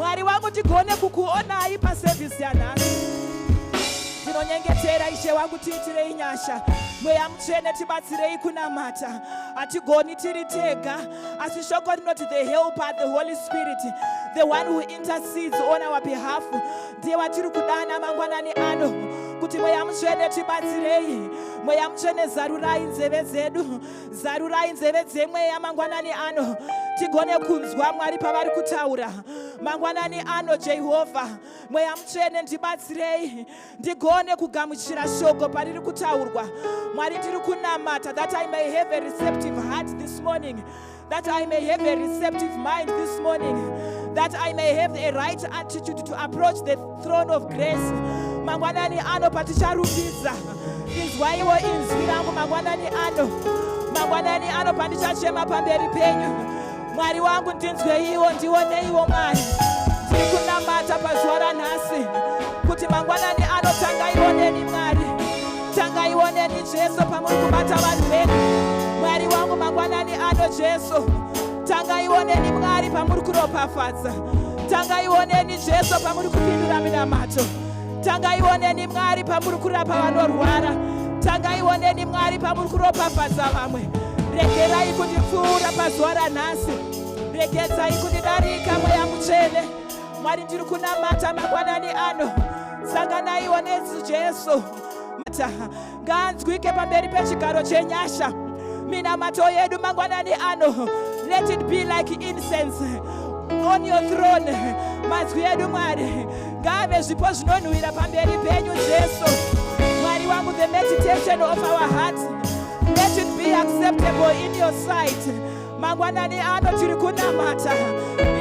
Mwari wangu tigone kukuonai paservice yanhasi. Ndinonyengetera Ishe wangu tiitirei nyasha. Mweya Mutsvene tibatsirei kunamata. Hatigoni tiri tega. Asi shoko rinoti the helper, the Holy Spirit, the one who intercedes on our behalf. Ndiye watiri kudana mangwanani ano. Kuti Mweya Mutsvene tibatsirei. Mweya Mutsvene zarurai nzeve dzedu. Zarurai nzeve dzemweya mangwanani ano. Tigone kunzwa Mwari pavari kutaura. Mangwanani ano Jehovha. Mweya Mutsvene ndibatsirei. Ndigone kugamuchira shoko pariri kutaurwa. Mwari tiri kunamata, that I may have a receptive heart this morning. That I may have a receptive mind this morning. That I may have a right attitude to approach the throne of grace. Mangwanani ano paticharumbidza. Inzwaiwo inzwi rangu mangwanani ano. Mangwanani ano pandichachema pamberi penyu. Mwari wangu ndinzweiwo, ndioneiwo Mwari. Ndiri kunamata pazuva ranhasi. Kuti mangwanani ano tangaioneni Mwari. Tangaioneni Jesu pamuri kubata vanhu venyu. Mwari wangu mangwanani ano Jesu. Tangaioneni Mwari pamuri kuropafadza. Tangaioneni Jesu pamuri kupindura minamato. Tangaioneni Mwari pamuri kurapa vanorwara. Tangaioneni Mwari pamuri kuropafadza vamwe. Regerai kundipfuura pazuva ranhasi. Regedzai kundidarika Mweya Mutsvene. Mwari ndiri kunamata mangwanani ano. Sanganaiwo nesu Jesu. Nganzwike pamberi pechigaro chenyasha. Minamato yedu mangwanani ano. Let it be like incense on your throne. Mazwi yedu Mwari ngave zvipo zvinonhuhwira pamberi penyu Jesu. Mwari wangu, the meditation of our hearts, let it be acceptable in your sight. Mangwanani ano tiri kunamata.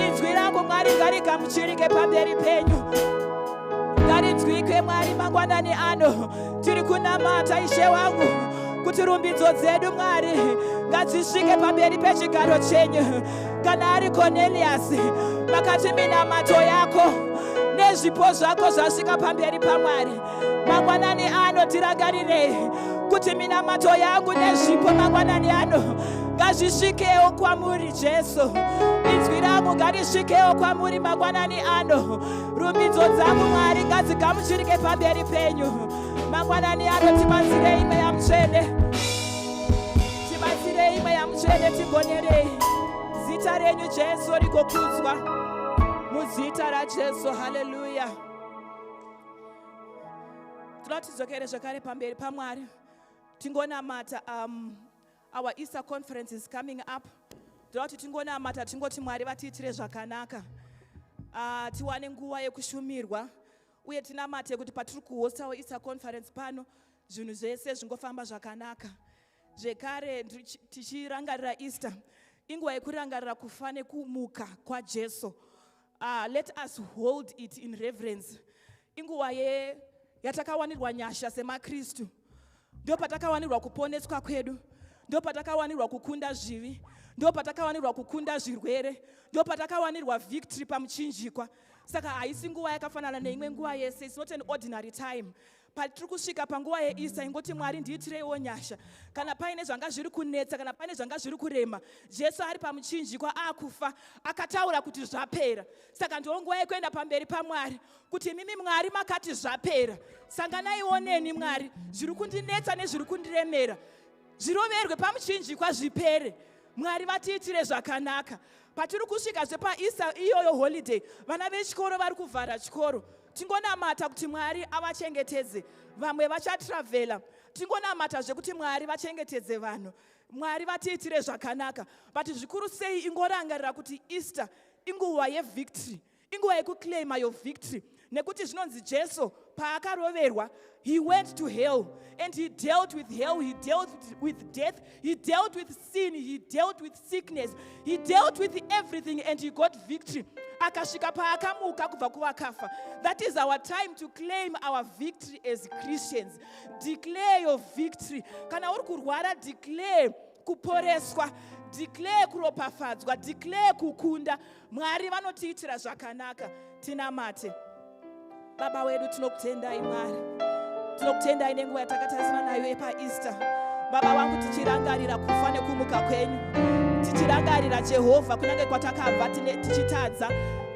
Inzwi rangu Mwari ngarigamuchirike pamberi penyu. Ngarinzwike Mwari mangwanani ano. Tiri kunamata Ishe wangu. Kuti rumbidzo dzedu Mwari ngadzisvike pamberi pechigaro chenyu. Kana ari Cornelius makati minamato yako nezvipo zvako zvasvika pamberi paMwari. Mangwanani ano tirangarirei kuti minamato yangu nezvipo mangwanani ano ngazvisvikewo kwamuri Jesu. Inzwi rangu ngarisvikewo kwamuri mangwanani ano. Rumbidzo dzangu Mwari ngadzigamuchirike pamberi penyu. Mangwanani ano tibatsirei Mweya Mutsvene. Tibatsirei Mweya Mutsvene, tigonerei. Zita renyu Jesu rigokudzwa. Muzita raJesu. Hallelujah. Tidzokere zvakare pamberi paMwari. Tingonamata. Our Easter conference is coming up. Tingonamata tingoti Mwari vatiitire zvakanaka. Tiwane nguva yekushumirwa. Uye tinamate kuti patiri kuhostawo Easter conference pano zvinhu zvese zvingofamba zvakanaka. Zvekare tichirangarira Easter inguva yekurangarira kufa nekumuka kwaJesu. Let us hold it in reverence. Inguva yatakawanirwa nyasha semaKristu. Ndio patakawanirwa kuponeswa kwedu. Ndio patakawanirwa kukunda zvivi. Ndio patakawanirwa kukunda zvirwere. Ndio patakawanirwa victory pamuchinjikwa. Saka haisi nguva yakafanana neimwe nguva yese. It's not an ordinary time. Patiri kusvika panguva yeEaster ingoti Mwari ndiitireiwo nyasha. Kana paine zvanga zviri kunetsa, kana paine zvanga zviri kurema, Jesu ari pamuchinjikwa akufa akataura kuti zvapera. Saka ndiyo nguva yekuenda pamberi paMwari kuti mimi Mwari makati zvapera. Sanganaiwoneni Mwari zviri kundinetsa nezviri kundiremera. Zviroverwe pamuchinjikwa zvipere. Mwari vatiitire zvakanaka. Patiri kusvika zvepaEaster iyoyo holiday, vana vechikoro vari kuvhara chikoro. Tingonamata kuti Mwari avachengetedze. Vamwe vachatravela. Tingonamata zvekuti Mwari vachengetedze vanhu. Mwari vatiitire zvakanaka. But zvikuru sei ingorangarira kuti Easter inguva yevictory. Inguva yekuclaima your victory. Nekuti zvinonzi Jesu paakaroverwa, he went to hell and he dealt with hell, he dealt with death, he dealt with sin, he dealt with sickness, he dealt with everything and he got victory. Akashika paakamuka kubva kuvakafa. That is our time to claim our victory as Christians. Declare your victory. Kana uri kurwara, declare kuporeswa. Declare kuropafadzwa. Declare kukunda. Mwari vanotiitira zvakanaka. Tinamate. Baba wedu tinokutendai Mwari. Tinokutendai nenguva yatakatarisana nayo yepaEaster. Baba wangu tichirangarira kufa nekumuka kwenyu. Tichirangarira Jehovha kunyange kwatakabva tichitadza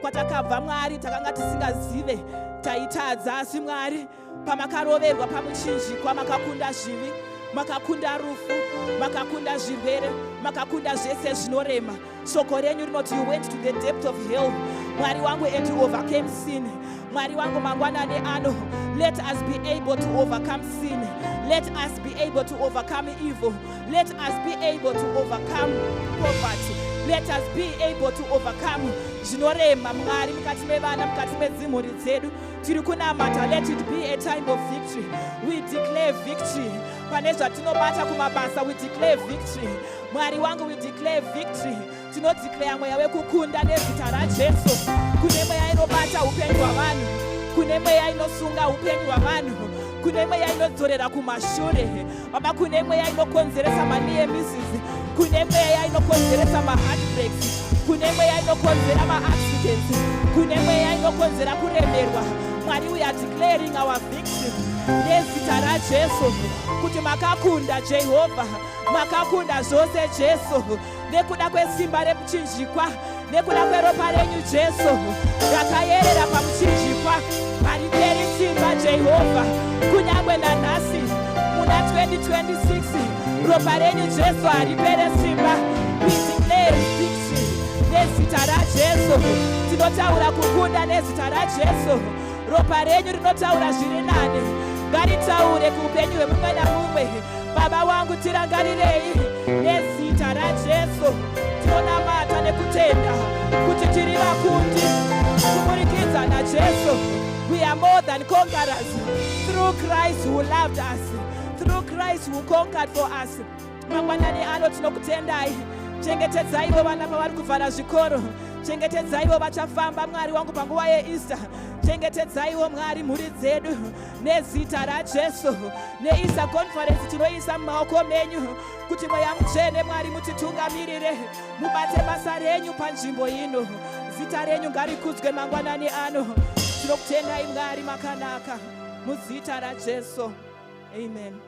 kwatakabva Mwari takanga tisingazive taitadza, asi Mwari pamakaroverwa pamuchinjikwa makakunda zvivi, makakunda rufu, makakunda zvirwere, makakunda zvese zvinorema. Shoko renyu rinoti you went to the depth of hell, Mwari wangu, and you overcame sin. Mwari wangu mangwanani ano, let us be able to overcome sin. Let us be able to overcome evil. Let us be able to overcome poverty. Let us be able to overcome zvinorema Mwari mukati mevana, mukati medzimhuri dzedu. Tiri kunamata, let it be a time of victory. We declare victory. Pane zvatinobata kumabasa, we declare victory. Mwari wangu, we declare victory. Tinodeclare mweya wekukunda nezita raJesu. Kune mweya inobata upenyu hwavanhu, kune mweya inosunga upenyu hwavanhu, kune mweya inodzorera kumashure. Baba, kune mweya inokonzeresa ma-near-misses, kune mweya inokonzeresa ma-heartbreaks, kune mweya inokonzera ma-accidents, kune mweya inokonzera kuremerwa. Mwari, we are declaring our victory nezita raJesu, kuti makakunda Jehovha, makakunda zvose Jesu, nekuda kwesimba remuchinjikwa, nekuda kweropa renyu Jesu rakayerera pamuchinjikwa. Hariperi simba Jehovha, kunyangwe nanhasi muna 2026 ropa renyu Jesu haripere simba. We declare victory nezita raJesu. Tinotaura kukunda nezita raJesu. Ropa renyu rinotaura zviri nani, ngaritaure kuupenyu hwemumwe namumwe. Baba wangu, tirangarirei nezita raJesu. Tinonamata nekutenda kuti tiri vakundi kuburikidza naJesu. We are more than conquerors through Christ who loved us, through Christ who conquered for us. Mangwanani ano tinokutendai. Chengetedzaivo vana pavari kuvhara zvikoro, chengetedzaivo vachafamba Mwari wangu panguva yeEaster, chengetedzaivo Mwari mhuri dzedu nezita raJesu. NeEaster conference tinoisa mumaoko menyu kuti mweya mutsvene Mwari mutitungamirire, mubate basa renyu panzvimbo ino. Zita renyu ngarikudzwe mangwanani ano. Tinokutendai Mwari makanaka muzita raJesu. Amen.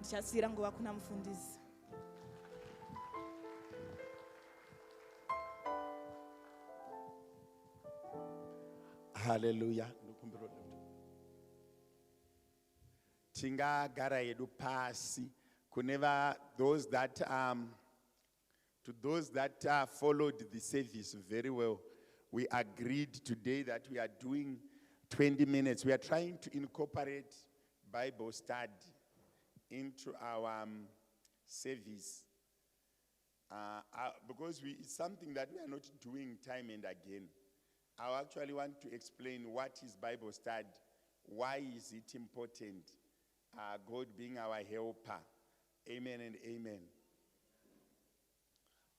Ndichasiyira nguva kuna mufundisi. Hallelujah. Tingagara yedu pasi. Kuneva those that to those that followed the service very well, we agreed today that we are doing 20 minutes. We are trying to incorporate Bible study into our service because it's something that we are not doing time and again. I actually want to explain what is Bible study, why is it important, God being our helper. Amen and amen.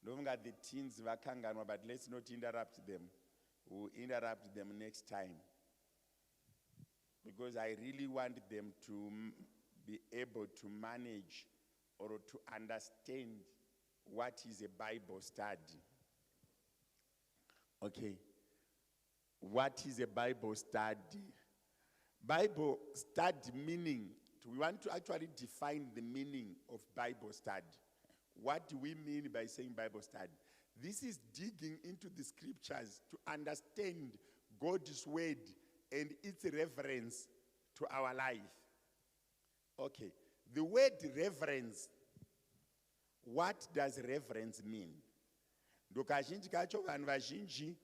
Don't get the teens vakanganwa, but let's not interrupt them. We'll interrupt them next time, because I really want them to be able to manage or to understand what is a Bible study. Okay. What is a Bible study? Bible study meaning, we want to actually define the meaning of Bible study. What do we mean by saying Bible study? This is digging into the scriptures to understand God's word and its reference to our life. Okay, the word reverence, what does reverence mean? Ndokazhinji kacho vanhu vazhinji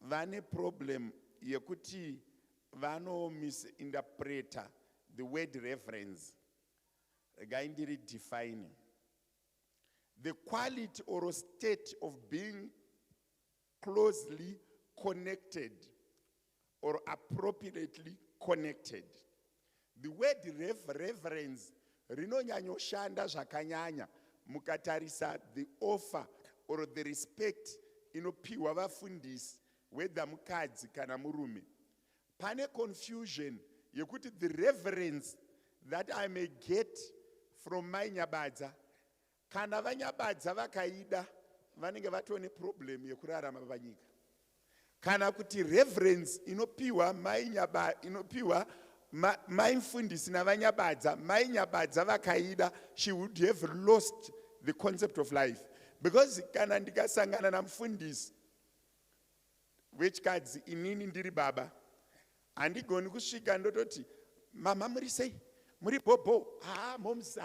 vane problem yekuti vano misinterpreta the word reverence. Gaindiri define the quality or state of being closely connected or appropriately connected. The word reverence rinonyanyoshanda zvakanyanya mukatarisa the offer or the respect inopiwa vafundisi whether mukadzi kana murume. Pane confusion yekuti the reverence that I may get from my nyabadza, kana vanyabadza vakaida vanenge vatone problem yekurarama panyika. Kana kuti reverence inopiwa inopiwa my mfundisi navanyabadza, my nyabadza vakaida, she would have lost the concept of life. Because kana ndikasangana namufundisi wechikadzi inini ndiri baba, handigoni kusvika ndototi mama muri sei, muri bobo, moms,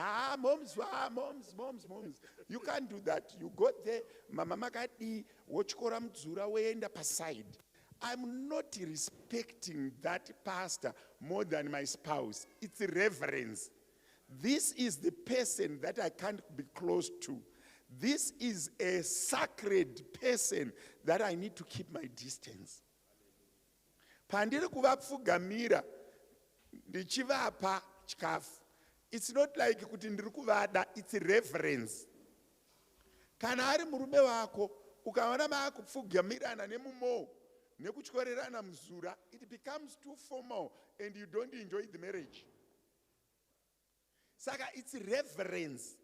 moms. You can't do that. You go there, mama makadi wochikora mudzura woenda paside. I'm not respecting that pastor more than my spouse. It's reverence. This is the person that I can't be close to. This is a sacred person that I need to keep my distance. Pandiri kuvapfugamira ndichivapa chikafu. It's not like kuti ndiri kuvada, it's reverence. Kana ari murume wako ukaona maakupfugamirana nemumo nekuchorerana muzura, it becomes too formal and you don't enjoy the marriage. Saka, it's reverence.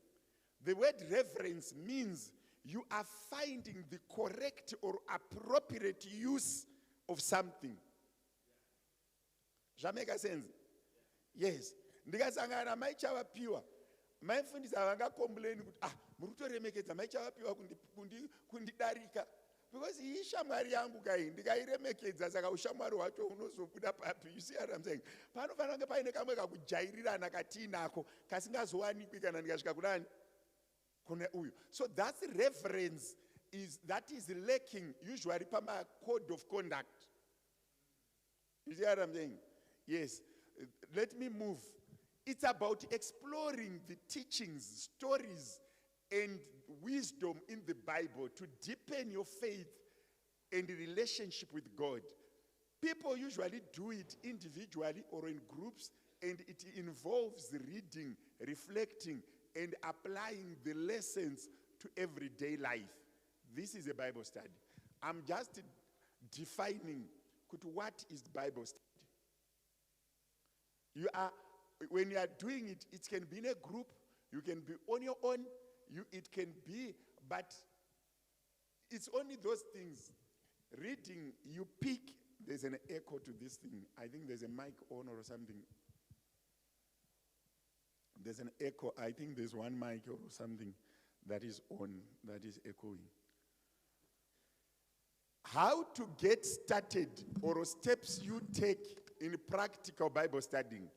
The word reverence means you are finding the correct or appropriate use of something. Does that make sense? Yes. Ndikasangana mai chavapiwa. Mai fundisa vanga complain kuti muri kutoremekedza mai chavapiwa kundidarika. Because hii shamwari yangu kai ndikairemekedza saka ushamwari hwacho unozobuda papi. You see what I'm saying? Panofanira kunge paine kamwe kakujairirana katinako kasingazowanikwi kana ndikasvika kunani kune uyu. So that's reverence that is lacking usually pama code of conduct. You see what I'm saying? Yes. Let me move. It's about exploring the teachings, stories, and wisdom in the Bible to deepen your faith and relationship with God. People usually do it individually or in groups, and it involves reading, reflecting, and applying the lessons to everyday life. This is a Bible study. I'm just defining what is Bible study. When you are doing it, it can be in a group, you can be on your own, it can be, but it's only those things. Reading, you pick, there's an echo to this thing. I think there's a mic on or something. There's an echo. I think there's one mic or something that is on, that is echoing. How to get started or steps you take in practical Bible studying.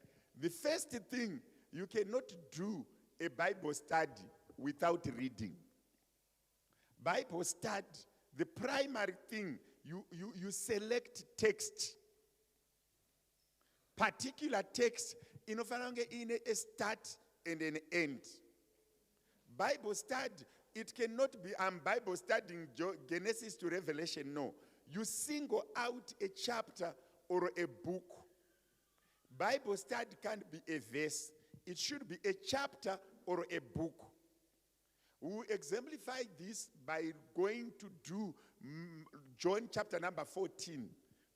The first thing, you cannot do a Bible study without reading. Bible study, the primary thing, you select text. Particular text, in a start and an end. Bible study, it cannot be Bible studying Genesis to Revelation, no. You single out a chapter or a book. Bible study can't be a verse. It should be a chapter or a book. We will exemplify this by going to do John chapter number 14.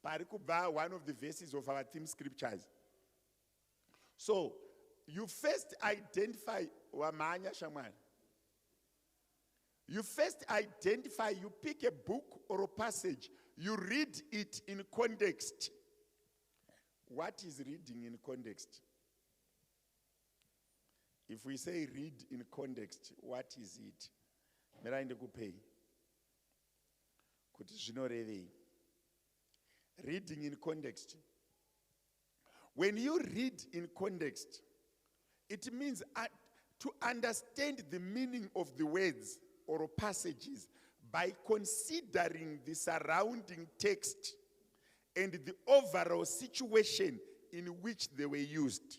Parikuba, one of the verses of our theme scriptures. So, you first identify Wamanya Shaman. You first identify, you pick a book or a passage, you read it in context. What is reading in context? If we say read in context, what is it? Merainde kupei. Kuti zvinorevei. Reading in context. When you read in context, it means to understand the meaning of the words or passages by considering the surrounding text and the overall situation in which they were used.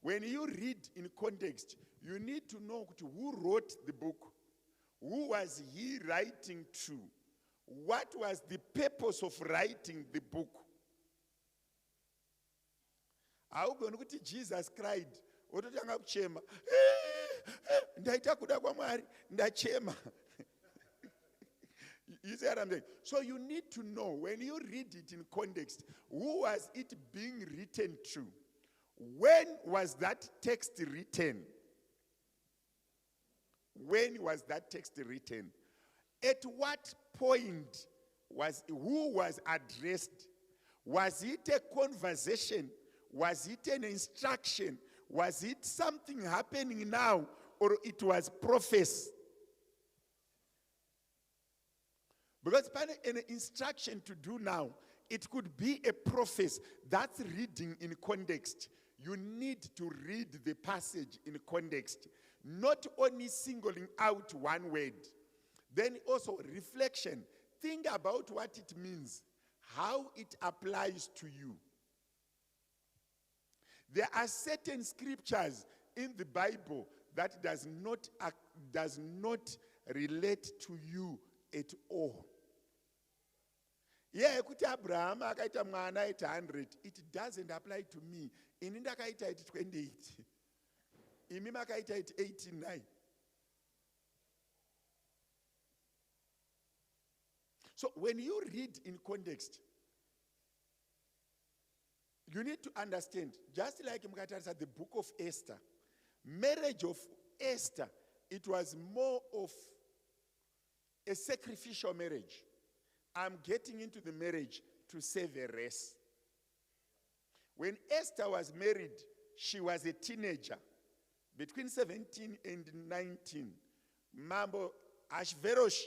When you read in context, you need to know who wrote the book, who was he writing to, what was the purpose of writing the book. How can Jesus cried? You see what I'm saying? So you need to know, when you read it in context, who was it being written to? When was that text written? When was that text written? At what point who was addressed? Was it a conversation? Was it an instruction? Was it something happening now? Or it was prophecy? Because an instruction to do now, it could be a prophecy that's reading in context. You need to read the passage in context, not only singling out one word. Then also reflection. Think about what it means, how it applies to you. There are certain scriptures in the Bible that does not relate to you at all. Yeah, kuti Abraham akaita mwana at 100, it doesn't apply to me. Ini ndakaita at 28. Imi makaita at 89. So when you read in context, you need to understand, just like Mkatarisa, the book of Esther, marriage of Esther, it was more of a sacrificial marriage. I'm getting into the marriage to save a race. When Esther was married, she was a teenager, between 17 and 19. Mambo Ashverosh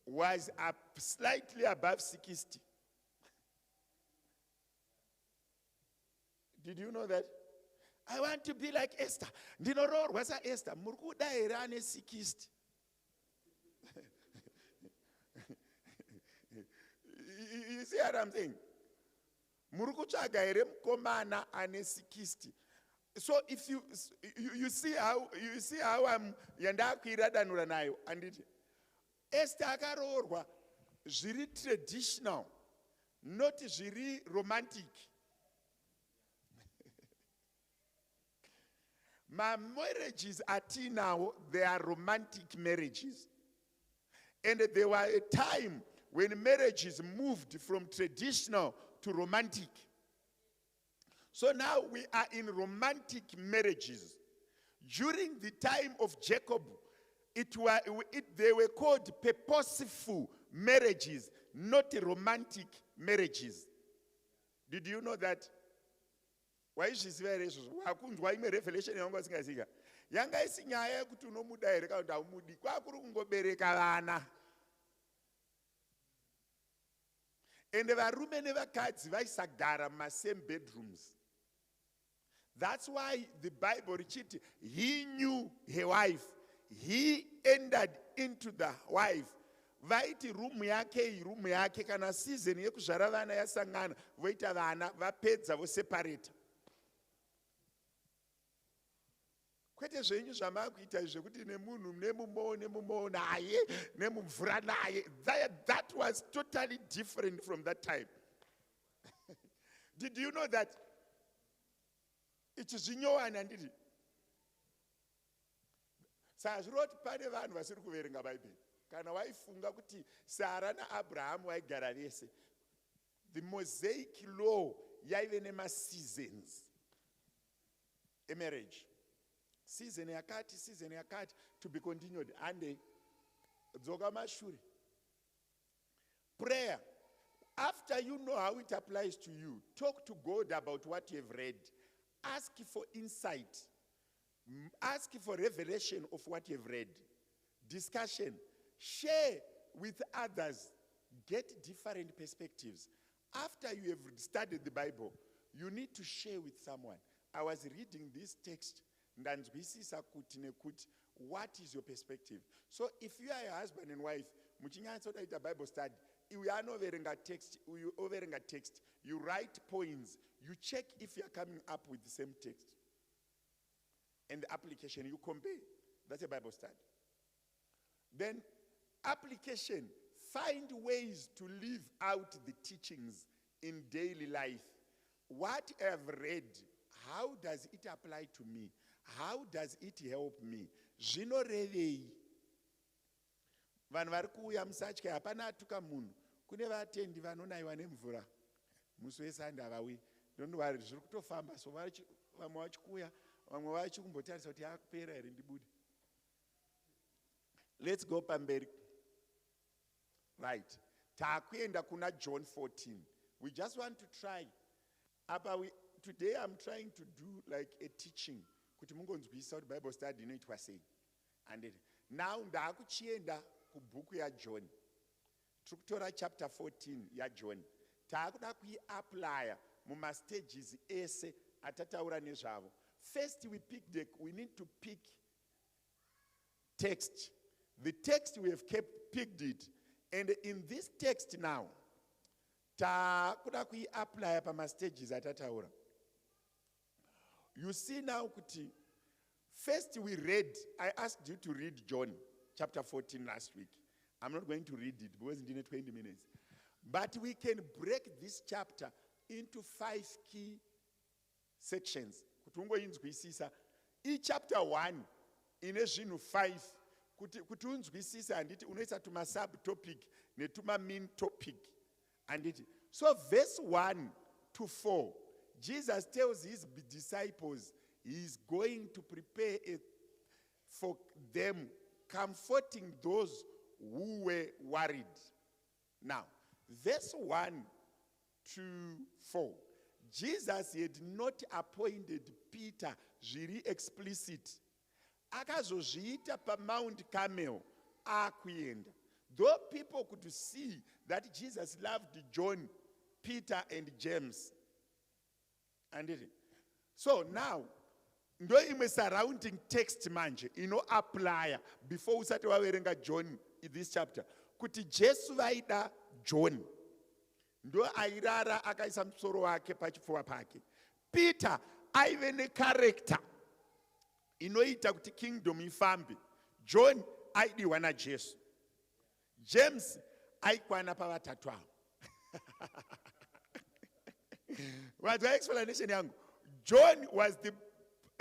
was up slightly above 60. Did you know that? I want to be like Esther. Ndinoro wasa Esther. Murukuda irane 60. You see what I'm saying? Murukuchaga irem komana ane 60. So if you see how I'm yanda kwiradanura nayo, and it Esther akarorwa zviri traditional, not zviri romantic. My marriages are now, they are romantic marriages. And there was a time when marriages moved from traditional to romantic. So now we are in romantic marriages. During the time of Jacob, they were called purposeful marriages, not romantic marriages. Did you know that? Why is this very wakunzwa ime revelation yangu singazika. Yanga isinyaya kuti unomudaire kana umudi kwakuri kungobereka vana. And varume nevakadzi vaisagara same bedrooms. That's why the Bible richiti, he knew her wife. He entered into the wife. Vaiti room yake kana season yekuzvara vana yasangana voita vana vapedza voseparate. Kwete zvenyu zvamakuita zvekuti nemunhu nemumo naye nemumvura naye. That was totally different from that time. Did you know that? It is zvinyowana handiti. Sazviroti pane vanhu vasiri kuverenga Bible. Kana waifunga kuti Sara naAbraham vaigara vese. The Mosaic law yaive nema-seasons a marriage. Season yakati, to be continued. And dzoka mashure. Prayer. After you know how it applies to you, talk to God about what you have read. Ask for insight. Ask for revelation of what you have read. Discussion. Share with others. Get different perspectives. After you have studied the Bible, you need to share with someone. I was reading this text. What is your perspective? So if you are a husband and wife, a Bible study, you are not overing a text, you write points, you check if you are coming up with the same text. And the application, you compare. That's a Bible study. Then application, find ways to live out the teachings in daily life. What I have read, how does it apply to me? How does it help me? Zvinorevei. Vanhu vari kuuya musatya hapana atuka munhu. Kune vatendi vanonaiwa nemvura. Musi weSunday havauyi. Don't worry, zviri kutofamba. So vamwe vachikuuya, vamwe vachikumbotarisa kuti yakupera here ndibude. Let's go pamberi. Right. Takuenda kuna John 14. We just want to try. Today I'm trying to do like a teaching. Kuti mungonzwisa kuti Bible study inoitwa sei. And now ndakuchienda kubhuku yaJohn. Trukutora chapter 14 yaJohn. Taakuda kuiaplya mumastages ese atataura nezvavo. First we need to pick text. The text we have picked it. And in this text now, taakuda kuiaplya pamastages atataura. You see now kuti, first I asked you to read John chapter 14 last week. I'm not going to read it because it didn't 20 minutes. But we can break this chapter into 5 key sections. Each chapter 1 in a 5 kuti unzwisisa anditi unoisa tuma subtopic netuma main topic anditi. So verse 1 to 4, Jesus tells his disciples he is going to prepare for them, comforting those who were worried. Now, verse 1 to 4, Jesus had not appointed Peter very explicit. Akazozviita pa Mount Carmel akuenda. Though people could see that Jesus loved John, Peter, and James. So now, ndo imwe surrounding text manje inoaplya before usati waverenga John in this chapter kuti Jesu vaida John ndo airara akaisa musoro wake pachipfuva pake. Peter aive necharacter inoita kuti kingdom ifambe. John aidiwa naJesu. James aikwana pavatatu avo. What's the explanation yangu? John was the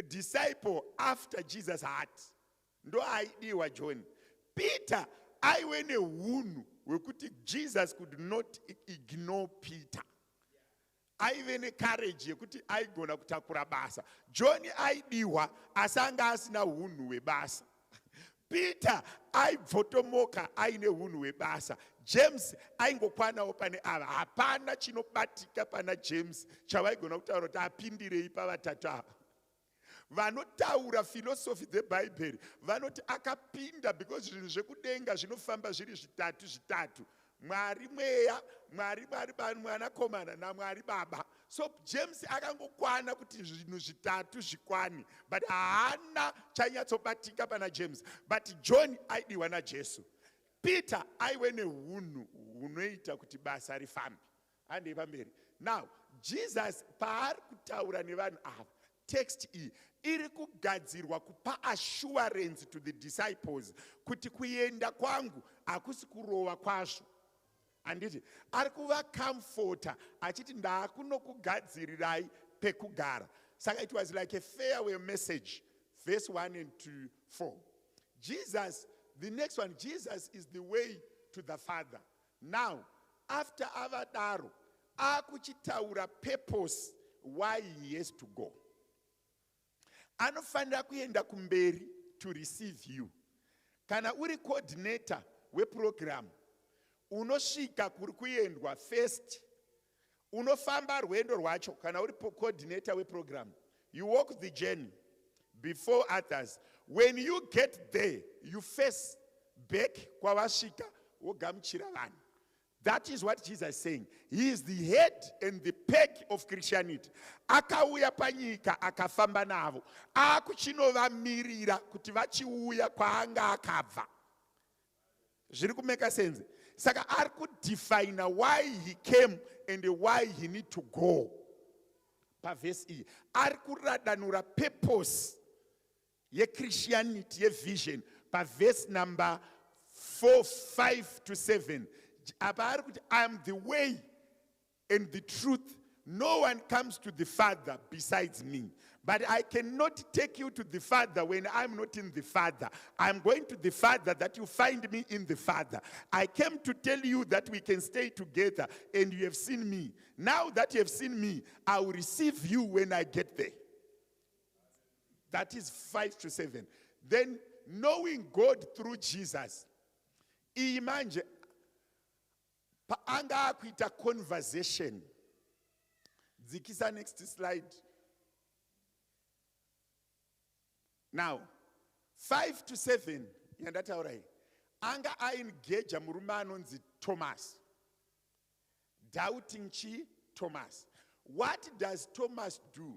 disciple after Jesus' heart. Ndo aidiwa John. Peter aive neunhu wekuti Jesus could not ignore Peter. Aive necourage yekuti aigona kutakura basa. John aidiwa asanga asina unhu webasa. Peter aibvotomoka aine unhu webasa. James aingokwana pane ava. Hapana chinobatika pana James chavaigona kutaura kuti apindirei pavatatu ava. Vanotaura philosophy dzeBhaibheri vanoti akapinda because zvinhu zvekudenga zvinofamba zviri zvitatu. Mwari mweya, Mwari mwanakomana naMwari baba. So James akangokwana kuti zvinhu zvitatu zvikwani, but haana chanyatsobatika pana James. But John aidiwa naJesu. Peter aive neunhu hunoita kuti basa rifambe. Handei pamberi. Now, Jesus paari kutaura nevanhu ava, text iyi iri kugadzirwa kupa assurance to the disciples kuti kuenda kwangu hakusi kurova kwazvo. Anditi ari kuva comforter achiti ndakunokugadzirirai pekugara. Saka it was like a farewell message. Verse 1 and 4. Jesus, the next one, Jesus is the way to the Father. Now, after avadaro, akuchitaura purpose why he has to go. Anofanira kuenda kumberi to receive you. Kana uri coordinator weprogram, unosvika kuri kuendwa first, unofamba rwendo rwacho. Kana uri coordinator weprogram, you walk the journey before others. When you get there, you face back kwavasvika wogamuchira vanhu. That is what Jesus is saying. He is the head and the peg of Christianity. Akauya panyika akafamba navo. Akuchinovamirira kuti vachiuya kwaanga akabva. Zviri kumeka sense. Saka ari kudefine why he came and why he need to go. Pa verse iyi. Ari kuradanura purpose ye Christianity, ye vision. Pa verse number 4, 5 to 7. I am the way and the truth. No one comes to the Father besides me. But I cannot take you to the Father when I'm not in the Father. I'm going to the Father that you find me in the Father. I came to tell you that we can stay together and you have seen me. Now that you have seen me, I will receive you when I get there. That is 5 to 7. Then knowing God through Jesus. Imagine anga akuita conversation. Dzikisa next slide. Now, 5 to 7, yandataura iyi. anga aengeja murume anonzi Thomas. Doubting Thomas. What does Thomas do?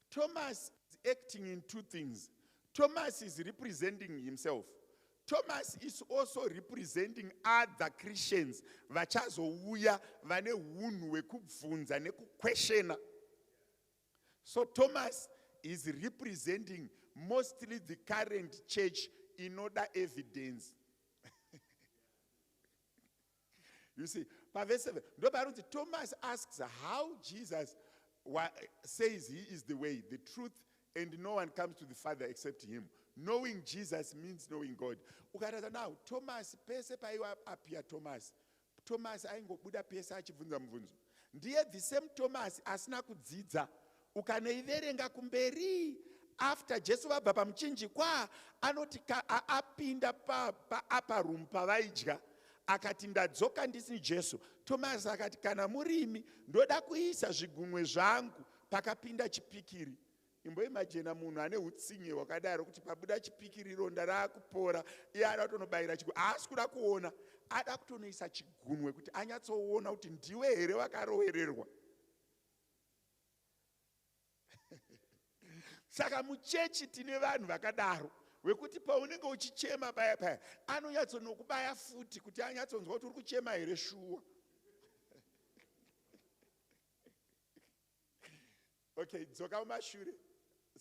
Thomas is acting in two things. Thomas is representing himself. Thomas is also representing other Christians vachazouya vane hunhu hwekubvunza nekuquestiona. So Thomas is representing mostly the current church in order evidence. You see, verse 7, Thomas asks how Jesus says he is the way, the truth, and no one comes to the Father except him. Knowing Jesus means knowing God. Now, Thomas, pese paiwa apia Thomas. Thomas aingobuda pese achibvunza mubvunzo. Ndiye the same Thomas asina kudzidza. Ukaneiverenga kumberi after Jesu vabva pamuchinjikwa anoti apinda apa room pavaidya akati ndadzoka ndisini Jesu. Thomas akati kana murimi ndoda kuisa zvigunwe zvangu pakapinda chipikiri. Imboimagina munhu ane utsinye wakadaro kuti pabuda chipikiri ronda raakupora iye ada kutonobayira chigunwe haasi kuda kuona ada kutonoisa chigunwe kuti anyatsoona kuti ndiwe here wakarovererwa. Saka muchechi tine vanhu vakadaro wekuti paunenge uchichema paya paya anonyatsonokubaya futi kuti anyatsonzwa kuti uri kuchema here shuwa. Okay, dzoka mumashure.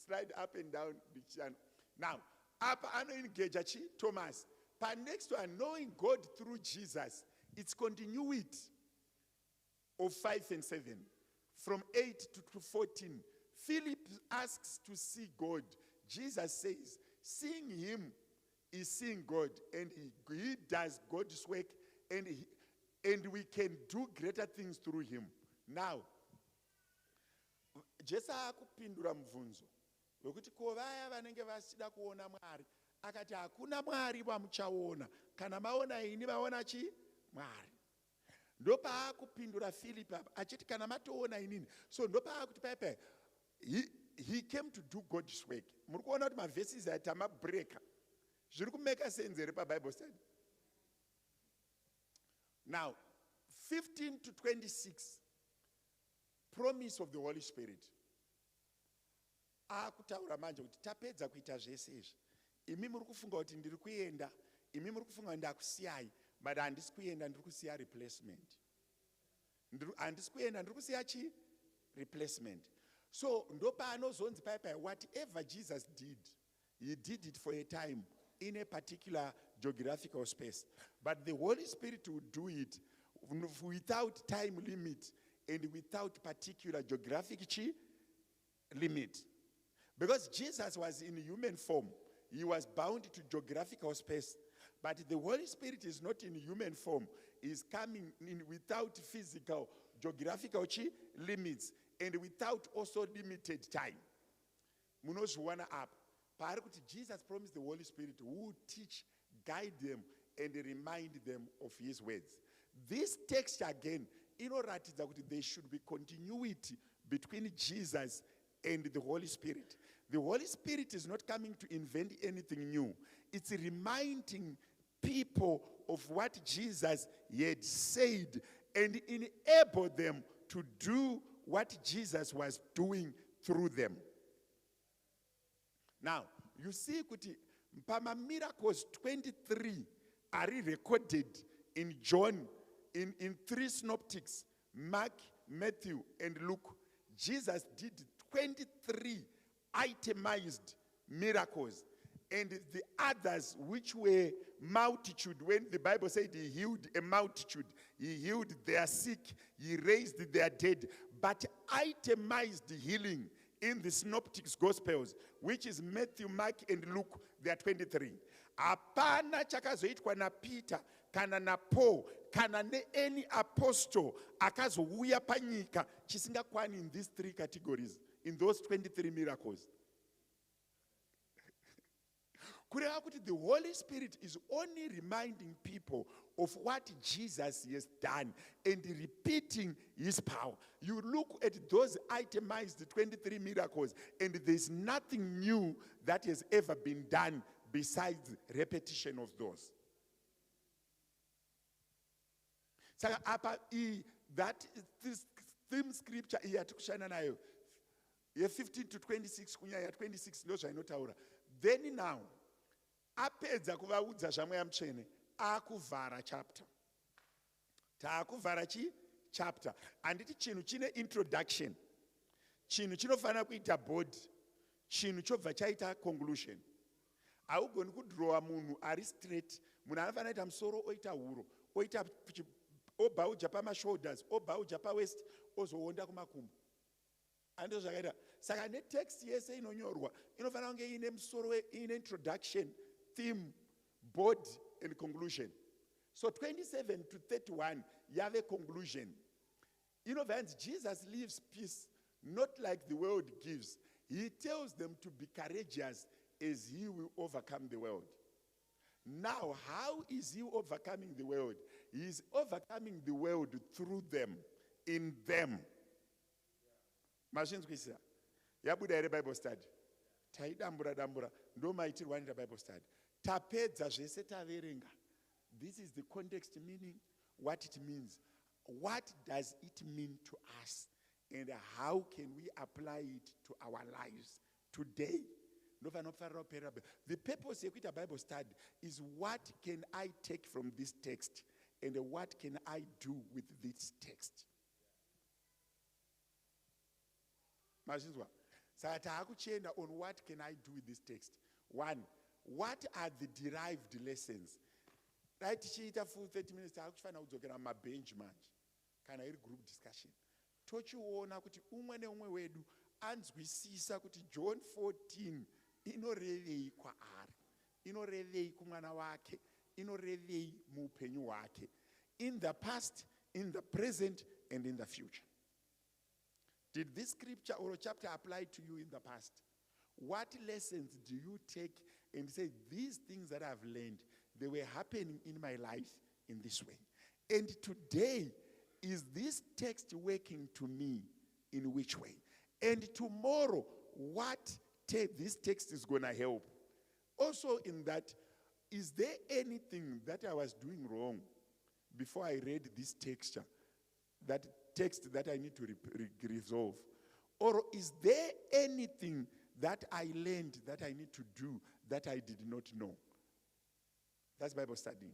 Slide up and down the channel. Now, apa anoengeja Thomas. But next one, knowing God through Jesus, it's continuity of 5 and 7. From 8 to 14, Philip asks to see God. Jesus says, seeing him is seeing God, and he does God's work, and we can do greater things through him. Now, Jesu akupindura mubvunzo wekuti ko vaya vanenge vasida kuona Mwari akati hakuna Mwari vamuchaona kana maona ini vaona Mwari. Ndopaakupindura Philip achiti kana matoona inini. So ndopaakuti paipai he came to do God's work. Muri kuona kuti mavhesis ati amabreaka zviri kumeka sense here paBible study. Now 15 to 26, promise of the Holy Spirit. Akutaura manje kuti tapedza kuita zvese izvi. Imi muri kufunga kuti ndiri kuenda, imi muri kufunga ndakusiyai, but handisi kuenda ndiri kusiya replacement. Handisi kuenda ndiri kusiya replacement. So ndopaanozonzi paipai whatever Jesus did, he did it for a time in a particular geographical space. But the Holy Spirit will do it without time limit and without particular geographic limit. Because Jesus was in human form, he was bound to geographical space. But the Holy Spirit is not in human form, he is coming in without physical, geographical limits, and without also limited time. Munozviwana up. Parikuti Jesus promised the Holy Spirit who would teach, guide them, and remind them of his words. This text again, inoratidza kuti there should be continuity between Jesus and the Holy Spirit. The Holy Spirit is not coming to invent anything new. It's reminding people of what Jesus had said and enable them to do what Jesus was doing through them. Now, you see, Pama miracles 23 are recorded in John, in 3 synoptics, Mark, Matthew, and Luke. Jesus did 23 itemized miracles, and the others, which were multitude, when the Bible said he healed a multitude, he healed their sick, he raised their dead, but itemized healing in the synoptics gospels, which is Matthew, Mark, and Luke, they are 23. Apana chakazoitwa na Peter, kana na Paul, kana ne any apostle akazouya panyika chisingakwani in these 3 categories, in those 23 miracles. The Holy Spirit is only reminding people of what Jesus has done and repeating his power. You look at those itemized 23 miracles, and there's nothing new that has ever been done besides repetition of those. Saka apa that this theme scripture yatikushana nayo ye 15 to 26 kunyaya 26 ndo zvainotaura. Then now apedza kuvaudza zvamweya mutsvene akuvhara chapter. Taakuvhara chapter. Anditi chinhu chine introduction. Chinhu chinofanira kuita body. Chinhu chobva chaita conclusion. Haugoni kudrowa munhu ari straight. Munhu anofanira kuita musoro oita huro, oita obhauja pamashoulders, obhauja pawaist, ozoonda kumakumbo. Andizvo zvakaita. Saka netext yese inonyorwa inofanira kunge ine musoro, ine introduction, theme, body and conclusion. So 27 to 31 yave conclusion. Jesus leaves peace not like the world gives. He tells them to be courageous as he will overcome the world. Now, how is he overcoming the world? He is overcoming the world through them, in them. Machines kwisa. Yabuda ere Bible study. Taidambura. Ndo maitirwa nda Bible study. Tapedza zvese taverenga. This is the context meaning, what it means. What does it mean to us? And how can we apply it to our lives today? The purpose of a Bible study is what can I take from this text and what can I do with this text? So on what can I do with this text? One, what are the derived lessons? Right, for 30 minutes, I'm a bench match. Can I group discussion? Tochiona kuti umwe neumwe wedu anzwisisa kuti John 14 inorevei kwaari, inorevei kumwana wake, inorevei muupenyu wake, in the past, in the present, and in the future. Did this scripture or chapter apply to you in the past? What lessons do you take and say, these things that I've learned, they were happening in my life in this way? And today, is this text working to me in which way? And tomorrow, what this text is going to help? Also in that, is there anything that I was doing wrong before I read this text that I need to resolve? Or is there anything that I learned that I need to do that I did not know? That's Bible studying.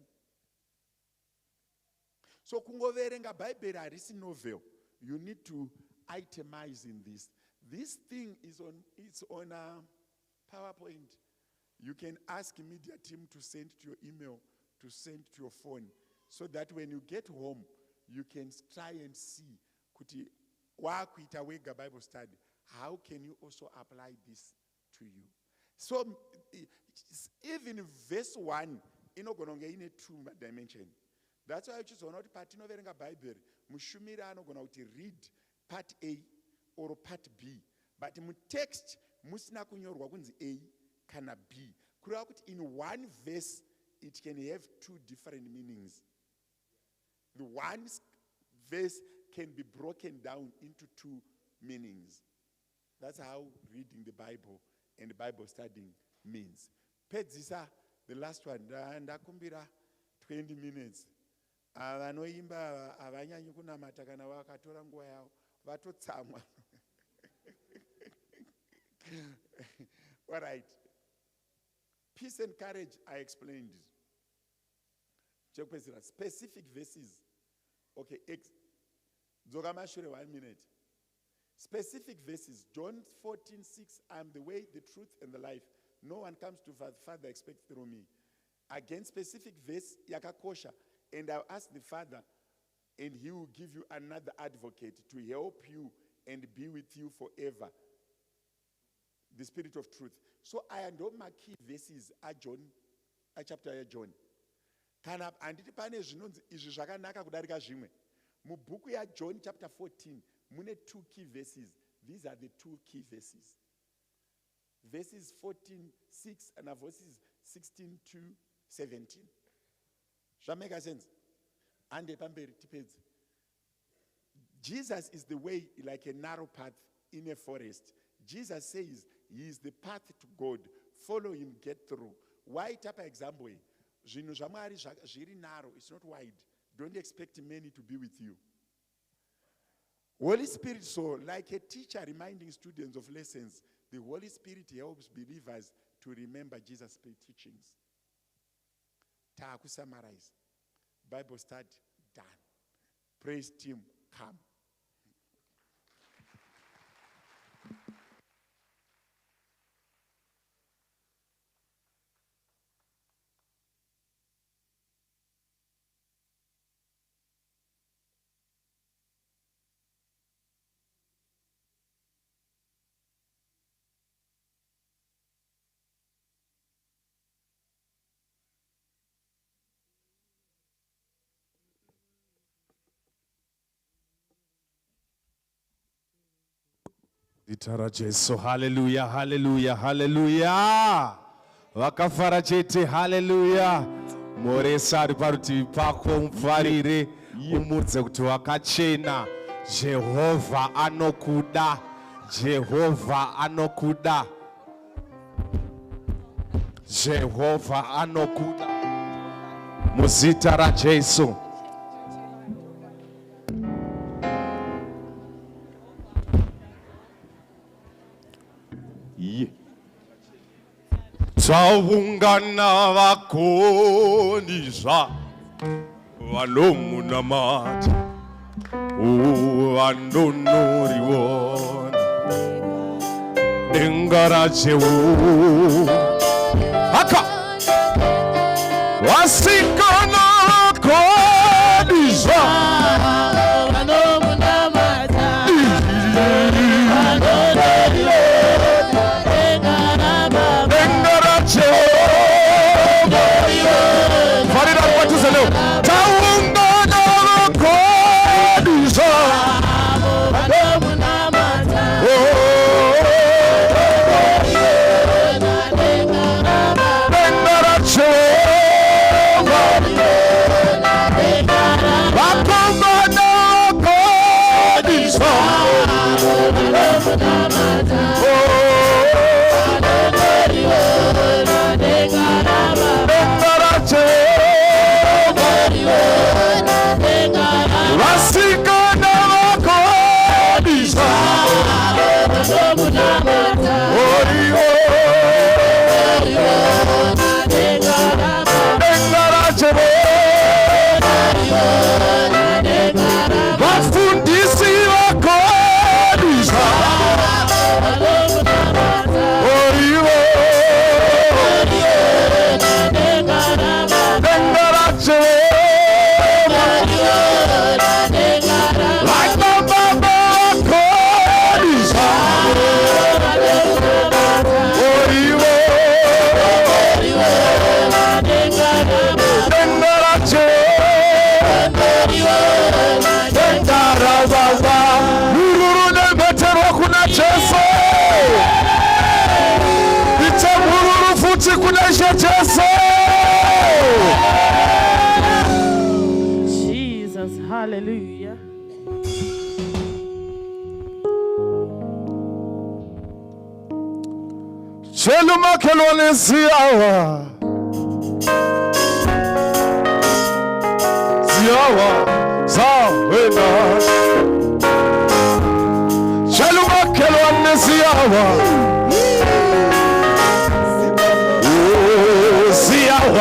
So kungoverenga Bible harisi novel. You need to itemize in this. This thing is on a PowerPoint. You can ask media team to send to your email, to send to your phone, so that when you get home, you can try and see kuti wakuita wega Bible study. How can you also apply this to you? So even verse 1, inogononge ine two dimension. That's why I choose not part inoverenga Bible. Mushumira anogona kuti read part A or part B. But mu text musina kunyorwa kunzi A kana B. Kureva kuti in one verse it can have two different meanings. The one verse can be broken down into two meanings. That's how reading the Bible and Bible studying means. Pedzisa, the last one, ndakumbira 20 minutes. Vanoimba havanyanyi kunamata kana vakatora nguva yavo vatotsamwa. All right. Peace and courage, I explained. Specific verses. Okay, Zogamashure 1 minute. Specific verses. John 14:6, I am the way, the truth, and the life. No one comes to Father except through me. Again, specific verse, yakakosha. And I'll ask the Father, and he will give you another advocate to help you and be with you forever. The Spirit of truth. So I know my key verses are John, chapter John. Kana anditi pane zvinonzi izvi zvakanaka kudarika zvimwe. Mubhuku ya John chapter 14, mune two key verses. These are the two key verses. Verses 14:6 and verses 16 to 17. Shall make sense? And the pamberi tipedzi. Jesus is the way like a narrow path in a forest. Jesus says he is the path to God. Follow him, get through. Why tapa example? Zvinhu zvamwari zviri narrow, it's not wide. Don't expect many to be with you. Holy Spirit, so like a teacher reminding students of lessons, the Holy Spirit helps believers to remember Jesus' teachings. Summarize. Bible study, done. Praise team, come. Itara Jesu, hallelujah, hallelujah, hallelujah. Vakafara chete, hallelujah. Moresa ari parutivi pako mufarire umudze kuti wakachena. Jehovha anokuda, Jehovha anokuda, Jehovha anokuda. Muzita ra Jesu. Tsaungana vakonizva vanomunamata vandonoriona denga raJehovha haka vasikana vakonizva Jesus, hallelujah. Sheluma kelone siawa zawena Sheluma kelone siawa siawa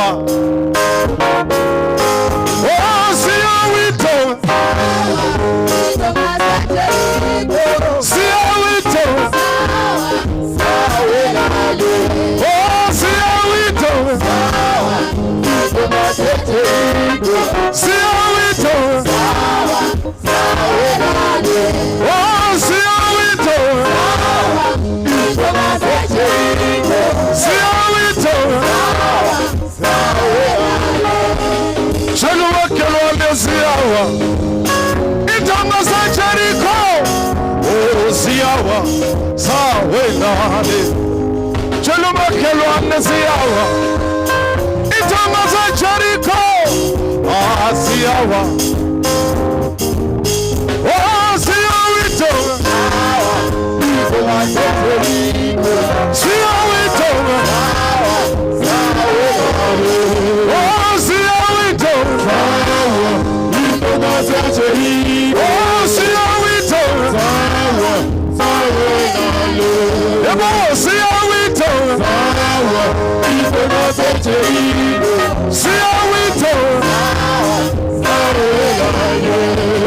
See how we do.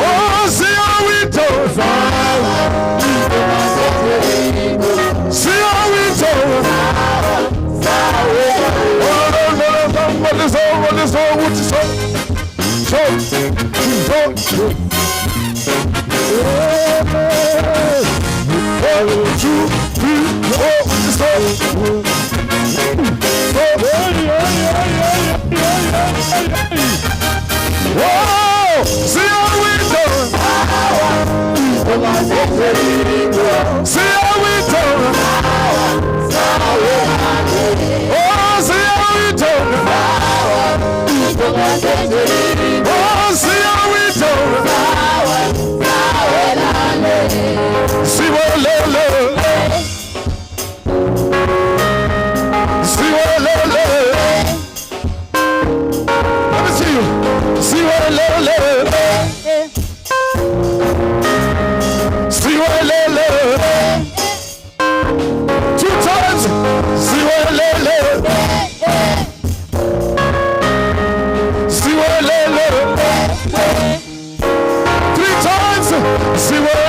Oh, see how we do. See how we do. Oh, no. What is all? What is all? What is all? Show. Whoa! See how we do. See how we do. Oh, see how we do. Oh, see how we do. See what see what let me see you. See what see what two times. See what see what three times. See what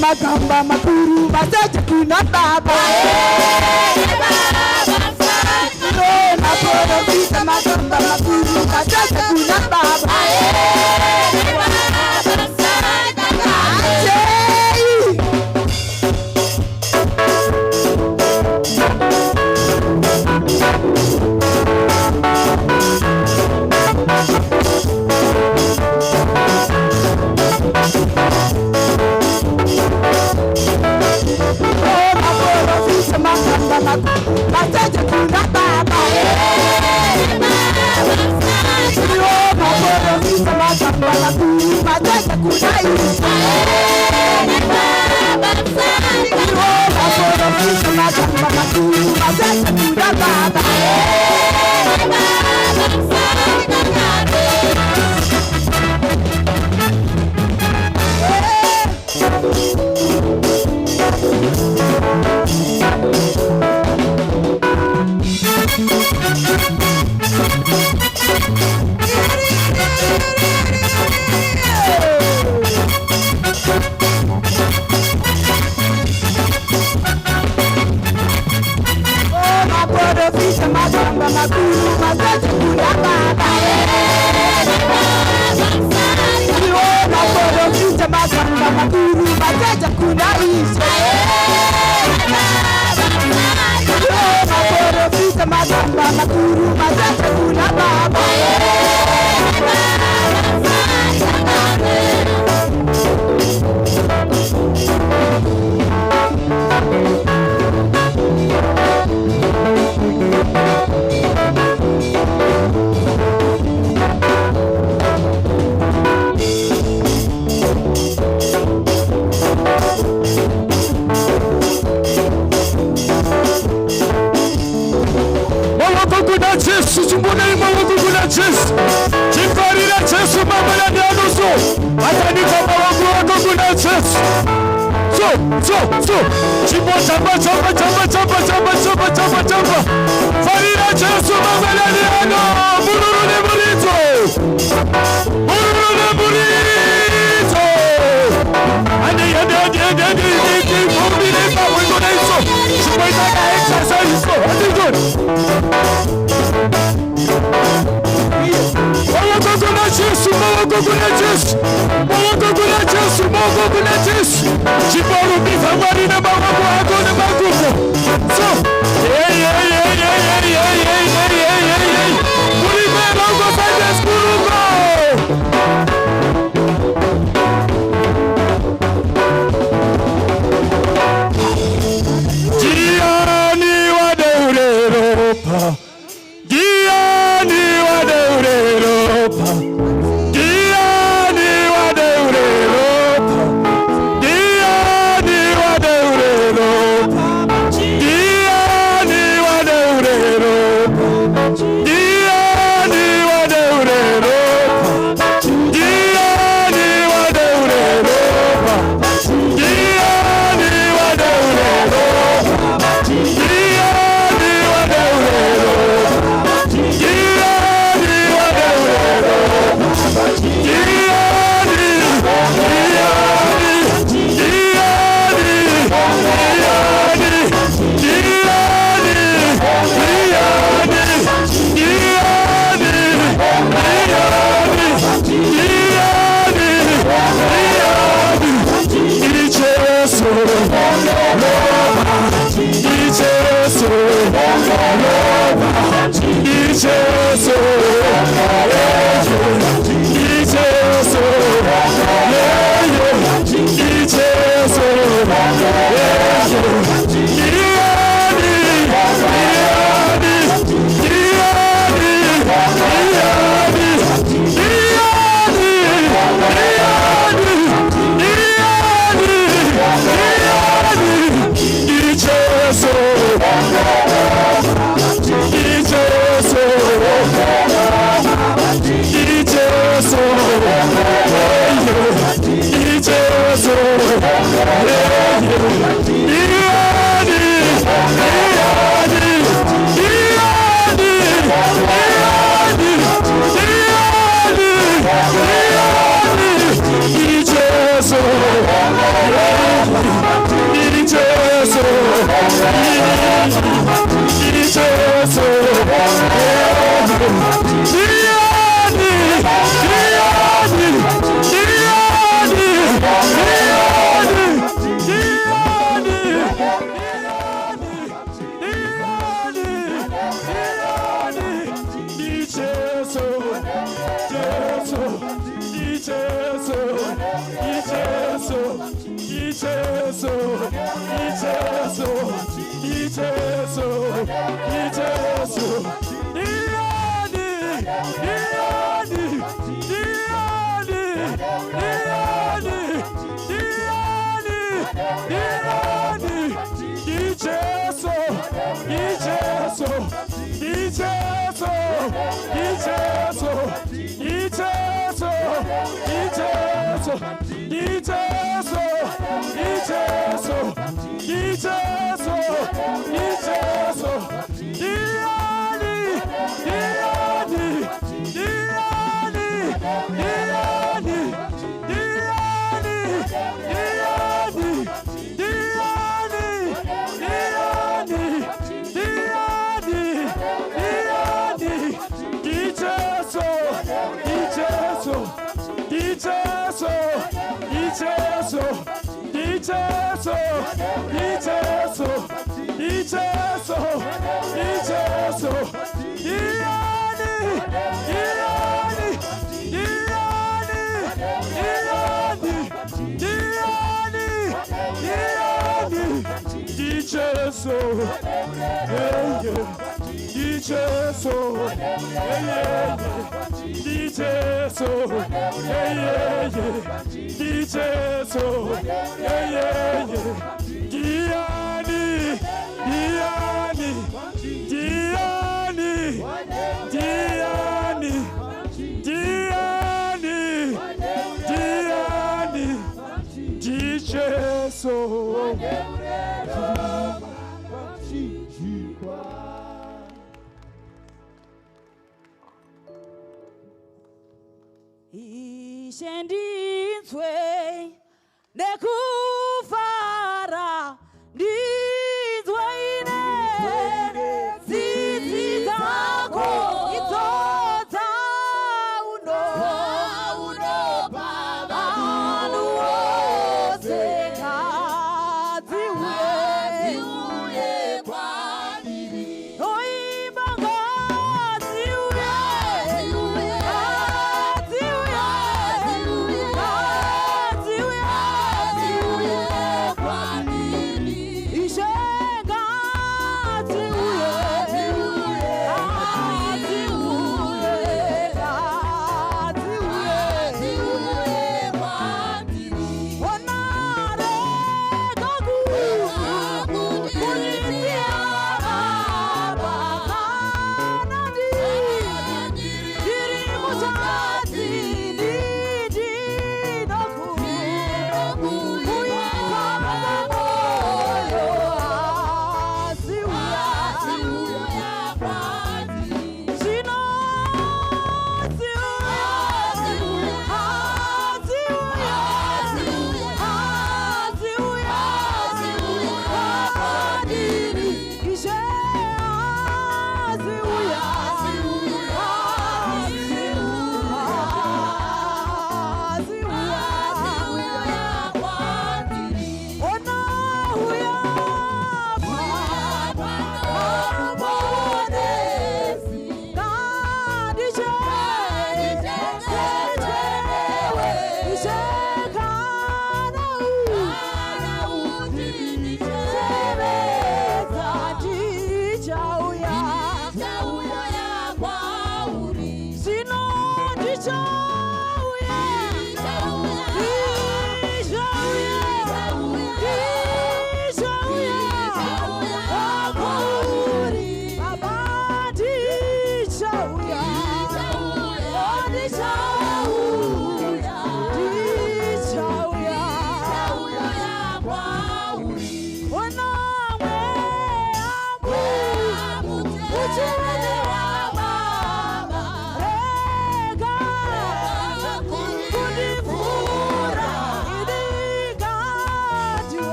Magamba makuru basaje kuna baba na poro vita magamba makuru basaje kuna baba makuru mateja kuna baba Jehova bora visa makamba makuru mateja kuna Isa Jehova bora visa makamba makuru mateja kuna baba Ijesu, Ijesu, Iani, Iani, Iani, Iani, Iani, Iani, Ijesu, Ijesu, Ijesu, Ijesu, Ijesu, Ijesu, Ijesu, Ijesu, Ijesu, Ijesu, Iani, Iani, Iani, Iani, Iani, Iani, Iani, Iani, Iani, Iani, Ijesu, Ijesu, Ijesu, Ijesu, Ijesu, Ijesu, Ijesu, Ijesu, Iani, Iani, Iani, Iani, Iani, Iani, Ijesu, yeah, yeah. Ijesu, yeah, yeah, Ijesu, yeah, yeah, Ijesu, yeah, yeah, Diani, Diani, Diani, Diani, Diani, Diani, Ijesu. Ishendinzwe nekufara ndinzwe ine tsitsi dzako idzodza unopa vanhu vose ngadziuye kwandiri oimba ngadziuye ngadziuye ngadziuye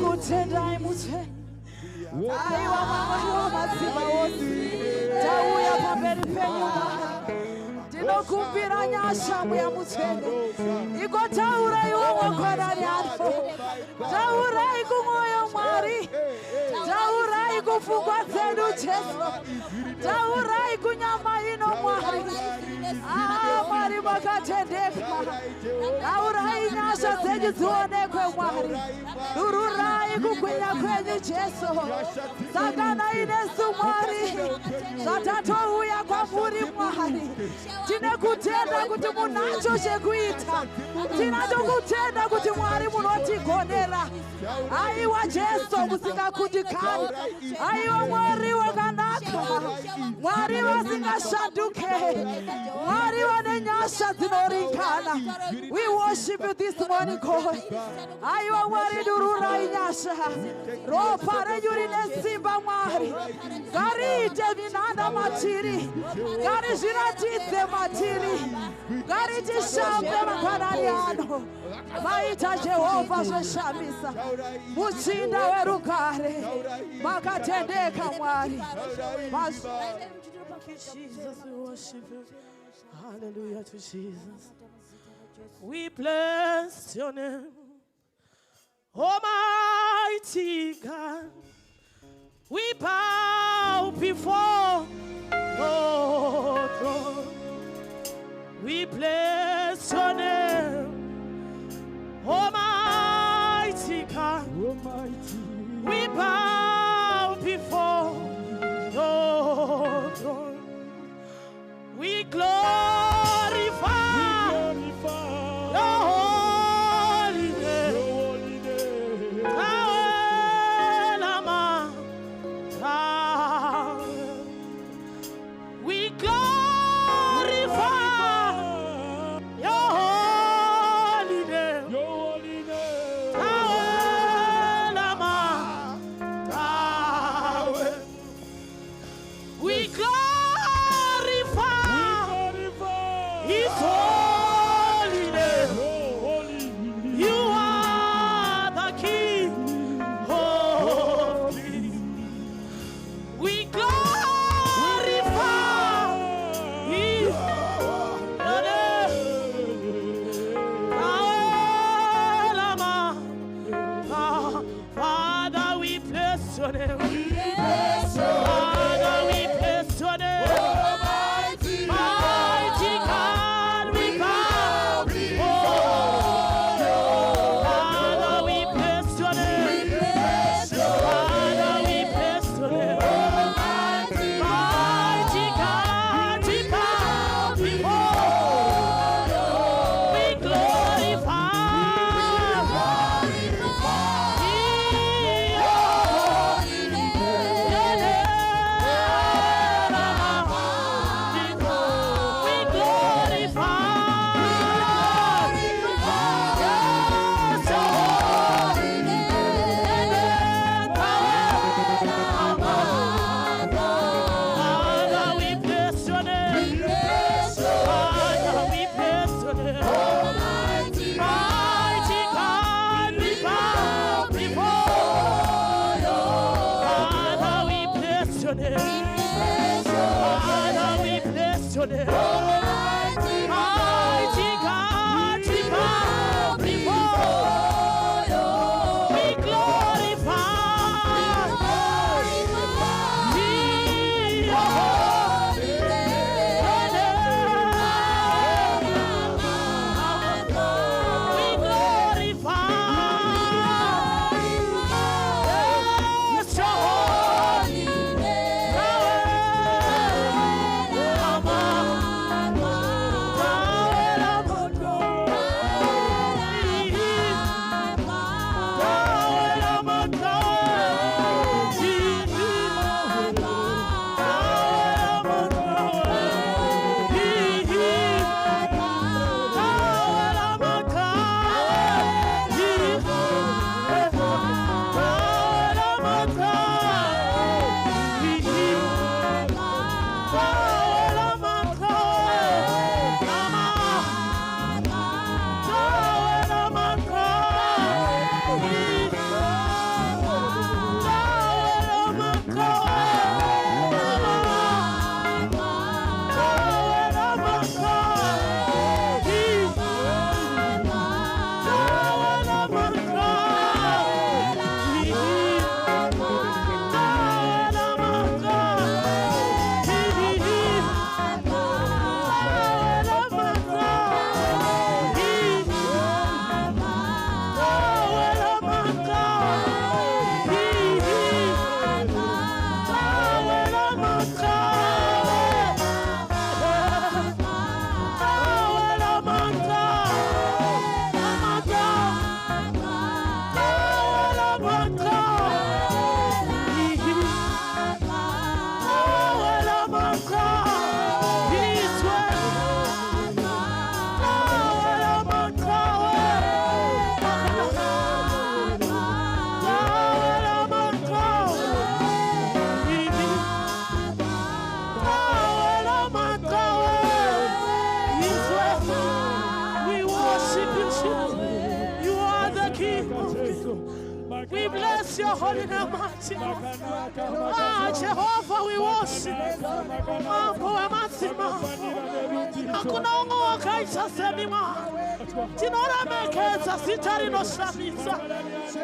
tinokutendai muthe aiwa mwamwari wamasimba wose tauya pamberi penyu Mwari tinokumbira nyasha mbuya mutsvene iko taurai wamwakorani ano taurai kumwoyo Mwari taurai kupfungwa dzedu Jesu taurai kunyama ino Mwari Mwari makatendeka taurai nyasha dzenyu dzionekwe Mwari dururai kugwinya kwenyu Jesu sangana inesu Mwari zvatatouya kwamuri Mwari tinekutenda kuti munacho chekuita tinatokutenda kuti Mwari munotigonera aiwa Jesu musingakundikani aiwa Mwari wakanaka Mwari vasingashanduke Mwari vane nyasha dzinoringana. We worship you this morning God aiwa Mwari dururai nyasha ropa renyu rine simba Mwari ngariite minanda matiri ngarizviratidze matiri ngaritishambe makwanani ano maita Jehovha zveshamisa muchinda werugare makatendeka Mwari. Jesus, we worship you. Hallelujah to Jesus. We bless your name, Almighty God. We bow before your throne. We bless your name, Almighty God. We bow before your throne. We glorify your holy name. We glorify your holy name. We glorify His holy name. You are the King of kings. We glorify His name. Father, we bless your name. Father, we bless your name. Mighty God, we bow before you. Father, we bless your name. Father, we bless your name. Mighty God, we bow before you. We glorify your holy name. bless your holy name, Jehovah, we worship. Mambo wa mazima. Hakuna ungo wakaisha semima. Tinora mekeza sitari no shamisa.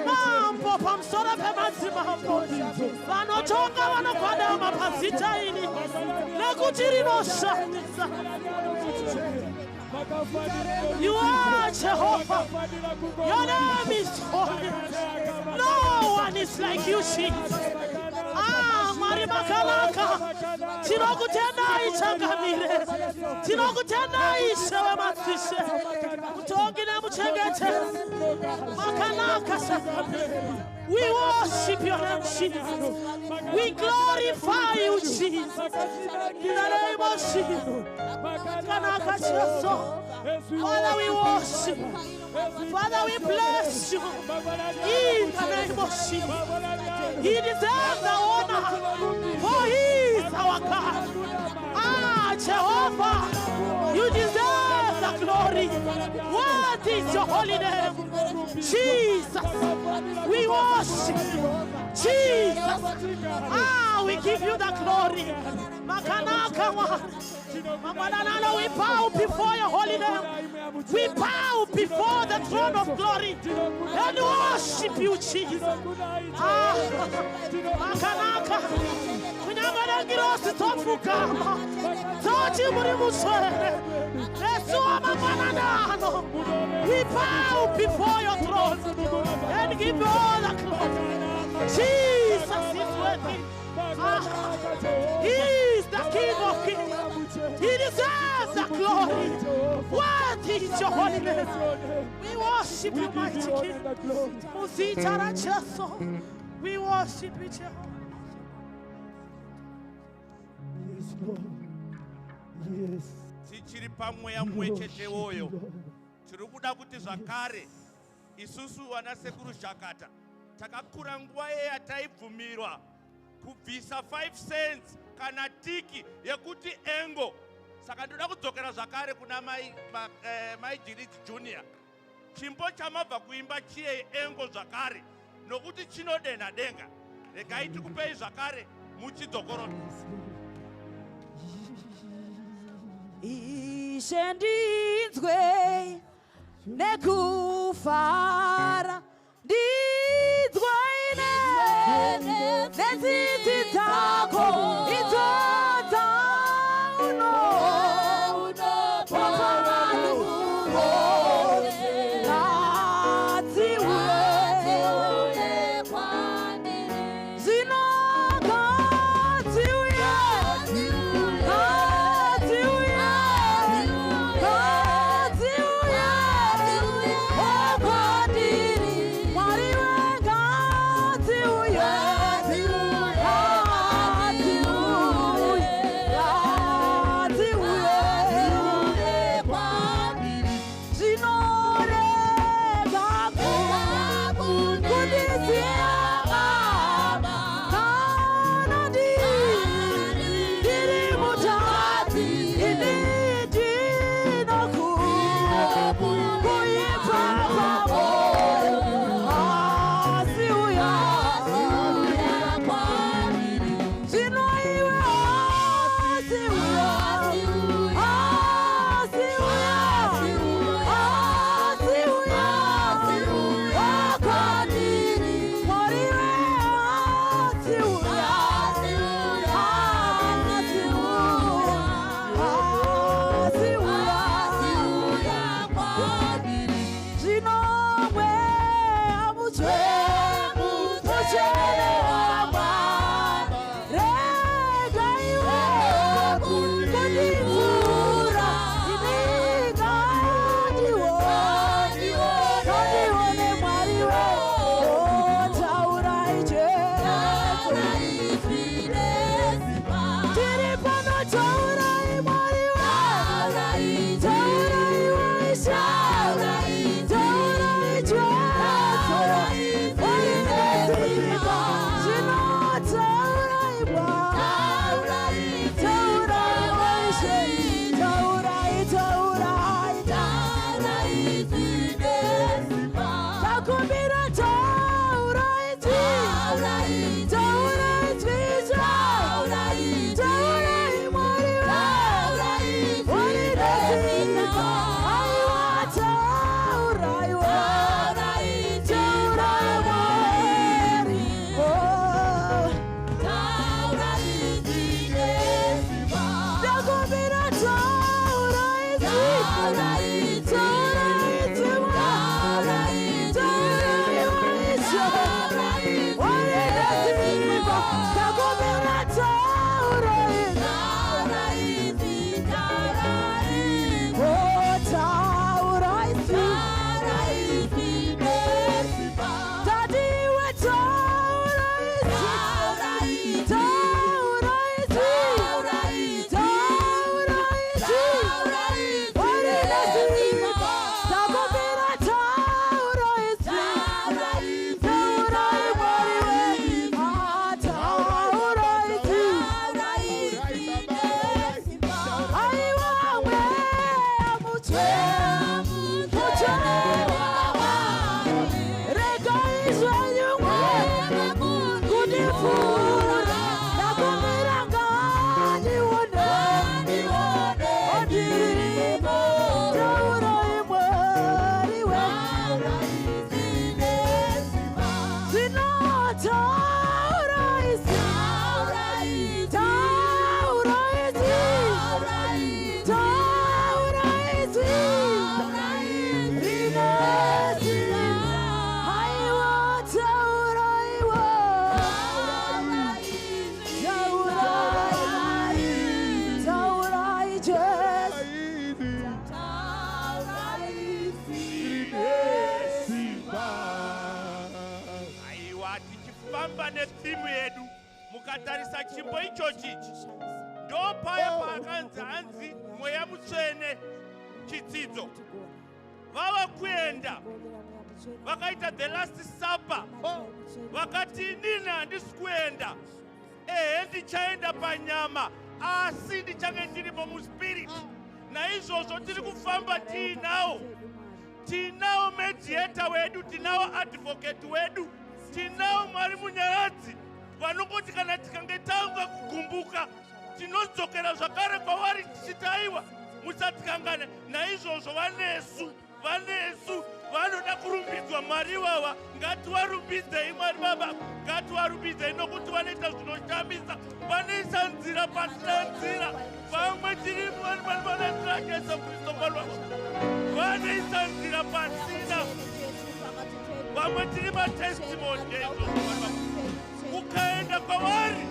Mambo pamsora pe mazima mambo. Vanotonga vanokwada mapasita ini. Lekutiri no shamisa. You are Jehovah. Your name is holy. No one is like you, Jesus. Marimakalaka. Tinokutenda ichagamire. Tinokutenda ishewe matishe. Mutongine muchengete. Makalaka sakamire. We worship your name, Jesus. We glorify you, Jesus. In the name of Jesus. Father, we worship. Father, we bless you. In the name of Jesus. He deserves the honor, for he is our God. Jehovah, you deserve the glory. What is your holy name? Jesus, we worship you. Jesus, we give you the glory. We bow before your holy name. We bow before the throne of glory and worship you, Jesus. We bow before your throne and give you all the glory. Jesus is worthy. He is the King of Kings. He deserves the glory. What is your holy name? We worship you, mighty King. We worship you, Jehovah. Yes, Lord. Yes. Tichiri pamweya mwechete woyo. Tirikuda kuti zvakare isusu wana sekuru Shakata takakura nguva yataibvumirwa kubvisa 5 cents kana tiki yekuti engo. Saka ndoda kudzokera zvakare kuna mai Jiriti Junior. Chimbo chamabva kuimba chiye engo zvakare nokuti chinodena denga. Regai tikupei zvakare muchidzokoro. Ishendinzwe nekufara dinzwe neziti zako izota uno Tichifamba netimu yedu mukatarisa chimbo ichochi ndo paya pakanzi hanzi mweya mutsvene chidzidzo vava kuenda vakaita the last supper vakati inini handisi kuenda ndichaenda panyama asi ndichange ndiripo muspirit naizvozvo tiri kufamba tinawo mediator wedu tinawo advocate wedu tinawo Mwari munyaradzi vanongoti kana tikange tanga kugumbuka tinodzokera zvakare kwavari tichiti aiwa musatikangane. Naizvozvo vanesu vanoda kurumbidzwa Mwari wawa. Ngativarumbidzei Mwari Baba, ngativarumbidzei nokuti vanoita zvinoshamisa, vanoisa nzira pasina nzira. Vamwe tiri vanoitira Jesu Kristu Mwari wawa, vanoisa nzira pasina. Vamwe tiri matestimony ezo. Ukaenda kwavari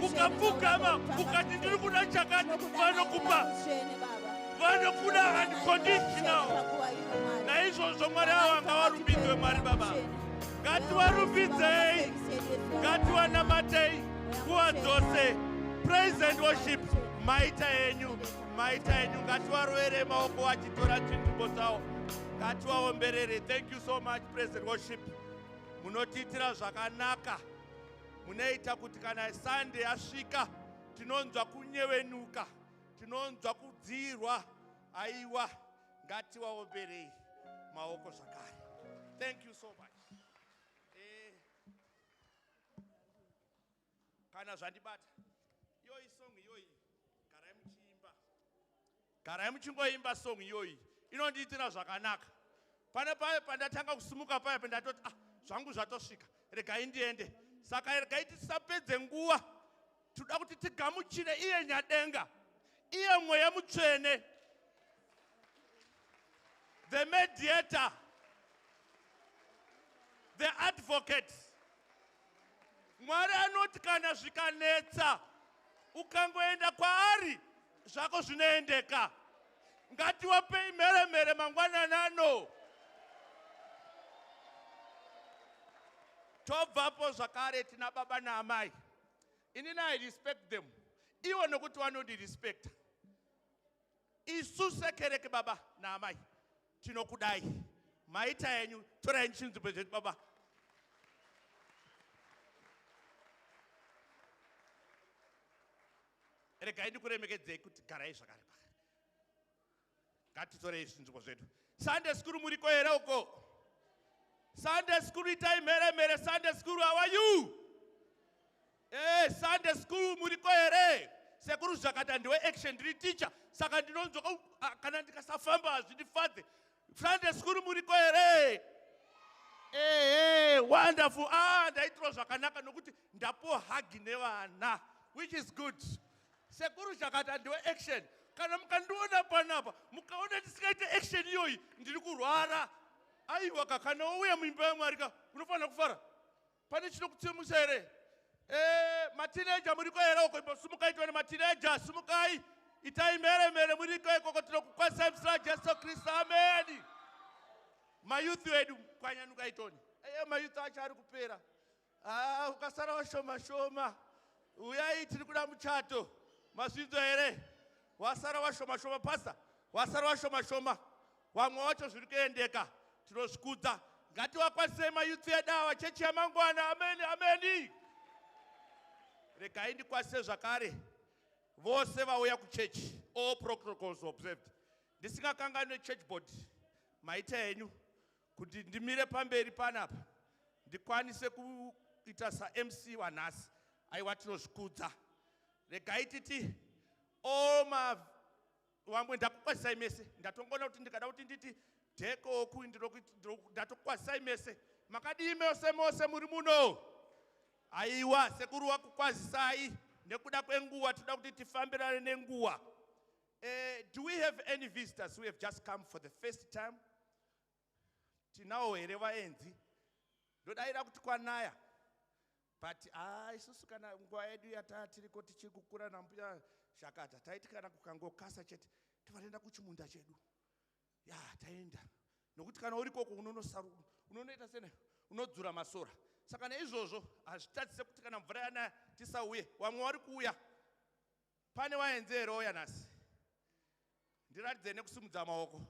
ukapfugama ukati ndiri kuda chakati, vanokuda unconditional. Naizvozvo Mwari ava ngavarumbidzwe Mwari Baba. Ngativarumbidzei, ngativanamatei nguva dzose. Praise and worship maita enyu. Ngativarovere maoko vachitora nzvimbo dzavo, ngativaomberere. Thank you so much, praise and worship. Munotiitira zvakanaka, munoita kuti kana Sunday yasvika tinonzwa kunyevenuka, tinonzwa kudzirwa. Aiwa, ngativaomberei maoko zvakare. Thank you so much. Kana zvandibata iyoyi song iyoyi, garai muchingoimba song iyoyi, inondiitira zvakanaka. Pana paya pandatanga kusumuka paya pandatoti zvangu zvatosvika, regai ndiende. Saka regai tisapedze nguva, toda kuti tigamuchire iye nyadenga, iye mweya mutsvene, the mediator, the advocate. Mwari anoti kana zvikanetsa ukangoenda kwaari zvako zvinoendeka. Ngatiwapei mheremhere mangwananano. Tobvapo zvakare tina baba naamai. Inini I respect them. Iwo nokuti vanondirespecta. Isu sekereke baba naamai tinokudai. Maita yenyu torai chinzvimbo chedu baba. Regai ndikuremekedzei kuti garai zvakare. Ngatitorei zvinzvimbo zvedu. Sunday school muriko here uko? Sunday school itai mheremhere. Sunday school, how are you? Sunday school muriko here? Sekuru zvakata ndiwe action ndiri teacher. Saka ndinonzwa kana ndikasafamba hazvindifadze. Sunday school muriko here? Wonderful. Ndaitirwa zvakanaka nokuti ndapuwa hug nevana, which is good. Sekuru zvakata ndiwe action. Kana mukandiona panapa mukaona tisikaite action iyoyi ndiri kurwara. Aiwa kana wauya muimba yaMwari unofanira kufara. Pane chinokutsemusa here? Matineja muriko here uko? Sumukai tione matineja, sumukai. Itai mheremhere muriko ikoko, tinokukwazisa muzita Jesu Kristu. Amen. Mayouth wedu kwanyanuka itoni. Mayouth acho ari kupera. Ukasara washoma. Uyai tiri kuda muchato. Mazvinzo here? Wasara washoma pastor. Wasara washoma. Vamwe vacho zviri kuendeka. Tinozvikudza. Ngativakwazisei mayouth edu ava, chechi yamangwana. Amen. Regai ndikwazise zvakare vose vauya kuchechi, all protocols observed. Ndisingakanganwe church board maita enyu kuti ndimire pamberi panapa ndikwanise kuita sa-MC wanhasi. Aiwa tinozvikudza. Regai titi vamwe ndakukwazisai mese. Ndatongona kuti ndikada kuti nditi dheko oku ndatokwazisai mese. Makadii mose muri muno? Aiwa, sekuru wakukwazisai nekuda kwenguwa toda kuti tifambirane nenguwa. Do we have any visitors who have just come for the first time? Tinawo here vaenzi. Ndodaira kuti kwanaya. But isusu kana nguwa yedu yatatiriko tichikukura nambuya Shakata taiti kana kukangokasa chete tifanenda kuchimunda chedu. Ya taenda. Nokuti kana uriko unonoita sene unodzura masora. Saka neizvozvo hazvitatise kuti kana mvura yanaya tisauye. Wamwe vari kuuya. Pane waenzero oya nhasi. Ndiratidze nekusumudza maoko.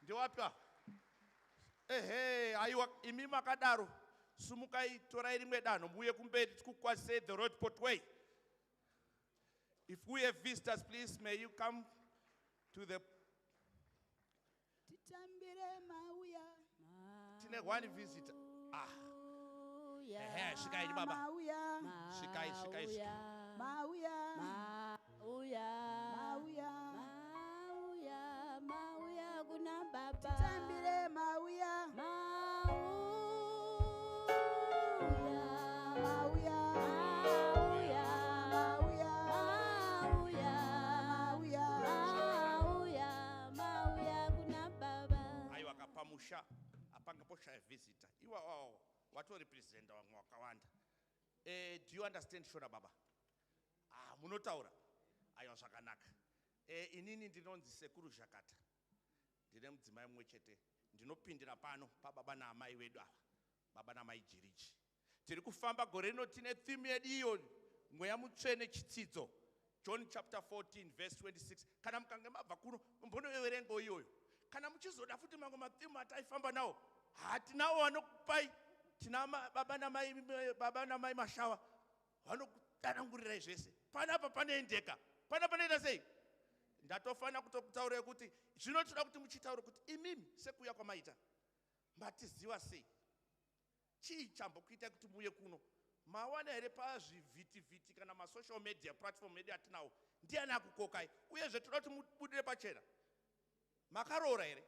Ndiwapa. Aiwa imi makadaro. Sumukai torai rimwe danho muye kumberi tikukwazisei the road portway. If we have visitors, please may you come to the. Tine one visitor. Shikai baba. Shikai. Mauya kuna baba. Titambire mauya. Pamusha apanga posha visitor. Iwa watu represent wamwe wakawanda. Do you understand Shona baba? Munotaura. Aiwa zvakanaka. Inini ndinonzi sekuru Shakata. Ndine mudzimai mumwe chete. Ndinopindira pano pababa naamai vedu ava. Baba naamai Jirichi. Tiri kufamba gore rino tine theme yedu iyo mweya mutsvene chitsidzo. John chapter 14 verse 26. Kana mukange mabva kuno mbonoverenga iyoyo. Kana muchizoda futi mango mathimu ataifamba nawo. Hatinawo wanokupai. Tina baba namai mashawa. Vanokutanangurira zvese. Panapa panoendeka. Panapa panoita sei? Ndatofana kutokutaurira kuti zvinotoda kuti muchitaure kuti imimi sekuuya kwamaita. Matiziva sei? Chii chambokuita kuti muye kuno? Mawana here pazvivhiti kana masocial media platform media atinawo. Ndiani akukokai? Uyezve toda kuti mubudire pachena. Makaroora here?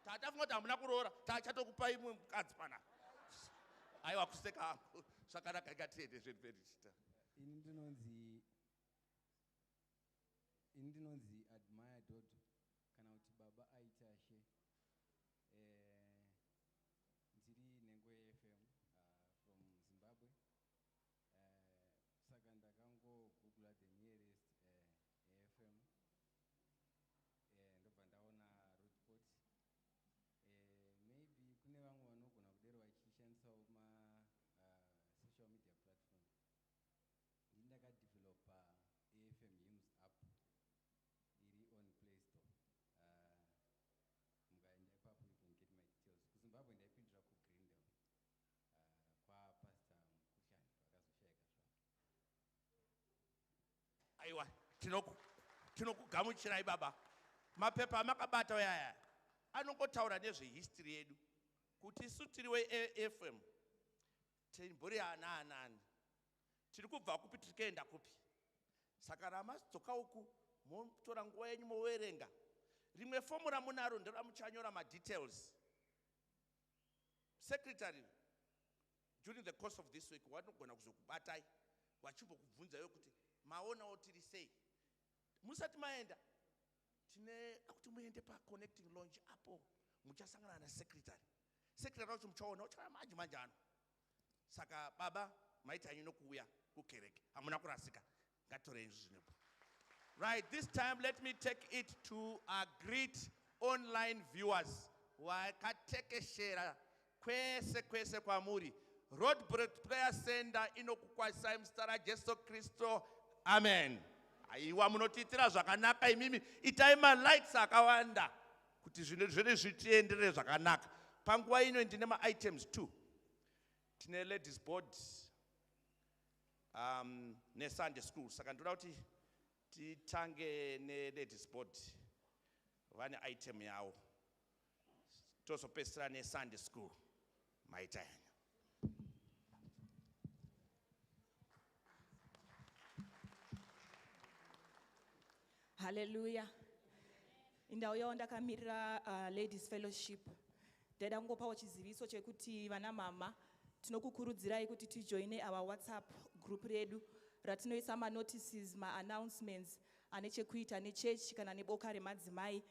Tatafunga kuti hamuna kuroora. Tachatokupai mukadzi pana. Aiwa kuseka hangu. Zvakanaka ngatiende zveperichita. Indinonzi admire Dodo kana kuti baba aitashe. Ndiri Nengwe FM from Zimbabwe. Saka ndakango Google the nearest FM. Ndobva ndaona rootport. Maybe kune vamwe vanogona kudero vachishandisawo social media platform. Ndini ndakadevelopa AFM Hymns app iri on Play Store. Mukaenda ipapo you can get my details. KuZimbabwe ndaipindira kuGreendale kwapastor Mkushani vakazoshaika zvavo. Aiwa tinokugamuchirai baba. Mapepa amakabata oyaya anongotaura nezvehistory yedu kuti isu tiri weFM timbori anani tiri kubva kupi tikaenda kupi. Saka ramazodzoka uku motora nguva yenyu moverenga rimwe fomura munaro nderamuchanyora madetails. Secretary during the course of this week wanogona kuzokubatai vachimbokubvunzayo kuti maonawo tiri sei. Musati maenda tine kuti muende paconnecting launch apo muchasangana nasecretary. Secretary wacho muchaona uchaya manje ano. Saka baba maita hanyu nokuuya kukereke. Hamuna kurasika. Ngatorei zvinepo. Right, this time let me take it to our great online viewers. Wakatekeshera kwese kwamuri. Roadbreak Prayer Center inokukwazisai muzita raJesu Kristu. Amen. Aiwa munotiitira zvakanaka imimi. Itai likes akawanda kuti zvine zvitienderere zvakanaka. Panguva ino ndine items 2. Tine ladies board ne Sunday school. Saka ndoda kuti titange ne ladies board. Vane item yawo. Tozopesera ne Sunday school. Maita yanyu. Hallelujah. Indau yao ndakamirira ladies fellowship. Ndeda kungopawo chiziviso chekuti vana mama tinokukurudzirai kuti tijoine our WhatsApp group redu ratinoisa manotices, maannouncements ane chekuita nechechi kana neboka remadzimai.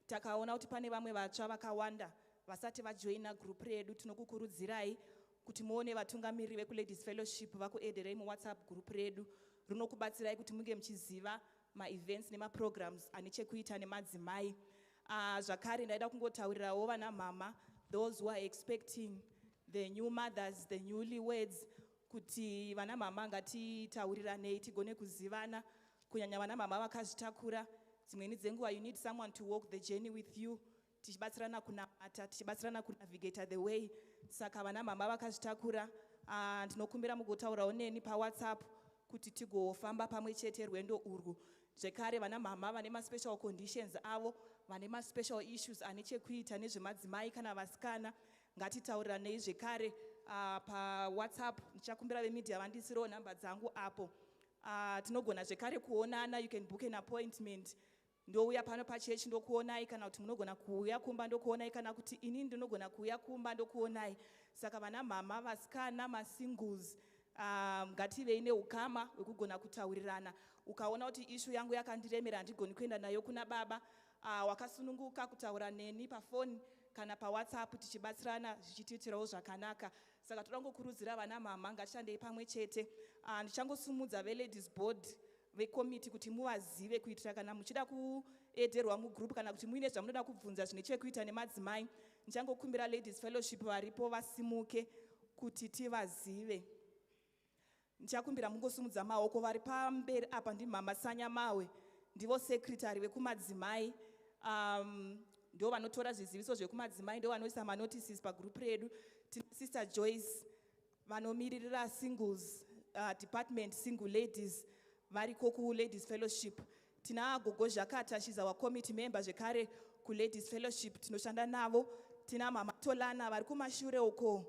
Takaona kuti pane vamwe vatsva vakawanda vasati vajoina group redu. Tinokukurudzirai kuti muone vatungamiriri vekuladies fellowship vakuederei muWhatsApp group redu. Rinokubatsirai kuti munge muchiziva maevents nemaprograms ane chekuita nemadzimai. Zvakare ndaida kungotaurirawo vana mama, those who are expecting, the new mothers, the newlyweds, kuti vana mama ngatitaurirane tigone kuzivana, kunyanya vana mama vakazvitakura. Dzimweni dzenguva you need someone to walk the journey with you, tichibatsirana kunamata, tichibatsirana kunavigata the way. Saka vana mama vakazvitakura, ndinokumbira mugotaurawo neni paWhatsApp kuti tigofamba pamwe chete rwendo urwu. Zvekare vana mama vane ma-special conditions avo, vane ma-special issues ane chekuita nezvemadzimai kana vasikana, ngatitaurirane zvekare paWhatsApp. Ndichakumbira vemedia vandisirewo nhamba dzangu apo. Tinogona zvekare kuonana, you can book an appointment. Ndouya pano pachechi ndokuonai, kana kuti munogona kuuya kumba ndokuonai, kana kuti ini ndinogona kuuya kumba ndokuonai. Saka vana mama, vasikana, ma-singles, ngativei neukama hwekugona kutaurirana. Ukaona kuti issue yangu yakandiremera handigoni kuenda nayo kuna baba, wakasununguka kutaura neni pafoni kana paWhatsApp, tichibatsirana zvichitiitirawo zvakanaka. Saka toda kungokurudzira vana mama ngatishandei pamwe chete. Ndichangosumudza veladies board vekomiti kuti muvazive kuitira kana muchida kuederwa mugroup kana kuti muine zvamunoda kubvunza zvine chekuita nemadzimai. Ndichangokumbira ladies fellowship varipo vasimuke kuti tivazive. Ndichakumbira mungosumudza maoko vari pamberi apa. Ndimama Sanya Mawe, ndivo secretary vekumadzimai. Ndo vanotora zviziviso zvekumadzimai, ndo vanoisa manotices pagroup redu. Tina Sister Joyce vanomiririra singles department, single ladies, variko ku-ladies fellowship. Tina Gogo Jakata, she's our committee member zvekare ku-ladies fellowship, tinoshanda navo. Tina Mama Tolana vari kumashure uko,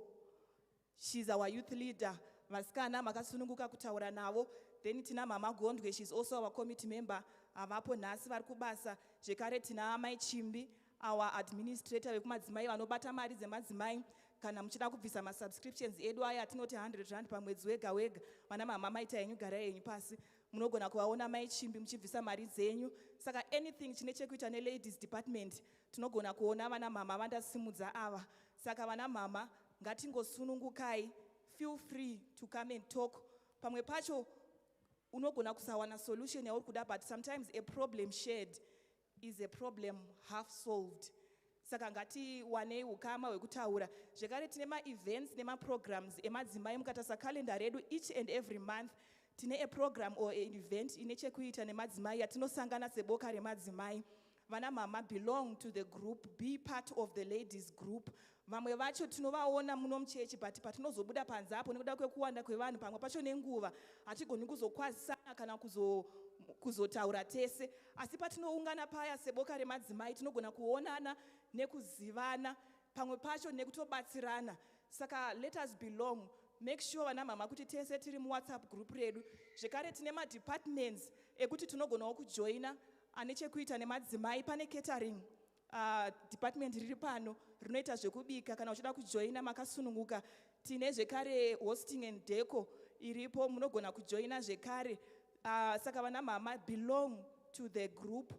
she's our youth leader. Vasikana makasununguka kutaura navo. Then tina Mama Gondwe, she's also our committee member, avapo nhasi vari kubasa. Zvekare tina Mai Chimbi, our administrator vekumadzimai vanobata mari dzemadzimai. Kana muchida kubvisa ma-subscriptions edu aya atinoti 100 rand pamwedzi wega wega, vana mama maita henyu garai henyu pasi, munogona kuvaona Mai Chimbi muchibvisa mari dzenyu. Saka anything chine chekuita ne-ladies department tinogona kuona vana mama vandasimudza ava. Saka vana mama ngatingosunungukai, feel free to come and talk. Pamwe pacho unogona kusawana solution yauri kuda, but sometimes a problem shared is a problem half solved. Saka ngati wanei ukama hwekutaura. Zvekare tine ma-events nema-programs emadzimai mukatasa calendar redu. Each and every month tine a program or an event ine chekuita nemadzimai yatinosangana seboka remadzimai. Vana mama, belong to the group, be part of the ladies group. Vamwe vacho tinovaona muno muchechi, but patinozobuda panze apo nekuda kwekuwanda kwevanhu pamwe pacho nenguva hatigoni kuzokwazisana kana kuzotaura tese. Asi patinoungana paya seboka remadzimai tinogona kuonana nekuzivana, pamwe pacho nekutobatsirana. Saka let us belong. Make sure vana mama kuti tese tiri muWhatsApp group redu. Zvekare tine ma-departments ekuti tinogonawo kujoina ane chekuita nemadzimai. Pane catering department riri pano rinoita zvekubika, kana uchida kujoina makasununguka. Tine zvekare hosting and deco iripo, munogona kujoina zvekare. Saka vana mama, belong to the group.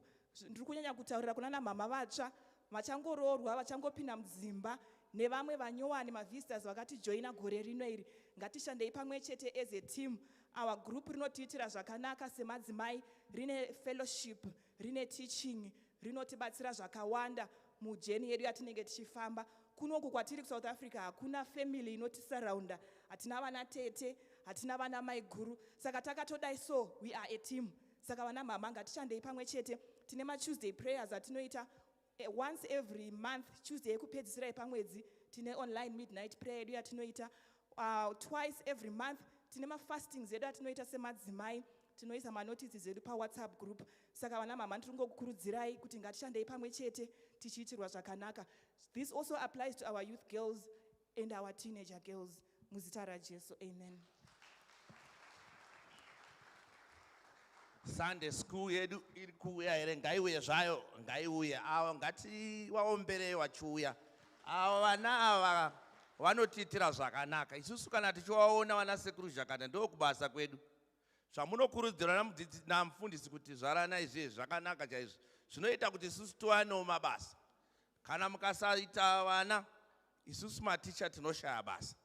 Ndiri kunyanya kutaurira kuna mama vatsva vachangoroorwa, vachangopinda mudzimba, nevamwe vanyowani ma-visitors vakatijoina gore rino iri. Ngatishandei pamwe chete as a team. Our group rinotiitira zvakanaka semadzimai, rine fellowship, rine teaching, rinotibatsira zvakawanda mujeni yedu yatinenge tichifamba. Kunoku kwatiri kuSouth Africa hakuna family inotisaraunda, hatina vana tete, hatina vana mai guru. Saka takatodai, so we are a team. Saka vana mama ngatishandei pamwe chete. Tine ma-Tuesday prayers atinoita once every month. Tuesday yekupedzisira pamwedzi tine online midnight prayer yedu yatinoita. Twice every month tine ma-fastings edu atinoita semadzimai. Tinoisa manotices edu paWhatsApp group. Saka vana mama ndiri kungokurudzirai kuti ngatishandei pamwe chete tichiitirwa zvakanaka. This also applies to our youth girls and our teenager girls. Muzita raJesu, amen. Sunday school yedu iri kuuya here, ngaiuye zvayo, ngaiuye. Ava ngati vaomberei vachiuya. Ava vana ava vanotiitira zvakanaka. Isusu kana tichivaona vanasekuru zvakanaka ndokubasa kwedu. Zvamunokurudzirwa namufundisi kuti zvarana izvezvi zvakanaka chaizvo. Zvinoita kuti isusu tiwanewo mabasa. Kana mukasaita vana, isusu maticha tinoshaya basa.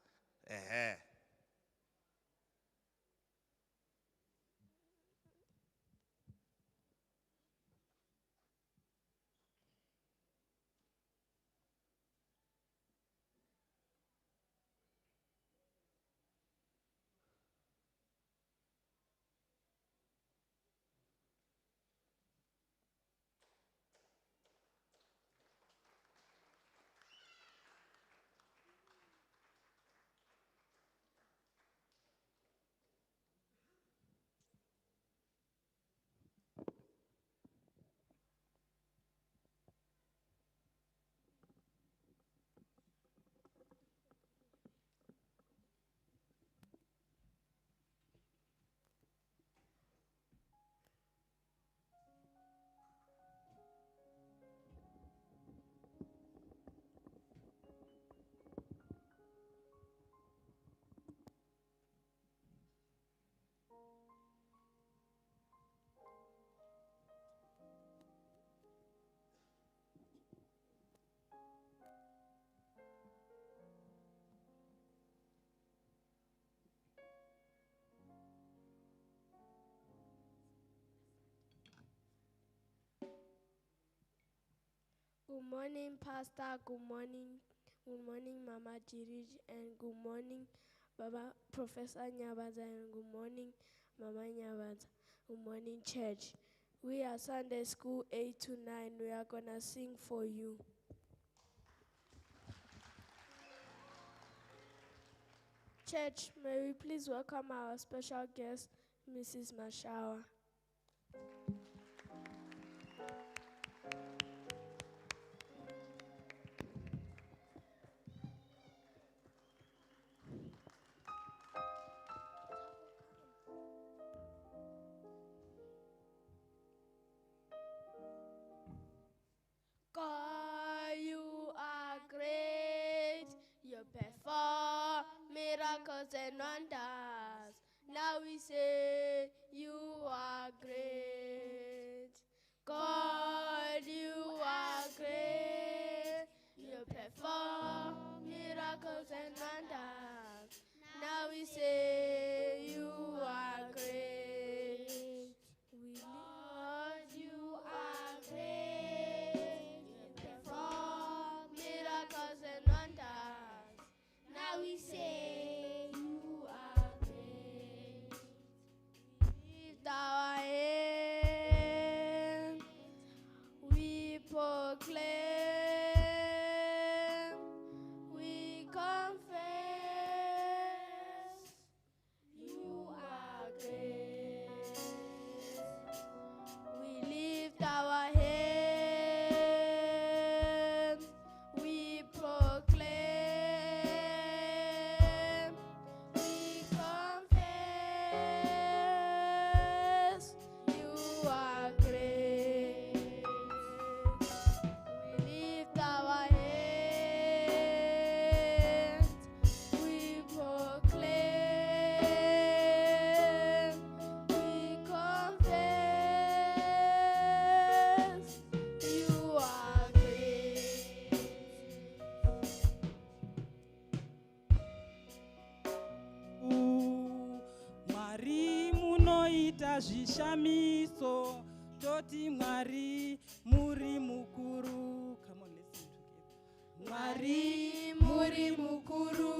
Good morning, Pastor. Good morning, Mama Jirij, and good morning, Baba Professor Nyabaza, and good morning, Mama Nyabaza. Good morning, church. We are Sunday School 8 to 9. We are gonna sing for you. Church, may we please welcome our special guest, Mrs. Mashawa. God, you are great. You perform miracles and wonders. Now we say you are great. God, you are great. You perform miracles and wonders. Now we say you are great. Lord, you are great. You perform miracles and wonders. Now we say you are great. Lift our hands, we proclaim, we confess, you are great. We lift our hands, we proclaim, we confess, you are great. We lift our hands, we proclaim, we confess, you are great. Mwari munoita zvishamiso, toti Mwari muri mukuru. Come on, let's sing together. Mwari muri mukuru,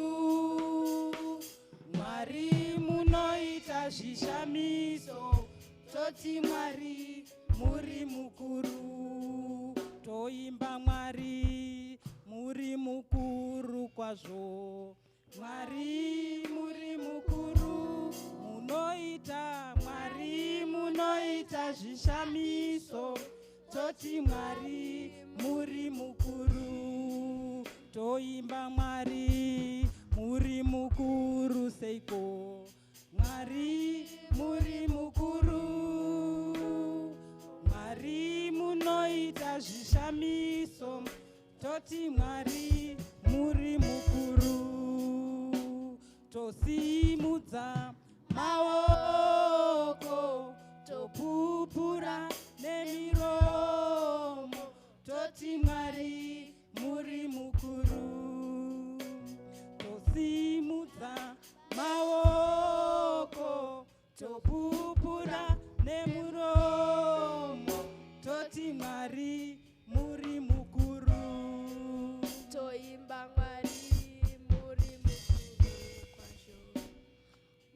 Mwari munoita zvishamiso, toti Mwari muri mukuru. Toimba Mwari muri mukuru kwazvo. Mwari muri mukuru, munoita, Mwari munoita zvishamiso, toti Mwari muri mukuru. Toimba Mwari muri mukuru seiko. Mwari muri mukuru, Mwari munoita zvishamiso, toti Mwari muri mukuru. tosimudza maoko, topupura nemiromo, toti Mwari muri mukuru. Tosimudza maoko, topupura nemiromo, toti Mwari muri mukuru. Toimba Mwari muri mukuru kwazvo.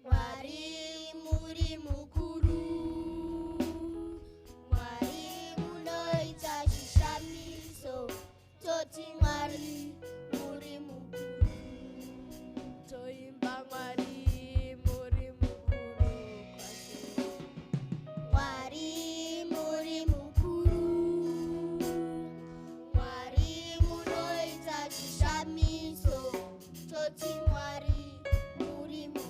Mwari muri mukuru. Mwari munoita zvishamiso. Toti Mwari muri mukuru. Toimba Mwari muri mukuru kwazvo. Mwari muri mukuru. Mwari munoita zvishamiso. Toti Mwari muri mukuru.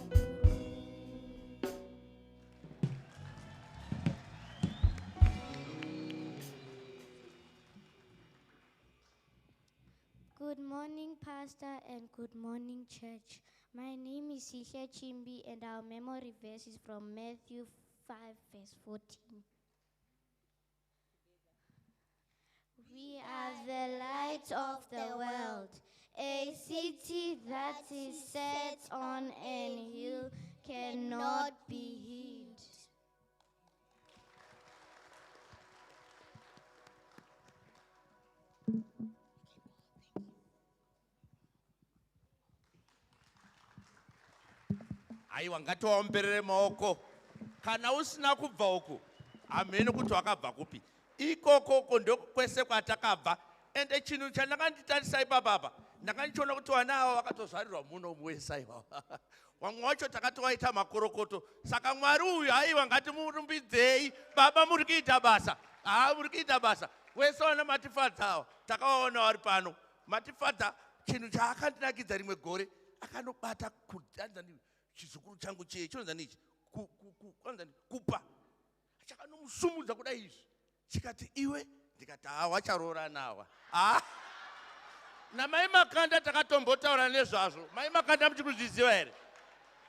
Good morning, Pastor, and good morning, church. My name is Sisha Chimbi, and our memory verse is from Matthew 5, verse 14. We are the light of the world. A city that is set on an hill cannot be hid. Aiwa ngatiwaomberere maoko. Kana usina kubva uku, ameni kuti wakabva kupi. Ikoko ndiko kwese kwatakabva. Ende chinhu chandakanditarisai papapa, ndakandichiona kuti vana ava vakatozvarirwa muno muwesa iwawa. Wamwe wacho takati waita makorokoto. Saka Mwari uyu aiwa ngatimurumbidzei. Baba muri kuita basa. Muri kuita basa. Wese wana matifadza awa. Takawaona vari pano. Matifadza chinhu chaakandinakidza rimwe gore. Akanobata chizukuru changu chonza nichi. Kupa. Chakanomusumudza kudai izvi. Chikati iwe ndikati wacharora nawa. Namai Makanda takatombotaura nezvazvo. Mai Makanda muchikuzviziva here?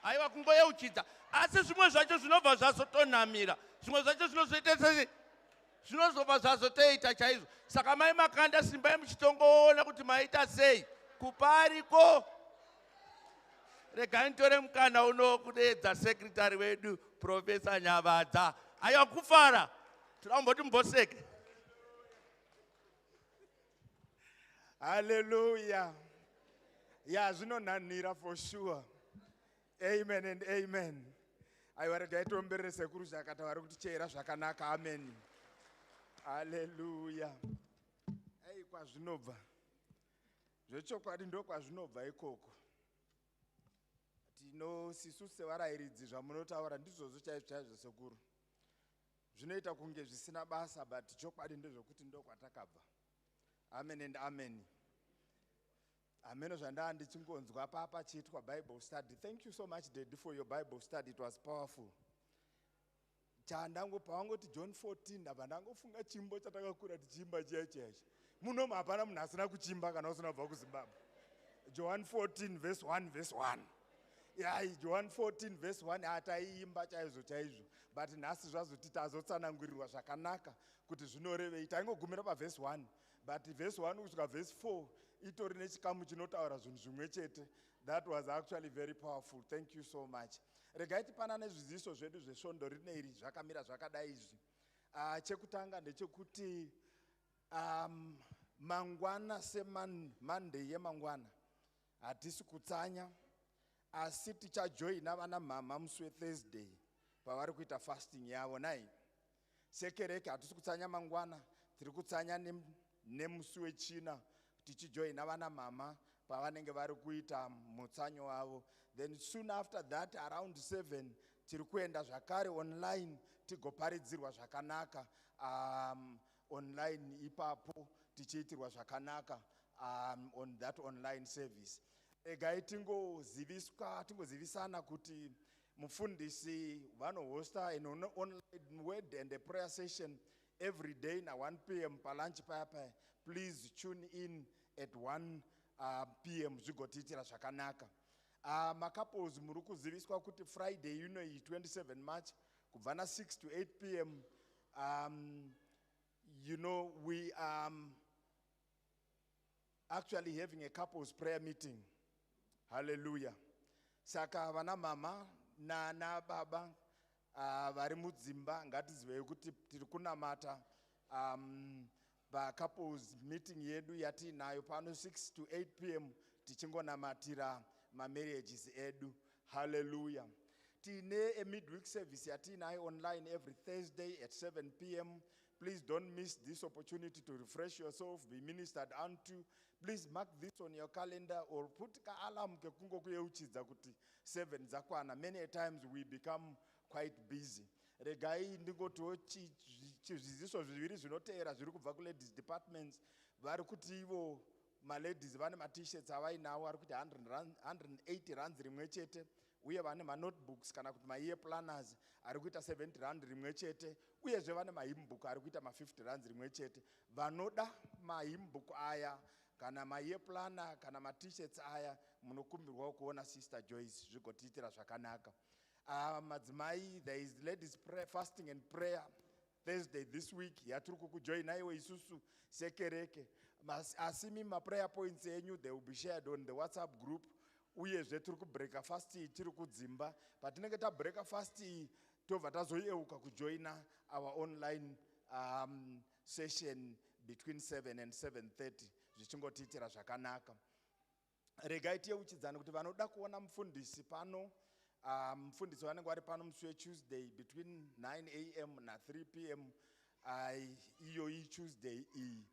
Aiwa kungoyeuchidza. Asi zvimwe zvacho zvinobva zvazotonamira. Zvimwe zvacho zvinozoita sei? Zvinozobva zvazotoita chaizvo. Saka Mai Makanda simbai muchitongoona kuti maita sei. Kupariko. Regai nitore mukana uno kudeedza sekretari wedu Professor Nyavadza. Aiwa kufara. Tinomboti mboseke. Hallelujah. Yeah, zvinonhanhira for sure. Amen and amen. Aiwaregai tiomberere sekuru zvakata vari kutichera zvakanaka. Amen. Hallelujah. Ei kwazvinobva. Zvechokwadi ndo kwazvinobva ikoko. Sisu sevarairidzi zvamunotaura ndizvozvo chaizvo sekuru. Zvinoita kunge zvisina basa, but chokwadi ndezvokuti ndo kwatakabva. Amen and amen. Amen. Zvandanga ndichingonzwa papa chiitwa Bible study. Thank you so much, Daddy, for your Bible study. It was powerful. Pawangoti John 14 ndabva ndangofunga chimbo chatakakura tichimba chiya. Muno hapana munhu asina kuchimba kana usina kubva kuZimbabwe. John 14 verse 1 verse 1. Yeah, John 14 verse 1 ataiimba chaizvo. But nhasi zvazoti tazotsanangurirwa zvakanaka kuti zvinorevei. Taingogumira paverse 1. But verse 1 kusvika verse 4 itori nechikamu chinotaura zvinhu zvimwe chete. That was actually very powerful. Thank you so much. Regai tipanane zviziso zvedu zvesvondo rineri zvakamira zvakadai izvi. Chekutanga ndechekuti mangwana Monday yemangwana hatisi kutsanya, asi tichajoina vana mama musi weThursday pavari kuita fasting yavo nai. Sekereke hatisi kutsanya mangwana, tiri kutsanya nemusi wechina tichijoina vana mama pavanenge vari kuita mutsanyo wavo. Then soon after that around 7 tiri kuenda zvakare online tigoparidzirwa zvakanaka online ipapo tichiitirwa zvakanaka on that online service. Egai tingozivisana kuti mufundisi vanohosta an online word and a prayer session every day na 1 p.m. palunch papa. Please tune in at 1 p.m. zvigotiitira zvakanaka. Couples muri kuziviswa kuti Friday yuno iyi 27 March kubva na 6 to 8 p.m. You know, we are actually having a couples prayer meeting. Hallelujah. Saka vana mama na baba vari mudzimba ngatizive kuti tiri kunamata couples meeting yedu yatinayo pano 6 to 8 p.m. tichingonamatira marriages edu. Hallelujah. Tine a midweek service yatinayo online every Thursday at 7 p.m. Please don't miss this opportunity to refresh yourself, be ministered unto. Please mark this on your calendar or put ka alarm ke kungo kuyeuchidza kuti 7 zakwana. Many times we become quite busy. Regai ndingotiwo zviziso zviviri zvinoteera zviri kubva ku-ladies departments vari kuti ivo ma-ladies vane ma-t-shirts avainawo ari kuti 180 rands rimwe chete, uye vane ma-notebooks kana kuti ma-year planners ari kuita 70 rand rimwe chete, uyezve vane ma-hymnbook ari kuita ma-50 rands rimwe chete. Vanoda ma-hymnbook aya kana ma-year planner kana ma-t-shirts aya munokumbirwa kuona Sister Joyce zvigotiitira zvakanaka. Madzimai, there is ladies prayer, fasting and prayer Thursday this week. Yatiri kukujoinaiwo isusu sekereke. Asimi ma-prayer points enyu, they will be shared on the WhatsApp group. Uyezve tiri kubreaka fast tiri kudzimba. Patinenge tabreaka fast tobva tazoyeuka kujoina our online session between 7 and 7:30 zvichingotiitira zvakanaka. Regai tiyeuchidzane kuti vanoda kuona mufundisi pano, mufundisi vanenge vari pano musi weTuesday between 9 a.m. na 3 p.m. Iyo Tuesday iyi.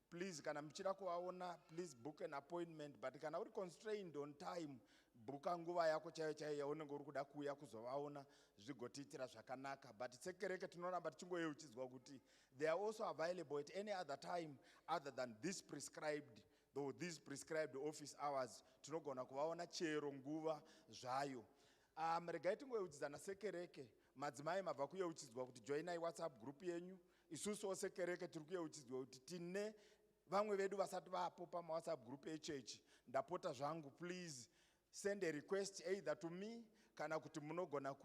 Please, kana mchida kuvaona, please book an appointment. But kana uri constrained on time, booka nguva yako chaiyo chaiyo yaunenge uri kuda kuuya kuzovaona zvigotiitira zvakanaka. But sekereke tinoramba tichingoyeuchidzwa kuti they are also available at any other time other than this prescribed, though these prescribed office hours. Tinogona kuvaona chero nguva zvayo. Regai tingoyeuchidzana sekereke. Madzimai mabva kuyeuchidzwa kuti joinai WhatsApp group yenyu. Isusu sekereke tiri kuyeuchidzwa kuti tine vamwe vedu vasati vapo pama-WhatsApp group echurch. Ndapota zvangu, please send a request either to me kana kuti munogona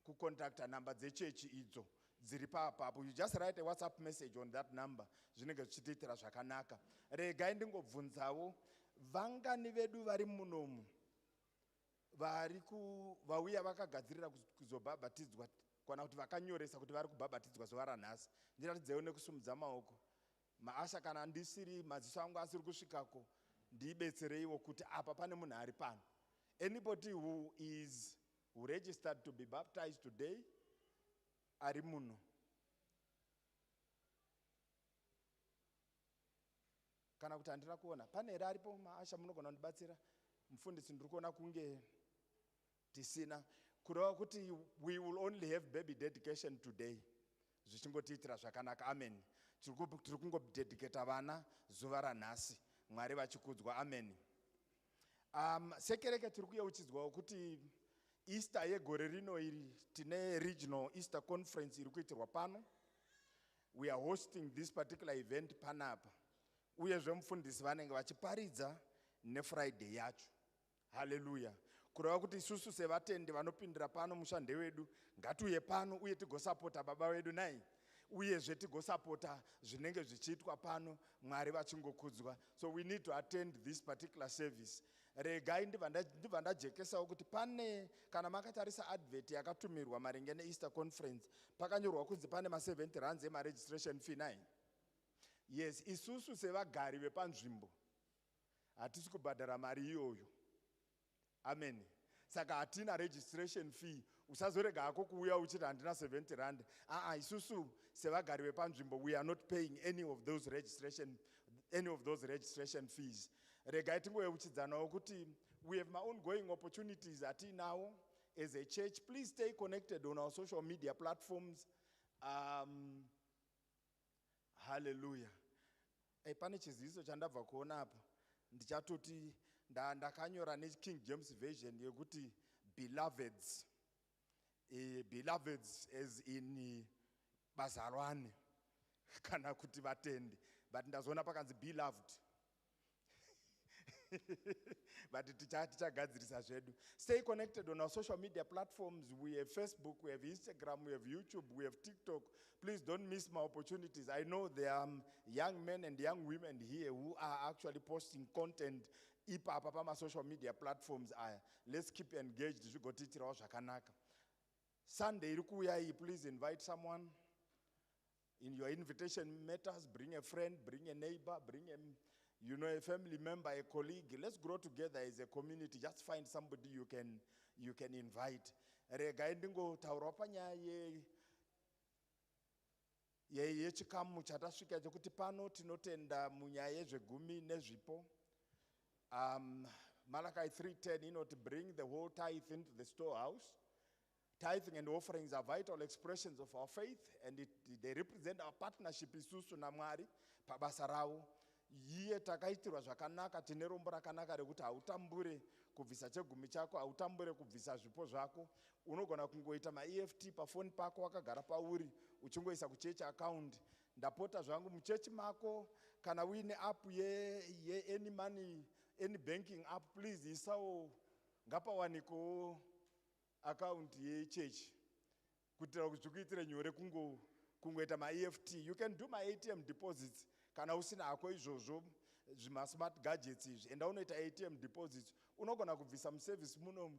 kucontacta number dzechurch idzo dziri papapo. You just write a WhatsApp message on that number. Zvinenge zvichitiitira zvakanaka. Regai ndingobvunzawo vangani vedu vari munomu vauya vakagadzirira kuzobhabhatidzwa kana kuti vakanyoresa kuti vari kubhabhatidzwa zuva ranhasi. Ndiratidzewo nekusumudza maoko. Maasha kana ndisiri maziso angu asiri kusvikako, ndibetsereiwo kuti apa pane munhu ari pano. Anybody who registered to be baptized today ari muno. Kana kuti handina kuona pane here aripo Maasha munogona kundibatsira. Mufundisi ndiri kuona kunge tisina. Kureva kuti we will only have baby dedication today. Zvichingotiitira zvakanaka. Amen. Tiri kungodedicata vana zuva ranhasi. Mwari vachikudzwa. Amen. Sekereke tiri kuyeuchidzwawo kuti Easter yegore rino iri tine regional Easter conference iri kuitirwa pano. We are hosting this particular event panapa. Uyezve mufundisi vanenge vachiparidza neFriday yacho. Hallelujah. Kureva kuti isusu sevatendi vanopindira pano mushande wedu ngatiuye pano uye tigosapota baba wedu nai. Uyezve tigosapota zvinenge zvichiitwa pano, Mwari vachingokudzwa. So we need to attend this particular service. Regai ndibva ndajekesawo kuti pane kana makatarisa advert yakatumirwa maringe neEaster conference pakanyorwa kunzi pane ma-70 rands ema-registration fee 9. Yes, isusu sevagari vepanzvimbo hatisi kubhadhara mari iyoyo. Amen. Saka hatina registration fee. Usazorega hako kuuya uchiti handina 70 rand. Isusu sevagari vepanzvimbo, we are not paying any of those registration fees. Regai tingoyeuchidzanawo kuti we have my ongoing opportunities atinawo as a church. Please stay connected on our social media platforms. Hallelujah. Pane chiziviso chandabva kuona apa. Ndichatoti ndakanyora neKing James version yekuti beloveds. Beloveds as in bazalwane kana kuti vatendi. But ndazoona pakanzi beloved. But tichagadzirisa zvedu. Stay connected on our social media platforms. We have Facebook, we have Instagram, we have YouTube, we have TikTok. Please don't miss my opportunities. I know there are young men and young women here who are actually posting content ipapa social media platforms. Let's keep engaged. Sunday, please invite someone. In your invitation matters, bring a friend, bring a neighbor, bring a family member, a colleague. Let's grow together as a community. Just find somebody you can invite. Yechikamu chatasvika chekuti pano tinotenda munyaya yezvegumi nezvipo. Malachi 3:10 inoti bring the whole tithe into the storehouse. Tithing and offerings are vital expressions of our faith, and they represent our partnership isusu naMwari pabasa rawo. Iye takaitirwa zvakanaka, tine rombo rakanaka rekuti hautambure kubvisa chegumi chako, hautambure kubvisa zvipo zvako. Unogona kungoita ma-EFT pafoni pako wakagara pauri, uchingoisa kuchechi account. Ndapota zvangu muchechi mako, kana uine app ye any money, any banking app, please isawo ngapawaniko account ye church. Kutira kuchikuitire nyore kungoita ma-EFT. You can do my ATM deposits. Kana usina ako izvozvo zvima-smart gadgets izvi, enda unoita ATM deposits. Unogona kubvisa muservice muno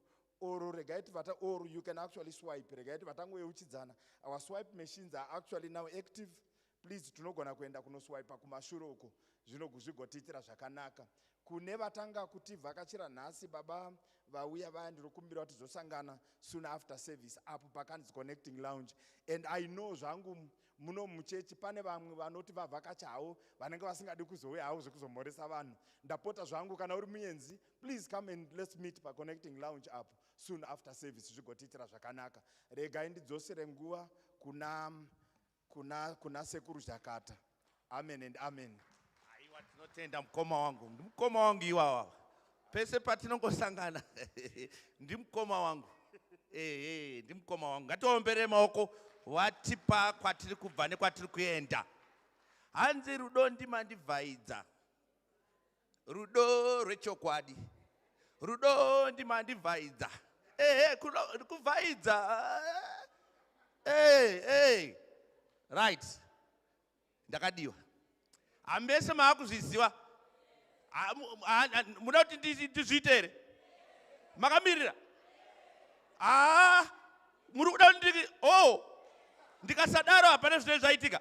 oro regaiti vata oro, you can actually swipe. Regaiti vatangoyeuchidzana. Our swipe machines are actually now active. Please tinogona kuenda kunoswipa kumashure uko. Zvigotiitira zvakanaka. Kune vatanga kutivhakachira nhasi baba vauya vaya ndinokumbira kuti tizosangana soon after service apo pakanzi connecting lounge. And I know zvangu muno muchechi pane vamwe vanoti vavhakacha havo vanenge vasingadi kuzouya havo zvekuzomhoresa vanhu. Ndapota zvangu kana uri muenzi, please come and let's meet pa connecting lounge apo soon after service. Zvigotiitira zvakanaka. Regai ndidzosere nguva kuna sekuru Jakata. Amen and amen. Tinotenda mukoma wangu, ndimukoma wangu iwawa. Pese patinongosangana ndimukoma wangu. Ndimukoma wangu. Ngatiomberere maoko watipa kwatiri kubva nekwatiri kuenda. Hanzi rudo ndimandivhaidza. Rudo rwechokwadi. Rudo ndimandivhaidza. Kuvhaidza. Right. Ndakadiwa. Ambese maakuzviziva. Muda kuti ndizviite here? Makamirira? Muri kuda kuti ndikasadaro hapana zvine zvaitika.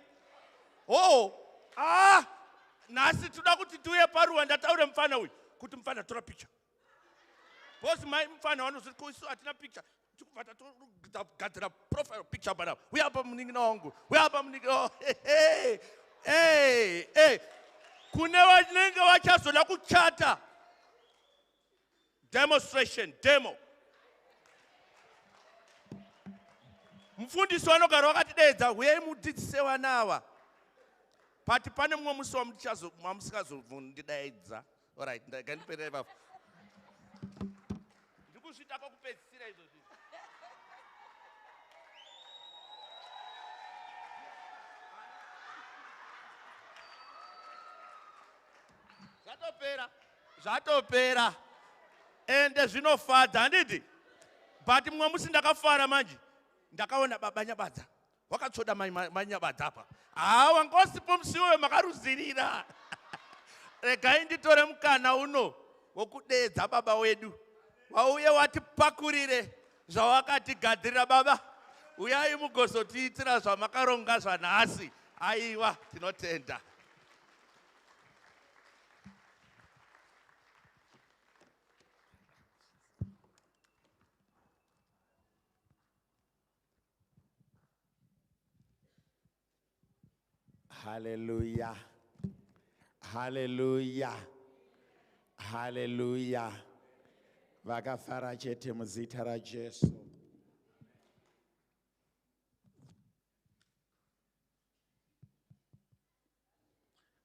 Nhasi toda kuti tiuye paruwa ndataure mufana uyu kuti mufana tora picture. Bosi mai mufana wanozoti kuisu hatina picture. Tikubvata togadzira profile picture pana. Uya apa munin'ina wangu. Uya apa munin'ina. Kune vanenge vachazoda kuchata. Demonstration, demo. Mufundisi wanogara wakatidedza, uyai mudzidzise vana ava. Pati pane mumwe musi wamusikazondidaidza. Alright, ndikandipere baba. Ndikusvita pakupedzisira izvo zvinhu. Zvatopera. Ende zvinofadza handiti. But mumwe musi ndakafara manje. Ndakaona baba Nyabadza. Wakatsvoda mai Nyabadza apa. Wangosipo musi uyo makaruzirira. Regai nditore mukana uno wokudedza baba wedu. Wauye watipakurire zvawakatigadzirira baba. Uyai mugozotiitira zvamakaronga zvanhasi. Aiwa, tinotenda. Hallelujah. Hallelujah. Hallelujah. Vakafara chete muzita raJesu.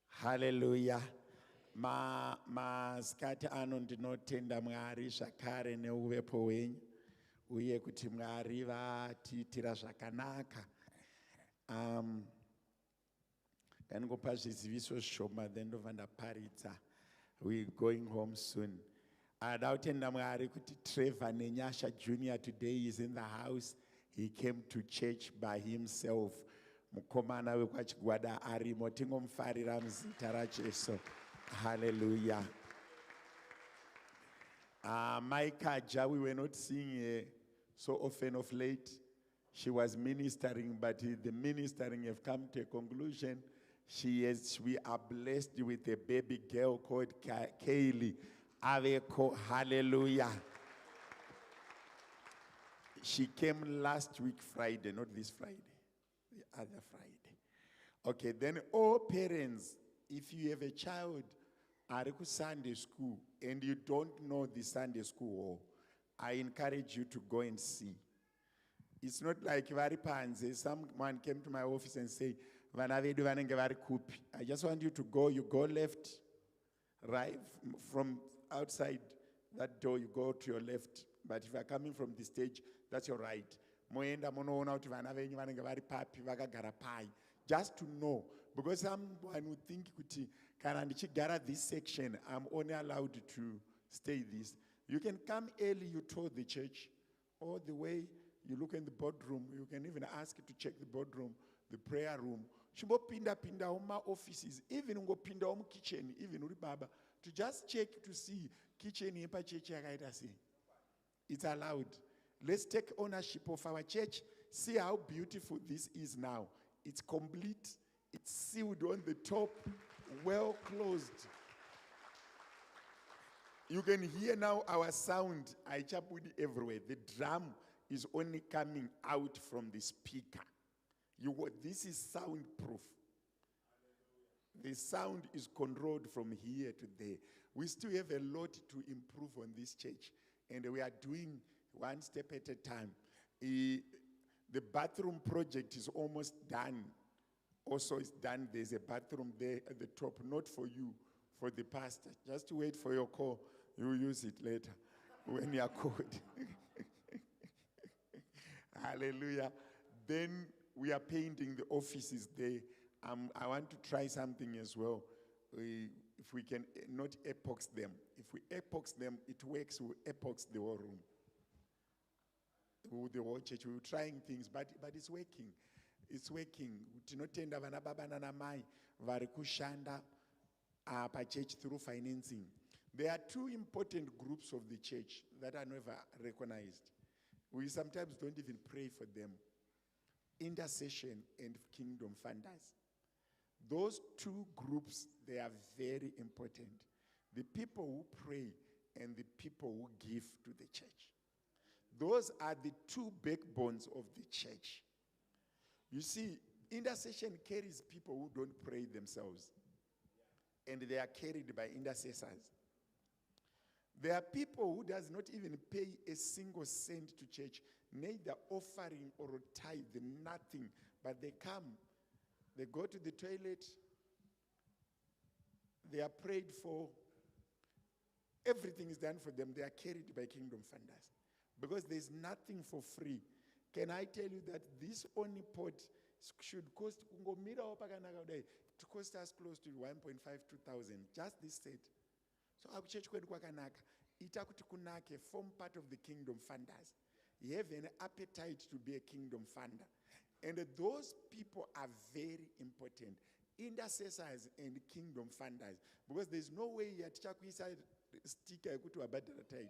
Hallelujah. Masikati ano ndinotenda Mwari zvakare neuvepo hwenyu uye kuti Mwari vatiitira zvakanaka. Ndingopa zviziviso zvishoma then ndobva ndaparidza We're going home soon. Adautenda Mwari kuti Trevor Nenyasha Jr. today is in the house. He came to church by himself. Mukomana wekwachigwada arimo tingomfarira muzita raJesu. Hallelujah. Maikaja, we were not seeing her so often of late. She was ministering, but the ministering have come to a conclusion. We are blessed with a baby girl called Kaylee. Aveko, hallelujah. She came last week Friday, not this Friday, the other Friday. Okay, then all parents, if you have a child at Sunday school and you don't know the Sunday school hall, I encourage you to go and see. It's not like very panze. Someone came to my office and said, I just want you to go. You go left, right, from outside that door, you go to your left. But if you are coming from the stage, that's your right. Just to know. Because someone would think, can I get this section? I'm only allowed to stay this. You can come early, you tour the church, or the way you look in the boardroom. You can even ask to check the boardroom, the prayer room. Shimbo pinda oma offices, even ungo pinda oma kitchen, even uri baba, to just check to see kitchen yepa church yakaita sei. It's allowed. Let's take ownership of our church. See how beautiful this is now. It's complete. It's sealed on the top, well closed. You can hear now our sound. I chapudi everywhere. The drum is only coming out from the speaker. This is soundproof. The sound is controlled from here to there. We still have a lot to improve on this church, and we are doing one step at a time. The bathroom project is almost done. Also, it's done. There's a bathroom there at the top, not for you, for the pastor. Just wait for your call. You'll use it later when you are called. Hallelujah. Then we are painting the offices there. I want to try something as well. If we can not epox them. If we epox them, it works. We epox the whole room. The whole church. We're trying things, but it's working. It's working. Tinotenda vana baba nana mai vari kushanda pa church through financing. There are two important groups of the church that are never recognized. We sometimes don't even pray for them. Intercession and kingdom funders. Those two groups, they are very important. The people who pray and the people who give to the church. Those are the two backbones of the church. You see, intercession carries people who don't pray themselves. And they are carried by intercessors. There are people who does not even pay a single cent to church, neither offering or tithe, nothing. But they come, they go to the toilet, they are prayed for, everything is done for them. They are carried by kingdom funders. Because there's nothing for free. Can I tell you that this only pot should cost, to cost us close to 1.5, 2,000, just this set. So our church kwakanaka, itakuti kunake form part of the kingdom funders. You have an appetite to be a kingdom funder. And those people are very important. Intercessors and kingdom funders. Because there's no way you are sticker type.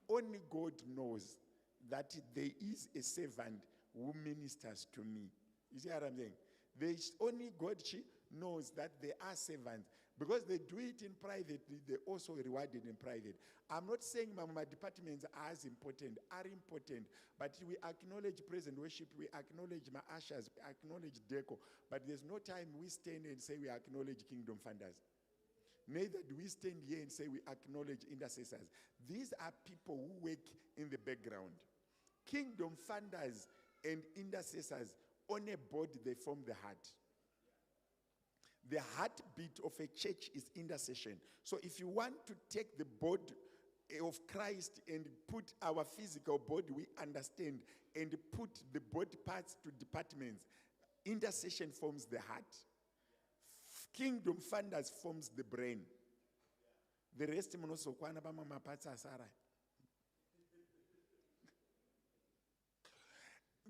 Only God knows that there is a servant who ministers to me. You see what I'm saying? There is only God knows that they are servants. Because they do it in private, they also rewarded in private. I'm not saying my departments are as important, but we acknowledge praise and worship, we acknowledge my ushers, we acknowledge deco, but there's no time we stand and say we acknowledge kingdom funders. Neither do we stand here and say we acknowledge intercessors. These are people who work in the background. Kingdom funders and intercessors, on a board, they form the heart. The heartbeat of a church is intercession. So if you want to take the body of Christ and put our physical body, we understand, and put the body parts to departments, intercession forms the heart. Kingdom funders forms the brain. The rest munosokwana pamwe mapatsa asara.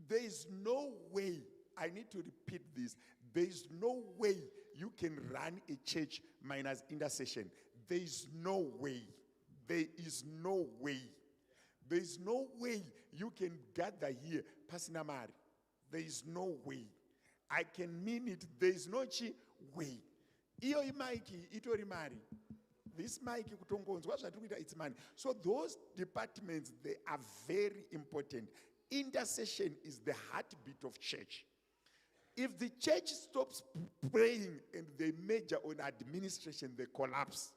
There is no way, I need to repeat this, there is no way you can run a church minus intercession. There is no way. There is no way. There is no way you can gather here, Pastor Mari. There is no way. I can mean it. There is no way. Iyo imaiki itori mari. This mic it's money. So those departments, they are very important. Intercession is the heartbeat of church. If the church stops praying and they major on administration, they collapse.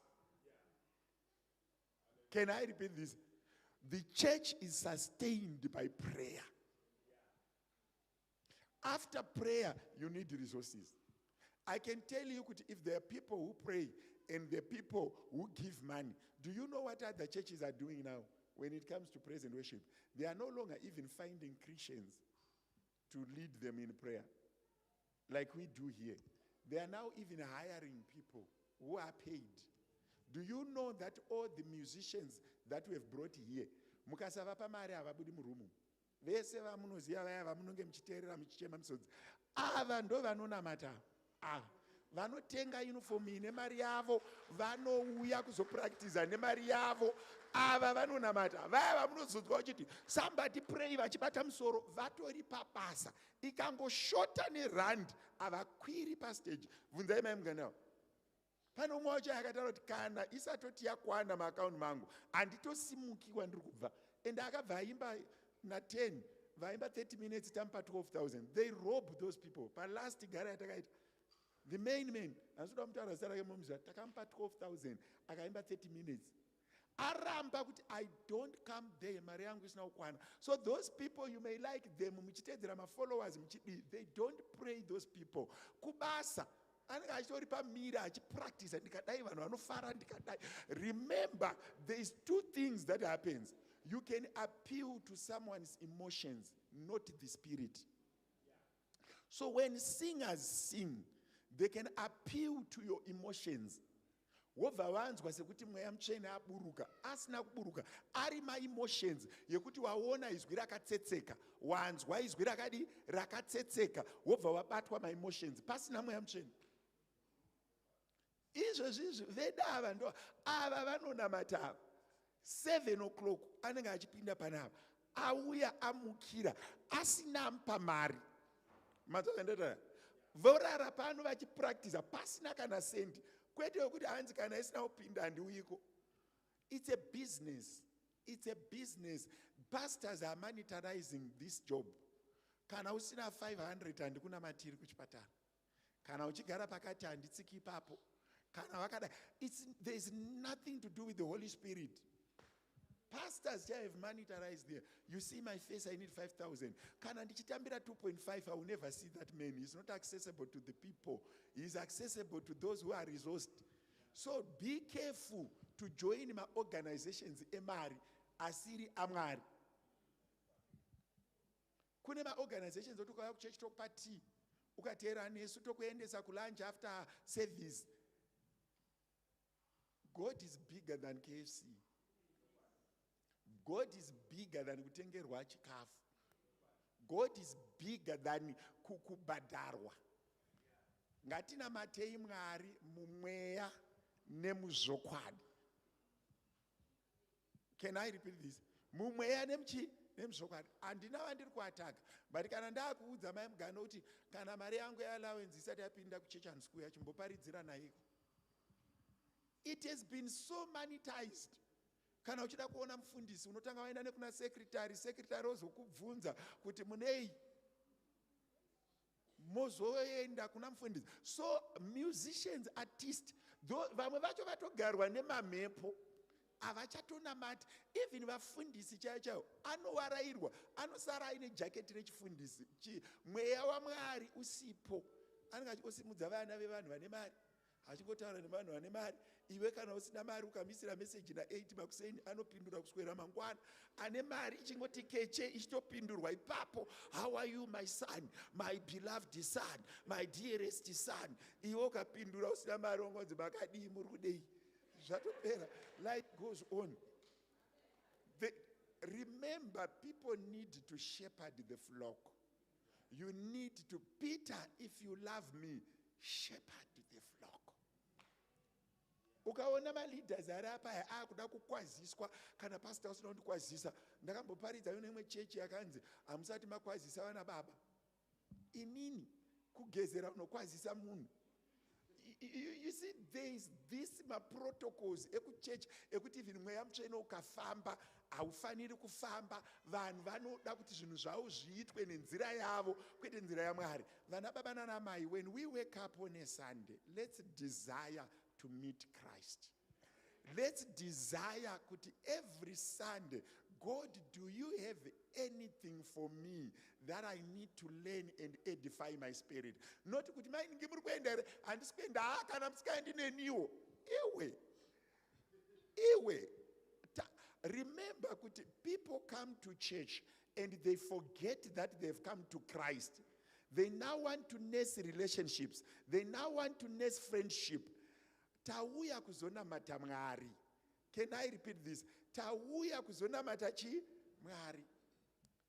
Can I repeat this? The church is sustained by prayer. After prayer, you need resources. I can tell you, if there are people who pray and there are people who give money, do you know what other churches are doing now when it comes to praise and worship? They are no longer even finding Christians to lead them in prayer, like we do here. They are now even hiring people who are paid. Do you know that all the musicians that we have brought here, mukasava pamari avabudi murumu, vese vamunoziva vaya vamunonge muchiteerera muchichema misodzi, ava ndo vanonamata. Vanotenga uniform ine mari yavo, vanouya kuzopractiza nemari yavo, ava vanonamata. Vaya vamunozodzwa uchiti somebody pray vachibata musoro, vatori pabasa. Ikangoshota nerand avakwiri pastage. Bvunzai mai munganawo. Pano umwe wacho akataura kuti kana isatoti yakwana maakaunti mangu handitosimukiwa ndiri kubva. And akabva aimba na10 vaimba 30 minutes tamupa 12,000. They rob those people. Palast gara yatakaita, the main man, handisuda kutaura zita rake mumuzva, takamupa 12,000 akaimba 30 minutes. Aramba kuti I don't come there, mari yangu isina kukwana. So those people, you may like them, muchitedzera mafollowers, they don't pray, those people. Kubasa anenge achitori pamira achipractice ndikadai vanhu vanofara ndikadai. Remember, there is two things that happens. You can appeal to someone's emotions, not the spirit. So when singers sing, they can appeal to your emotions. Wobva wanzwa sekuti mweya mutsvene aburuka, asina kuburuka, ari ma-emotions yekuti waona izwi rakatsetseka, wanzwa izwi rakadi rakatsetseka, wobva wabatwa ma-emotions, pasina mweya mutsvene. Izvozvi veda ava ndo ava vanonamata ava. 7 o'clock anenge achipinda panapa, auya amukira asina mupa mari. Matozendeta vorara pano vachipractice pasina kana sendi, kwete yokuti hanzi kana isina kupinda handiuyiko. It's a business. It's a business. Pastors are monetizing this job. Kana usina 500 handikuna matiri kuchipatara. Kana uchigara pakati handitsiki ipapo. Kana wakada, there is nothing to do with the Holy Spirit. Pastors here have monetized there. You see my face, I need 5,000. Kana ndichitambira 2.5, I will never see that man. He's not accessible to the people. He's accessible to those who are resourced. So be careful to join my organizations, emari, asiri amari. Kune ma organizations otukaya kuchurch tokupati, ukatera nesu tokuendesa kulunch after service. God is bigger than KFC. God is bigger than kutengerwa chikafu. God is bigger than kukubadarwa. Ngatina matei mwari mumweya nemuzvokwadi. Can I repeat this? Mumweya nemuzvokwadi. Andina vandiri kuataka. But kana ndakuudza mai mugano kuti kana mari yangu yeallowance isati yapinda kuchurch and school yachimboparidzira naiko. It has been so monetized. Kana uchida kuona mfundisi unotanga waenda nekuna secretary ozokubvunza kuti munei mozoenda kuna mfundisi. So musicians, artists, vamwe vacho vatogarwa nemamhepo avachatonamati. Even vafundisi chaiwo anowarairwa, anosara aine jaketi rechifundisi, mweya waMwari usipo. Anenge achikosimudza vana vevanhu vane mari, achingotaura nevanhu vane mari. Iwe kana usina mari ukamisira message na8 makuseni anopindura kuswera mangwana. Ane mari ichingoti keche ichitopindurwa ipapo. How are you my son, my beloved son, my dearest son? Iwe ukapindura usina mari ongonzi makadii muri kudei. Zvatopera. Life goes on. Remember, people need to shepherd the flock. You need to, Peter, if you love me, shepherd the flock. Ukaona ma-leaders ari apa akuda kukwaziswa kana pastor usina kundikwazisa. Ndakamboparidza nemwe chechi yakanzi hamusati makwazisa vana baba. Inini kugezera unokwazisa munhu. You see, there is this protocols ekuchurch ekuti even mweya mutsvene ukafamba haufaniri kufamba. Vanhu vanoda kuti zvinhu zvavo zviitwe nenzira yavo kwete nzira yaMwari. Vana baba nana mai, when we wake up on a Sunday, let's desire to meet Christ. Let's desire kuti every Sunday, God, do you have anything for me that I need to learn and edify my spirit? Not kuti mainingi muri kuenda here handisi kuenda kana musikaendi neniwo. Iwe. Remember kuti people come to church and they forget that they've come to Christ. They now want to nurse relationships. They now want to nurse friendship. Tauya kuzonamata Mwari. Can I repeat this? Tauya kuzonamata chi Mwari.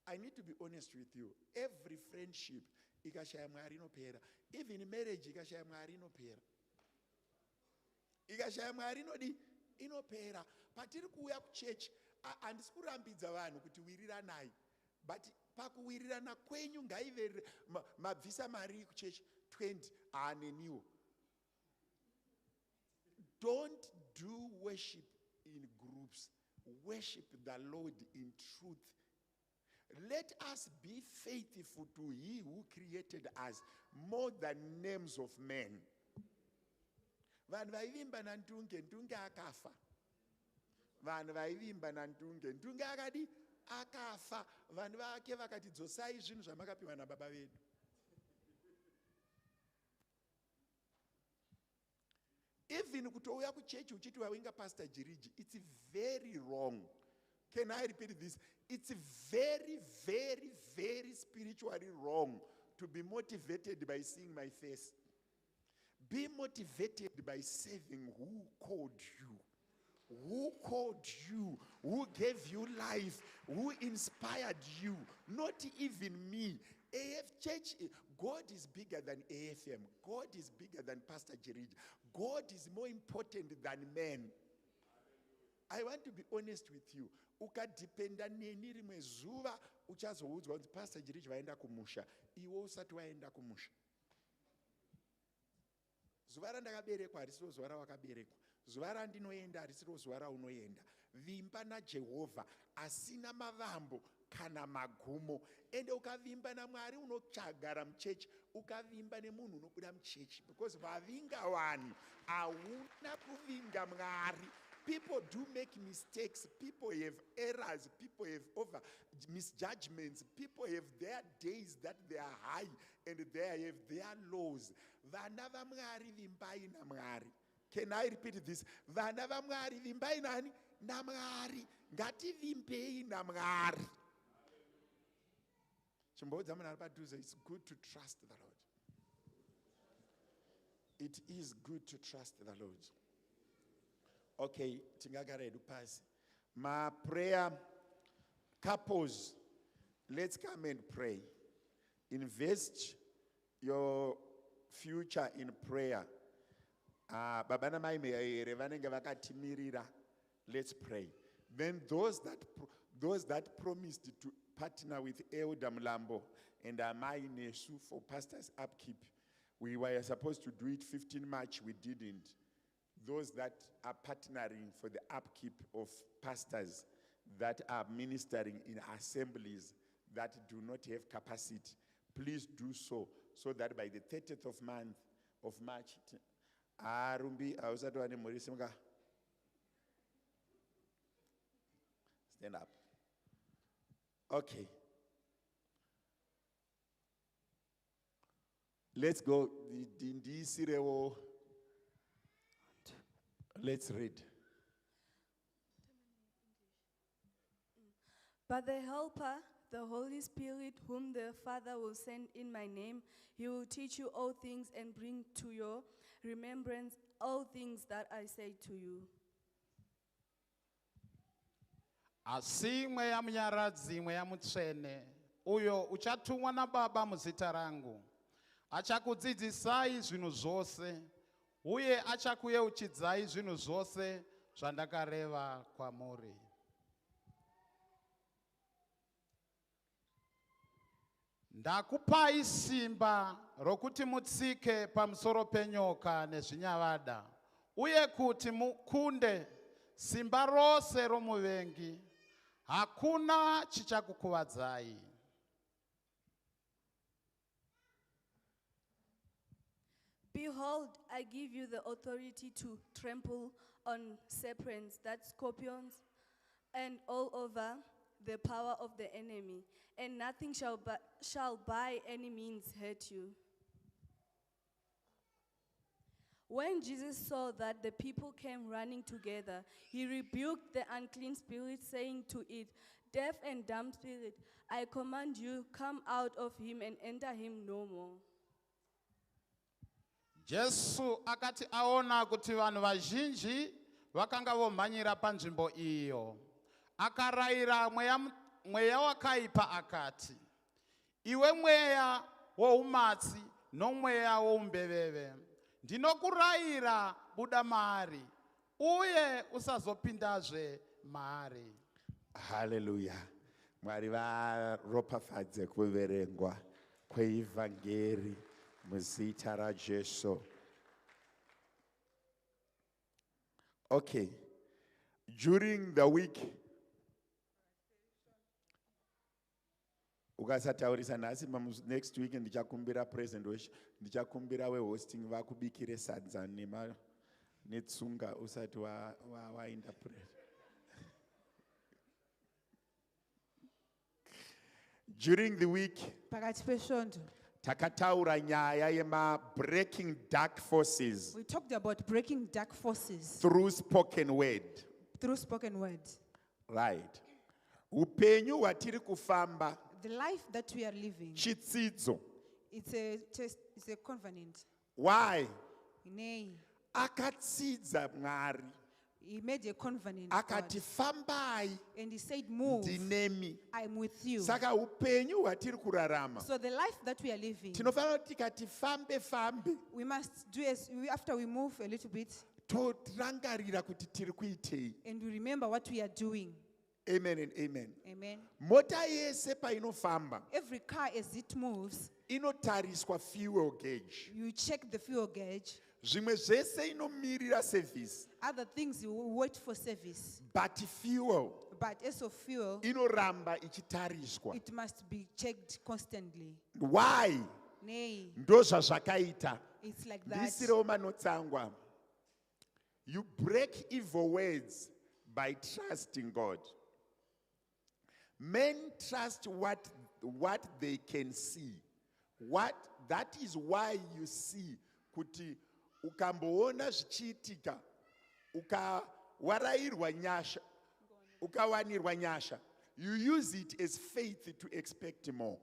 I need to be honest with you. Every friendship ikashaya Mwari inopera. Even marriage ikashaya Mwari inopera. Ikashaya Mwari inopera. Patiri kuuya kuchurch, handisi kurambidza vanhu kuti wiriranai. But pakuwirirana kwenyu ngaive mabvisa mari kuchurch 20 aneniwo. Don't do worship in groups. Worship the Lord in truth. Let us be faithful to He who created us more than names of men. Vanhu vaivimba nantunge, ntunge akafa. Vanhu vaivimba nantunge, ntunge akadi akafa. Vanhu vake vakati dzosai zvinhu zvamakapiwa nababa vedu. Even kutouya kuchechi uchiti wawenga Pastor Jiriji, it's very wrong. Can I repeat this? It's very, very, very spiritually wrong to be motivated by seeing my face. Be motivated by serving who called you. Who called you? Who gave you life? Who inspired you? Not even me. AF Church, God is bigger than AFM. God is bigger than Pastor Jiriji. God is more important than men. I want to be honest with you. Ukadependa neni rimwe zuva uchazoudzwa kuti Pastor Jiriji vaenda kumusha. Iwe usati waenda kumusha. Zuva randakaberekwa harisiro zuva rawakaberekwa. Zuva randinoenda harisiro zuva raunoenda. Vimba naJehovha asina mavambo kana magumo. Ende ukavimba naMwari unochagara muchechi, ukavimba nemunhu unobuda muchechi. Because vavinga vanhu hauna kuvinga Mwari. People do make mistakes. People have errors. People have over misjudgments. People have their days that they are high and they have their lows. Vana vaMwari vimbai naMwari. Can I repeat this? Vana vaMwari vimbai nani? naMwari. Ngati vimbei naMwari. It's good to trust the Lord. It is good to trust the Lord. Okay, tingagara edu pasi. My prayer couples, let's come and pray. Invest your future in prayer. Baba na mai meere vanenge vakatimirira. Let's pray. Then those that promised to partner with Elder Mlambo and Amai Nesu for pastors' upkeep, we were supposed to do it 15 March, we didn't. Those that are partnering for the upkeep of pastors that are ministering in assemblies that do not have capacity, please do so that by the 30th of March, stand up. Okay. Let's go. Let's read. But the Helper, the Holy Spirit, whom the Father will send in my name, he will teach you all things and bring to your remembrance all things that I say to you. asi mweya munyaradzi mweya mutsvene uyo uchatumwa naBaba muzita rangu achakudzidzisai zvinhu zvose uye achakuyeuchidzai zvinhu zvose zvandakareva kwamuri. Ndakupai simba rokuti mutsike pamusoro penyoka nezvinyavada uye kuti mukunde simba rose romuvengi. Hakuna chichakukuvadzai. Behold, I give you the authority to trample on serpents, that's scorpions, and all over the power of the enemy, and nothing shall by any means hurt you. When Jesus saw that the people came running together, he rebuked the unclean spirit, saying to it, "Deaf and dumb spirit, I command you, come out of him and enter him no more." Jesu akati aona kuti vanhu vazhinji vakanga vomhanyira panzvimbo iyo, akarayira mweya wakaipa akati, "Iwe mweya woumatsi nomweya woumbeveve, ndinokurayira buda maari uye usazopindazve maari." Hallelujah. Mwari varopafadze kuverengwa kweivhangeri muzita raJesu. Okay. During the week, ukasataurisa nhasi next week ndichakumbira present worship, ndichakumbira hosting vakubikire sadza netsunga usati waenda prayer. During the week, takataura nyaya yema breaking dark forces. We talked about breaking dark forces through spoken word. Through spoken word. Right. Upenyu watiri kufamba. The life that we are living. Chitsidzo. It's a covenant. Why? Nay. Akatsidza Mwari. He made a covenant. Akati fambai. And he said, "Move. Ndinemi. I am with you." Saka upenyu watiri kurarama. So the life that we are living. Tinofanira kuti tikati fambe. We must do after we move a little bit. Torangarira kuti tiri kuitei. And we remember what we are doing. Amen and amen. Amen. Mota yese painofamba. Every car as it moves. Inotariswa fuel gauge. You check the fuel gauge. Zvimwe zvese inomirira service. Other things you wait for service. But fuel. But as of fuel. Inoramba ichitariswa. It must be checked constantly. Why? Nay. Ndozva zvakaita. It's like that. Ndisirewo manotsangwa. You break evil words by trusting God. Men trust what they can see. That is why you see kuti ukamboona zvichiitika ukawarairwa nyasha ukawanirwa nyasha, you use it as faith to expect more.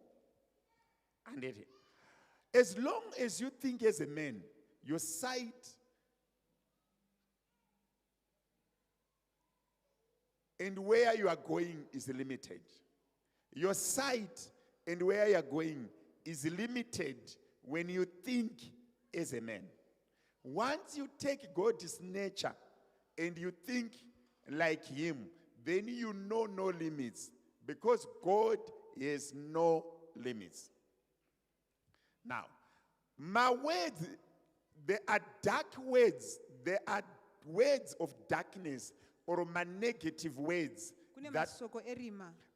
And as long as you think as a man, your sight and where you are going is limited. Your sight and where you are going is limited when you think as a man. Once you take God's nature and you think like him, then you know no limits, because God has no limits. Now, my words, they are dark words. They are words of darkness or my negative words that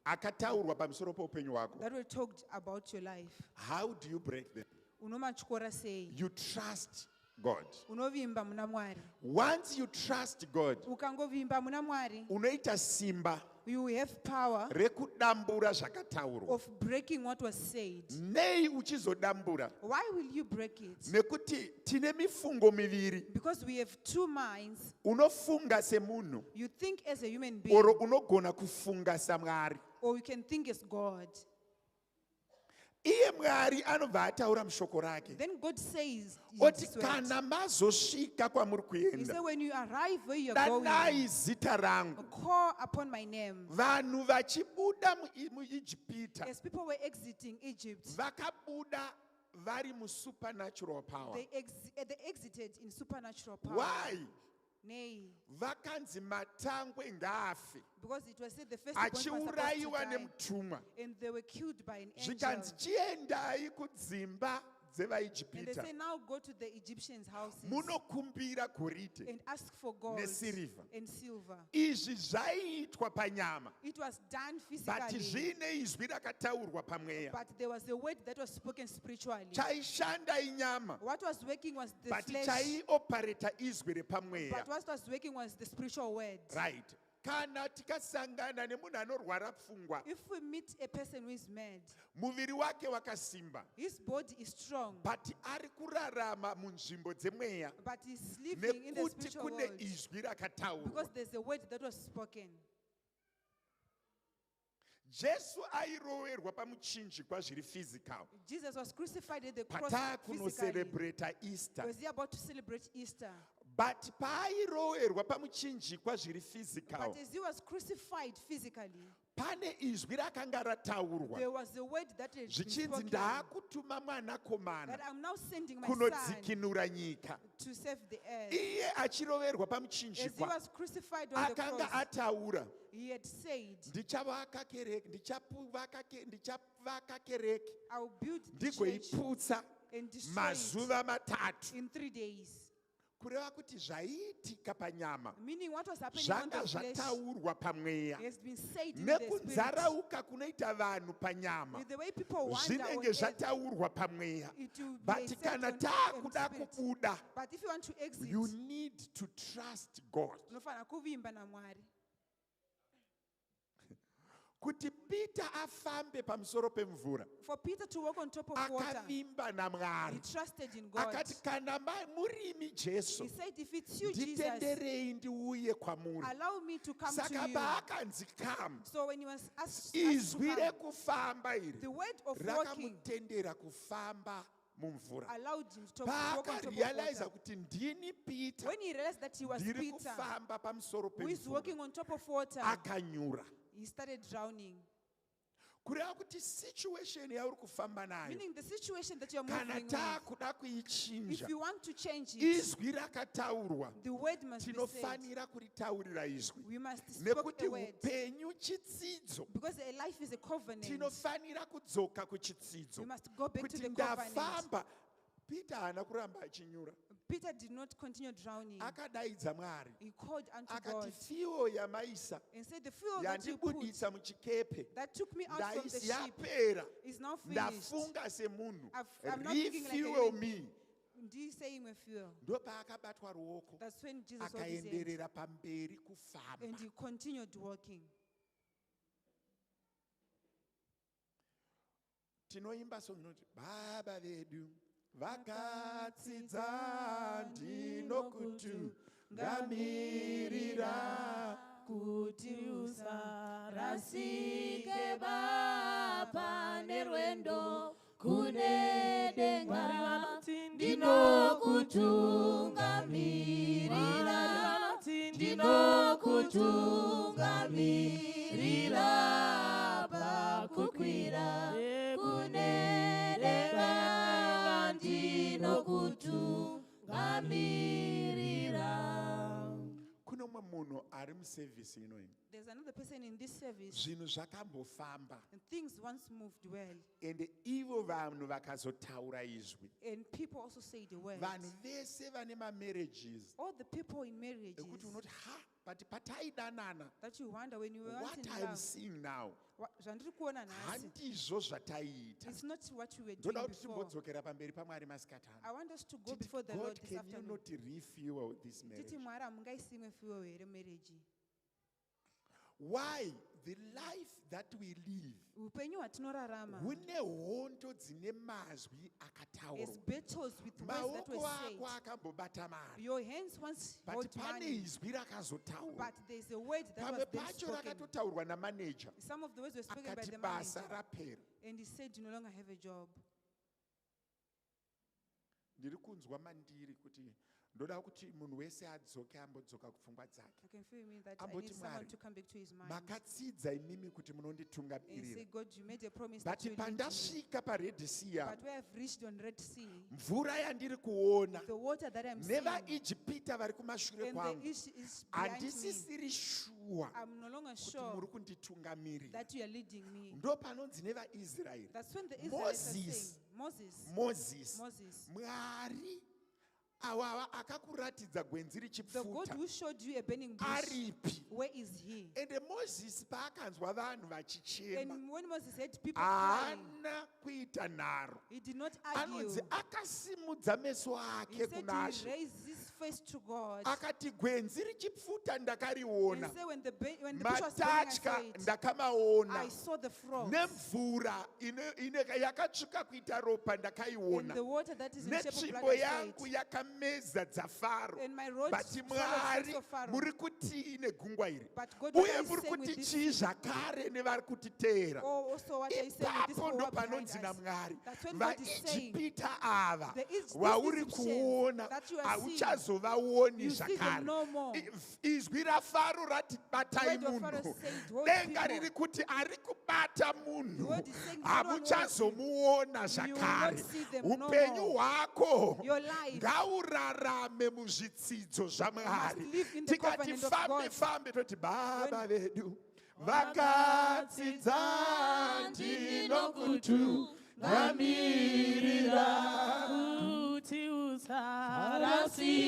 akataurwa pamusoro poupenyu hwako. That were talked about your life. How do you break them? Unomatyora sei? You trust God. Unovimba muna Mwari. Once you trust God, ukangovimba muna Mwari, unoita simba you have power rekudambura zvakataurwa. of breaking what was said. Nei uchizodambura? Why will you break it? Nekuti tine mifungo miviri. Because we have two minds. Unofunga semunhu. You think as a human being. Or unogona kufunga saMwari. Or you can think as God. iye Mwari anobva ataura mushoko rake Then God says, in oti this word, kana mazosvika kwamuri He kuenda said, when you arrive where you are danai going, zita rangu. call upon my name. Vanhu vachibuda muIjipita As people were exiting Egypt, vakabuda vari musupernatural power. they exited in supernatural power. Why? Nay, Vakanzi matangwe ngaafe because it was said the first born was supposed to achiurayiwa die, nemutumwa and they were killed by an angel. zvikanzi chiendai kudzimba And they dzevaIjipita say, now go to the Egyptians' houses munokumbira goridhe and ask for gold nesirivha. and silver. Izvi zvaiitwa panyama, It was done but physically, zvine izvi rakataurwa pamweya. but there was a word that was spoken spiritually. Chaishanda inyama, What was working was the but flesh, chaiopareta izwi repamweya. but what was working was the spiritual word. Right. Kana tikasangana nemunhu anorwara pfungwa, If we meet a person who is mad, muviri wake wakasimba, his body is strong, but ari kurarama munzvimbo dzemweya but he's living in the nekuti spiritual kune world izwi rakataurwa. because there's a word that was spoken. Jesu airoverwa pamuchinjikwa zviri physical. Jesus was crucified at the cross physically. Pataakunoserebreta Easter. Was he about to celebrate Easter? But paairoverwa pamuchinjikwa zviri physical, But as he was crucified physically, pane izwi rakanga rataurwa there was a word that had been zvichinzi spoken, ndaakutuma mwanakomana that I'm now sending my son kunodzikinura nyika. to save the earth. Iye achiroverwa As he pamuchinjikwa was crucified on the akanga cross, ataura, he had said, ndichavaka kereke, ndichavaka kereke I will build the church ndigoiputsa and destroy mazuva it matatu. in 3 days. Kureva kuti zvaiitika panyama Meaning what was happening on zvanga the flesh zvataurwa pamweya, has been said in the spirit. nekunzarauka kunoita vanhu panyama With the way people wander on zvinenge earth, zvataurwa pamweya. it will be But said kana on earth taakuda and spirit. kubuda, But if you want to exit, you need to trust God. unofanira kuvimba naMwari. Kuti Peter afambe pamusoro pemvura, For Peter to walk on top of water, akavimba he naMwari, trusted in God. akati kana murimi Jesu, He said, if it's you, Jesus, nditenderei ndiuye kwamuri. allow me to come Saka to you. paakanzi come, So when he was asked to izwi come, rekufamba iri the word of walking rakamutendera kufamba mumvura. allowed him to walk on top of Paakarealiza water. kuti ndini Peter When he realized that he was ndiri Peter, kufamba pamusoro who is pemvura, walking on top of water, akanyura. he started drowning. Kureva kuti situation yauri kufamba nayo, Meaning the situation that you're kana moving with, taakuda if kuichinja, you want to change it, izwi rakataurwa, the word must be said. tinofanira kuritaurira izwi, We must speak nekuti a word. upenyu chitsidzo. Because a life is a covenant. Tinofanira kudzoka kuchitsidzo, We must go back to kuti the covenant. ndafamba. Peter haana kuramba achinyura, Peter did not continue drowning. akadaidza Mwari He called unto akati, God fiyo yamaisa and said, the fuel that you put, yandibudisa muchikepe that took me out from the ship, yapera, is now finished. ndafunga semunhu, I'm not thinking like a refuel human me. Ndi saying with fuel. Ndo paakabatwa ruoko That's when Jesus held his hand akaenderera pamberi and kufamba. he continued walking. Tinoimba song inoti baba vedu vakatsidza ndinokutungamirira kuti usarasike baba nerwendo kune denga ndinokutungamirira ndinokutungamirira pakukwira kune denga ndinokutungamirira. kuno mumwe munhu ari muservice inoyi, There's another person in this service, zvinhu zvakambofamba, and things once moved well, ende ivo vanhu vakazotaura izwi. and people also say the word. Vanhu vese vane mamarriages All the people in marriages ekuti unoti but pataidanana, that you wonder when you were once what in I'm love, seeing now zvandiri kuona nhasi, handizvo zvataiita. it's not what we were Ndoda doing kuti before. timbodzokera pamberi paMwari masikati ano. I want us to go Titi, before the Lord God, this can you afternoon. not refuel this marriage? Titi Mwari hamungaisimi fuel here marriage. Why the life that we live upenyu hwatinorarama hune hondo dzine mazwi is akataurwa. battles with words that were Maoko said. ako akambobata mari, Your hands once but hold pane money, izwi rakazotaurwa. but there's a word that Pamwe was then pacho spoken. rakatotaurwa namanager, Some of the words were spoken by akati the basa manager, rapera. and he said, "You no longer have a job." Ndiri kunzwa mandiri kuti ndoda kuti munhu wese adzoke ambodzoka kupfungwa dzake. I can feel me that I Amboti need someone Mwari, to come back to his mind. makatsidza imimi kuti And munonditungamirira. say, God, you made a promise But that you will lead me. pandasvika paRed Sea, But where I've reached on Red Sea, mvura yandiri kuona the water that I'm seeing, nevaIjipita vari kumashure and the kwangu, issue is behind me, handisisiri shuwa I'm no longer kuti sure muri kunditungamirira. that you are leading me. Ndo panonzi nevaIsraeri, That's when the Israelites are Moses, saying, Moses, Moses, Mwari awava akakuratidza gwenzi the God richipfuta who showed you a burning bush, aripi. where is he? Ende Moses paakanzwa vanhu vachichema, And when Moses heard people crying, haana kuita nharo, he did not argue. anonzi akasimudza meso ake He said kuna he She raised his face to God. akati gwenzi richipfuta And ndakariona, say when the bush was burning, I saw matatya it. ndakamaona, I saw the frogs. nemvura yakatsvuka kuita ropa And ndakaiona, the water that is in shape of blood, netsvimbo I saw yangu it. yakameza dzafaro. And my roads But full of Mwari streets of Pharaoh. muri kutii negungwa iri, But God, what uye are you muri saying with kuti this? chii zvakare nevari kutiteera. Oh, also what are you saying with this Ipapo power ndo behind panonzi us? naMwari, That's when God is saying, vaIjipita ava these vauri Egyptians kuona that you are seeing, hauchazovaoni you see them zvakare. no more. Izwi raFaro rati batai Word of Pharaoh munhu, said, hold denga people. riri kuti ari kubata munhu, word is saying, anyone hamuchazomuona you will zvakare. not see them no Upenyu more. hwako Your life ngaurarame muzvitsidzo zvaMwari. live in the Tikati covenant of fambe God. fambe toti Baba vedu vakatsidza ndinokutungamirira. kuti usarasike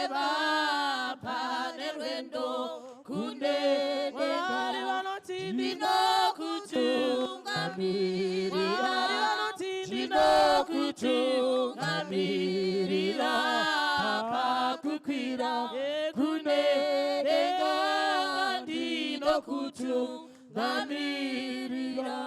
vapa nerwendo kunene Mwari vanoti ndinokutungamirira Mwari vanoti ndinokutungamirira pakukwira kunene ndinokutungamirira.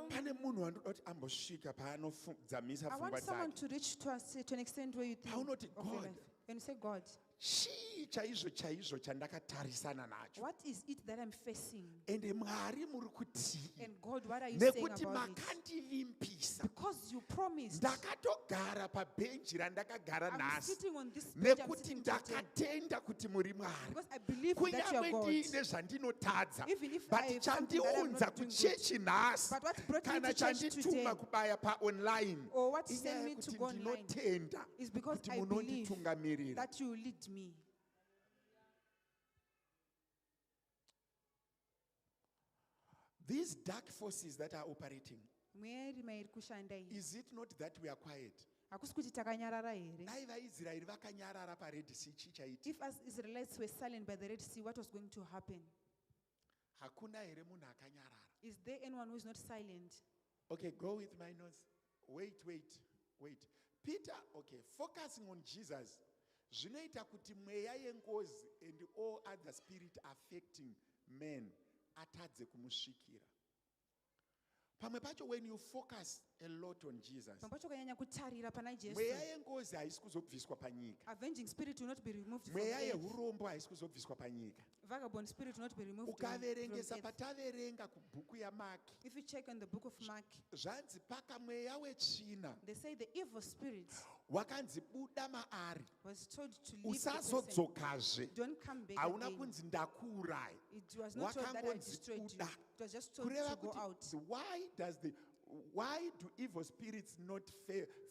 Pane munhu wanoda kuti ambosvika paanodzamisa I pfungwa want someone dzake. to reach to us to an extent where you think Paunoti, of your God, life. And you say, God, chii chaizvo chaizvo chandakatarisana nacho, what is it that I'm facing? ende Mwari muri kutii? And God, what are you saying Nekuti about it? makandivimbisa, Because you promised. ndakatogara pabhenji randakagara I'm nhasi sitting on this bench, I'm nekuti sitting today. ndakatenda kuti muri Mwari. Because I believe that you Kunyange are God. ndiine zvandinotadza, Even if but I have something that I'm chandiunza not doing good. kuchechi nhasi But what brought me kana to church today, chandituma kubaya paonline or what sent inyaya me to yekuti go online, ndinotenda is because kuti I believe munonditungamirira. that you lead me. These dark forces that are operating, Mweri mairi kushanda iyi. is it not that we are quiet? Hakusi kuti takanyarara here. Dai vaIsraeri vakanyarara paRed Sea, chii chaita? If us Israelites were silent by the Red Sea, what was going to happen? Hakuna here munhu akanyarara. Is there anyone who is not silent? Okay, go with my notes. Wait. Peter, okay, focusing on Jesus. Zvinoita kuti mweya yengozi and all other spirit affecting men atadze kumusvikira. Pamwe pacho when you focus a lot on Jesus, Pamwe pacho ukanyanya kutarira pana Jesu, mweya yengozi haisi kuzobviswa panyika. avenging spirit will not be removed from Mweya earth. yeurombo haisi kuzobviswa panyika. Vagabond spirit will not be removed from Ukaverengesa earth. pataverenga kubhuku yaMaki, If you check on the book of Mark, zvanzi pakamweya wetsvina they say the evil spirit wakanzi buda maari, was told to leave the person. usazodzokazve. Don't come back Hauna again. kunzi ndakuuraya. It was not told that I Wakangonzi destroyed you. buda. It was just told Kureva to go kuti, out. why do evil spirits not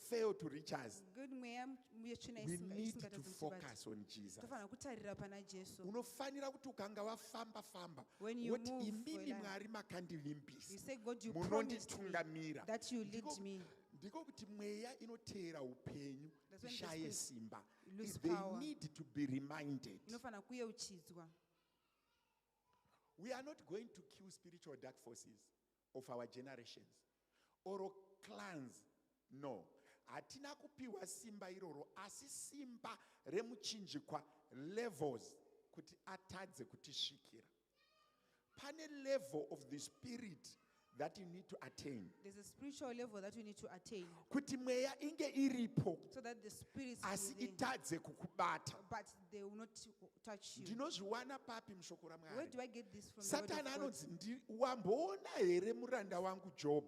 fail to reach us? Good mweya yetsvina We isinga- need to isingatadzi kutibata. focus on Jesus. Tofanira kutarira pana Jesu. Unofanira kuti ukanga wafamba When you woti move for imimi life, Mwari you makandivimbisa, say, God, you promised me munonditungamira. that you lead me. Ndiko kuti mweya inoteera upenyu That's when the ishaye spirit simba. lose They power. need to be reminded. Inofanira kuyeuchidzwa. We are not going to kill spiritual dark forces of our generations or clans. No. Hatina kupiwa simba iroro, asi simba remuchinjikwa levels kuti atadze kutisvikira. pane level of the spirit that you need to attain. There's a spiritual level that you need to attain Kuti mweya inge iripo, so that the spirits asi will there, itadze kukubata. but they will not touch you. Ndinozviwana papi mushoko Where raMwari? do I get this from? The word Satani of God? anonzi wamboona here muranda wangu Job?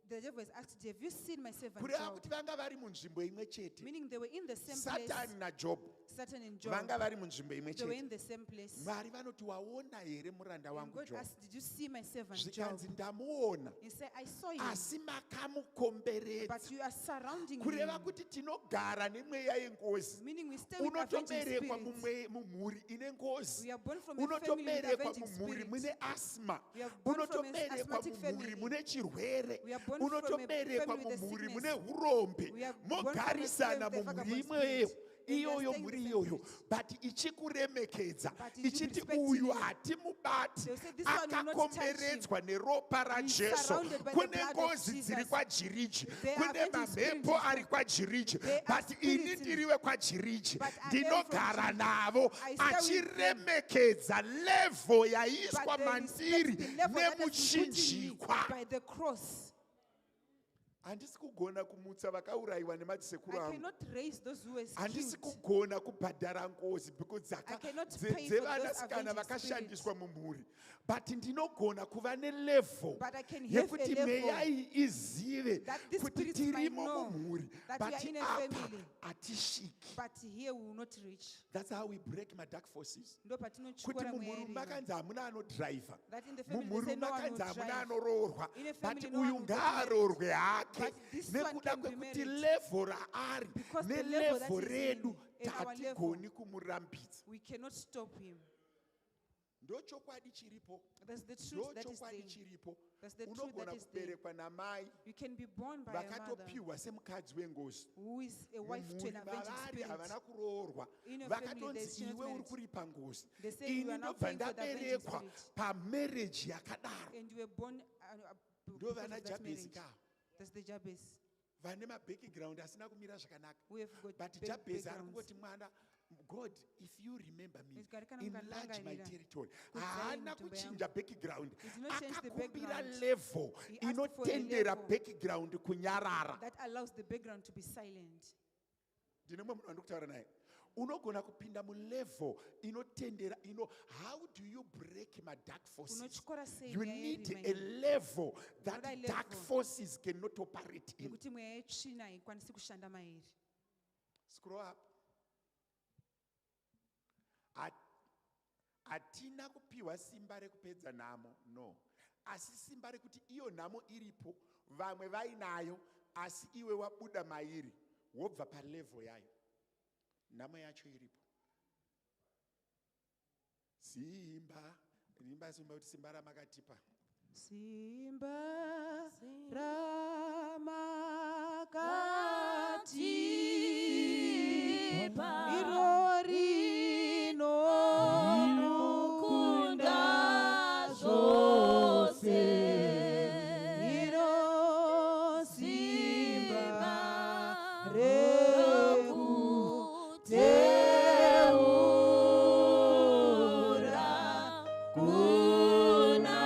The devil is asked, have you seen my servant Kureva Job? kuti vanga vari munzvimbo imwe chete. Meaning they were in the same place. Satani naJob Satan and Job. vanga vari munzvimbo imwe They were chete. in the same place. Mwari vanoti waona here muranda And wangu God Job? asked, did you see my servant Job? Zvikanzi ndamuona, He said, I saw him, asi makamukomberedza. but you are surrounding Kureva him. kuti tinogara nemweya yengozi. Meaning we stay with avenging Unotoberekwa spirits. mumhuri ine ngozi. We are born from a family with Unotoberekwa avenging mumhuri spirits. mune asthma. We are born from an Unotoberekwa asthmatic mumhuri family. mune chirwere. We are born from a Unotoberekwa family with a mumhuri sickness. mune urombe. We are born from a Mogarisana family with a mumhuri vagabond imweyo. spirit. And we are Iyoyo staying muri in the iyoyo, same but ichikuremekedza But it should be ichiti respecting uyu you. hatimubati, They'll say, "This one will not touch him." akakomberedzwa neropa He's raJesu. surrounded by the Kune blood of ngozi Jesus. dziri kwajiriji, They are kune avenging spirits. mamhepo ari kwajiriji, They are but ini spirits. ndiriwe kwajiriji But I am ndinogara from navo I stay with them. achiremekedza level yaiswa But they mandiri respect the level that has been put in me nemuchinjikwa. by the cross. Handisi kugona kumutsa vakaurayiwa nemadzsekuru I angu. cannot raise those who were Handisi killed. kugona kubhadhara ngozi because I cannot pay for those dzevanasikana avenging vakashandiswa mumhuri, but ndinogona kuva nelevel But I can have a yekuti level mweya iyi izive that these kuti spirits might tirimo know mumhuri, that we but are in a apa family. hatishiki. But here we will not reach. That's how we break my dark forces. Ndo Kuti patinochukura mumhuri mweya iriyo. makanzi hamuna anodhiraivha, That in the family they mumhuri say no one makanzi will hamuna drive. anoroorwa, In a but family no one uyu will get ngaaroorwe married. hake But this one nekuda can be kwekuti married. level raari Because the level that nelevel is redu in our hatigoni level, kumurambidza. we cannot stop him. Ndochokwadi chiripo, That's the truth that is ndochokwadi there. chiripo. That's the truth Unogona that is there. kuberekwa namai You can be born by a mother vakatopiwa semukadzi wengozi. who is a wife to an Mumhuri avenging mavari spirit. havana kuroorwa, In a family, vakatonzi there's not iwe uri marriage. kuripa ngozi. They say you Ini are now ndobva paying for the avenging ndaberekwa spirit. pamarriage yakadaro. And you were born Ndo because vana of that Jabezi marriage. kavo. That's the Jabez. Vane mabackground asina kumira zvakanaka. We have got But big Jabez ari backgrounds. kungoti mwana, God, if you remember me, It's kana enlarge my mukandirangarira. territory. Kudzai Haana mutumba kuchinja background. He did not change the Akakumbira background. level He asked for a inotendera level background kunyarara. that allows the background to be silent. Ndine mumwe munhu andikutaura naye. Unogona kupinda mulevel inotendera how do you break my dark forces? Unotyora sei You mweya need yerima a iyi? level that Unoda dark level. forces cannot operate in. Yekuti mweya yetsvina haikwanisi kushanda mairi. Scroll up. Hatina kupiwa simba rekupedza nhamo, no. Asi simba rekuti iyo nhamo iripo, vamwe vainayo, asi iwe wabuda mairi, wobva palevel yayo. Nhamo yacho iripo. Simba, simba kuti simba ramakatipa. Simba ramakatipa irorino rukunda zvose iro simba rekuteura kuna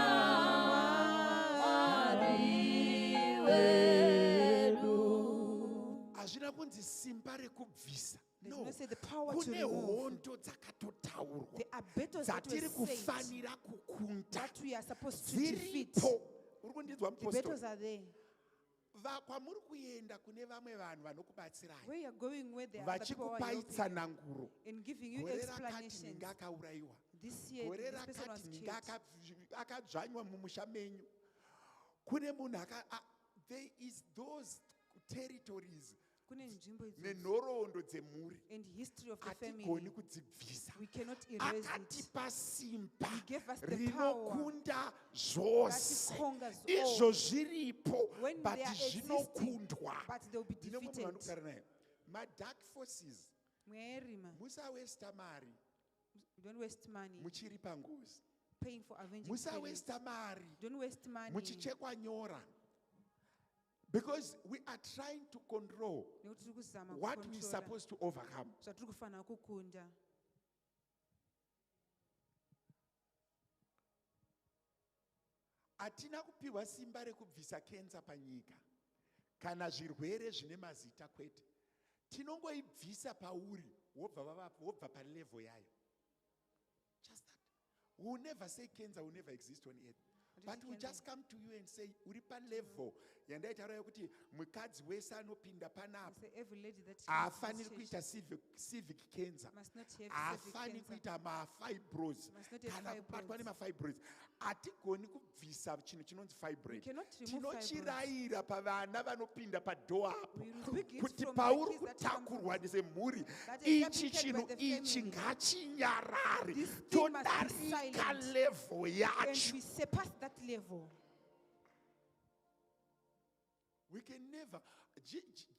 Mwari wedu. Hazvina kunzi simba rekubvisa. There's No, no say the power to kune remove. hondo dzakatotaurwa There are battles that were dzatiri said kufanira kukunda. that we are supposed to defeat. Dziripo. Uri kundinzwa The battles mupostori? are there. Kwamuri kuenda kune vamwe vanhu vanokubatsirai, Where you're going, where there are other people who are vachikupai helping tsananguro. and giving you Gore rakati explanations. ninga akaurayiwa, This year, gore this person rakati was ninga killed. akadzvanywa mumusha menyu. Kune munhu there is those territories Kune nzvimbo idzodzo nenhoroondo dzemhuri and history of the hatigoni family. kudzibvisa. We cannot erase it. Akatipa simba He gave us the power rinokunda zvose. that conquers all. Izvo zviripo, When but they are zvinokundwa. but they'll be Ndine munhu defeated. andikutaura naye. Madark forces Mweya yerima. musawesta mari Don't waste money muchiri pangozi. paying for avenging spirits. Musawesta mari Don't waste money. muchichekwa nyora. Because we are trying to control Nekuti tiri kuzama what we're kucontrola supposed to overcome. zvatiri kufanira kukunda. hatina kupiwa simba rekubvisa kenza panyika kana zvirwere zvine mazita kwete. Tinongoibvisa pauri wobva palevel yayo. Just that. We will never say cancer will never exist on earth. But we just come to you and say, uri pa level yandaitaura yokuti mukadzi wese anopinda panapa haafaniri kuita civic cancer, haafani kuita mafibroids kana kubatwa nemafibroids. Hatigoni kubvisa chinhu chinonzi fibroid. Tinochirayira pavana vanopinda padhoa apo kuti pauri kutakurwa semhuri ichi chinhu ichi ngachinyarare todarika level yacho. That level. We can never.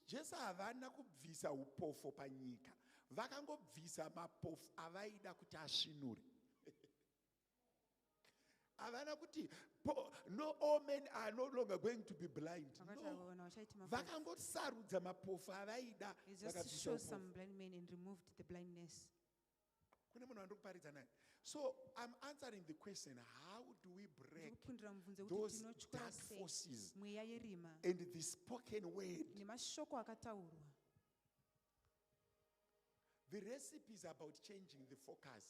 Jesu havana kubvisa upofu panyika. Vakangobvisa mapofu avaida kuti asvinure. Havana kuti no, all men are no longer going to be blind. No. Vakangosarudza mapofu avaida. He just showed some blind men and removed the blindness. So I'm answering the question, how do we break those dark forces and the spoken word? The recipe is about changing the focus,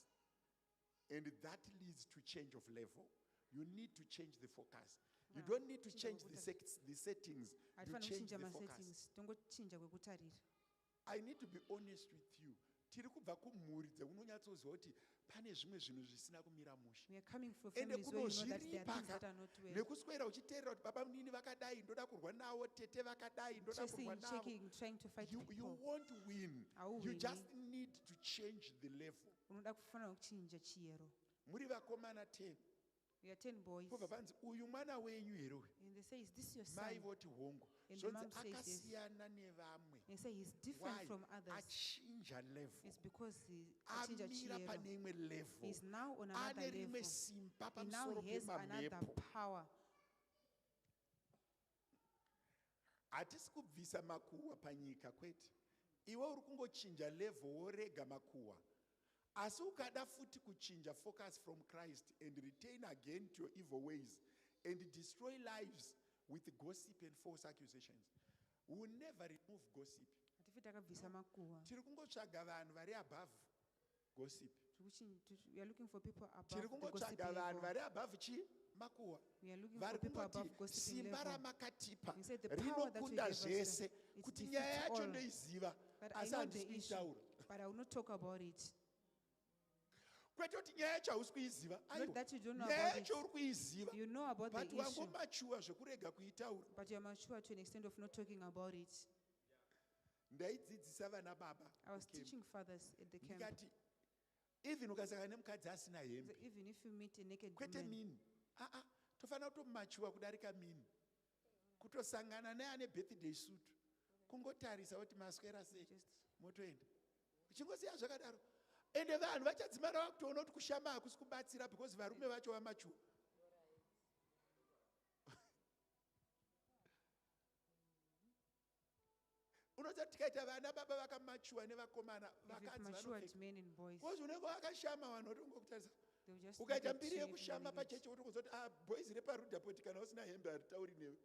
and that leads to change of level. You need to change the focus. You don't need to change the settings. You change the focus. I need to be honest with you. Tiri kubva kumhuri dzeunonyatsoziva kuti pane zvimwe zvinhu zvisina kumira mushe ende kunozviripaka nekuswera uchiteerera kuti baba munini vakadai ndoda kurwa navo, tete vakadai ndoda kurwa navo. You won't win. You just need to change the level. Muri vakomana 10. We are 10 boys. Uyu mwana wenyu here uyu. And they say, is this your son? Mai voti hongu. And the mom says yes. And say he's different from others. It's because he he's now on another level. He now has another power. Hatisi kubvisa makuhwa panyika kwete. Iwe uri kungochinja level worega makuhwa. Asi ukada futi kuchinja focus from Christ and return again to your evil ways and destroy lives with gossip and false accusations. We will never remove gossip. Tiri kungotsvaga vanhu vari above gossip. We are looking for people above Tiri kungotsvaga vanhu vari above chi makuhwa. We are looking for people above gossiping Simba level. ramakatipa The power that we rinokunda gave us zvese is kuti defeat nyaya yacho all. ndoiziva But I asi know handisi the issue, kuitaura. but I will not talk about it. Kwete kuti nyaya yacho hausi kuiziva. Not that you don't know Nyaya about yacho uri it. kuiziva. You know about the But issue, wangomachuwa zvekurega kuitaura. but you are mature to an extent of not talking about it. Ndaidzidzisa vana baba. I was teaching fathers at the camp. Ndikati even ukasangana nemukadzi asina hembe. Even if you meet a naked Kwete man, mini. Tofanira kutomachuwa kudarika mini. Kutosangana neane birthday suit. Kungotarisa kuti maswera sei. Motoenda. Uchingosiya zvakadaro. Ende vanhu vachadzimara vakutoona kuti kushama hakusi kubatsira because varume vacho vamachuwa. Unoziva tikaita vana baba vakamachuwa nevakomana vakadzi matured men and boys, kozi unenge wakashama vanhu vatongokutarisa. they will just Ukaita look at mbiri you yekushama ignorant. pachechi wotongozoti boys reparudhapoti kana usina hembe haritauri newe.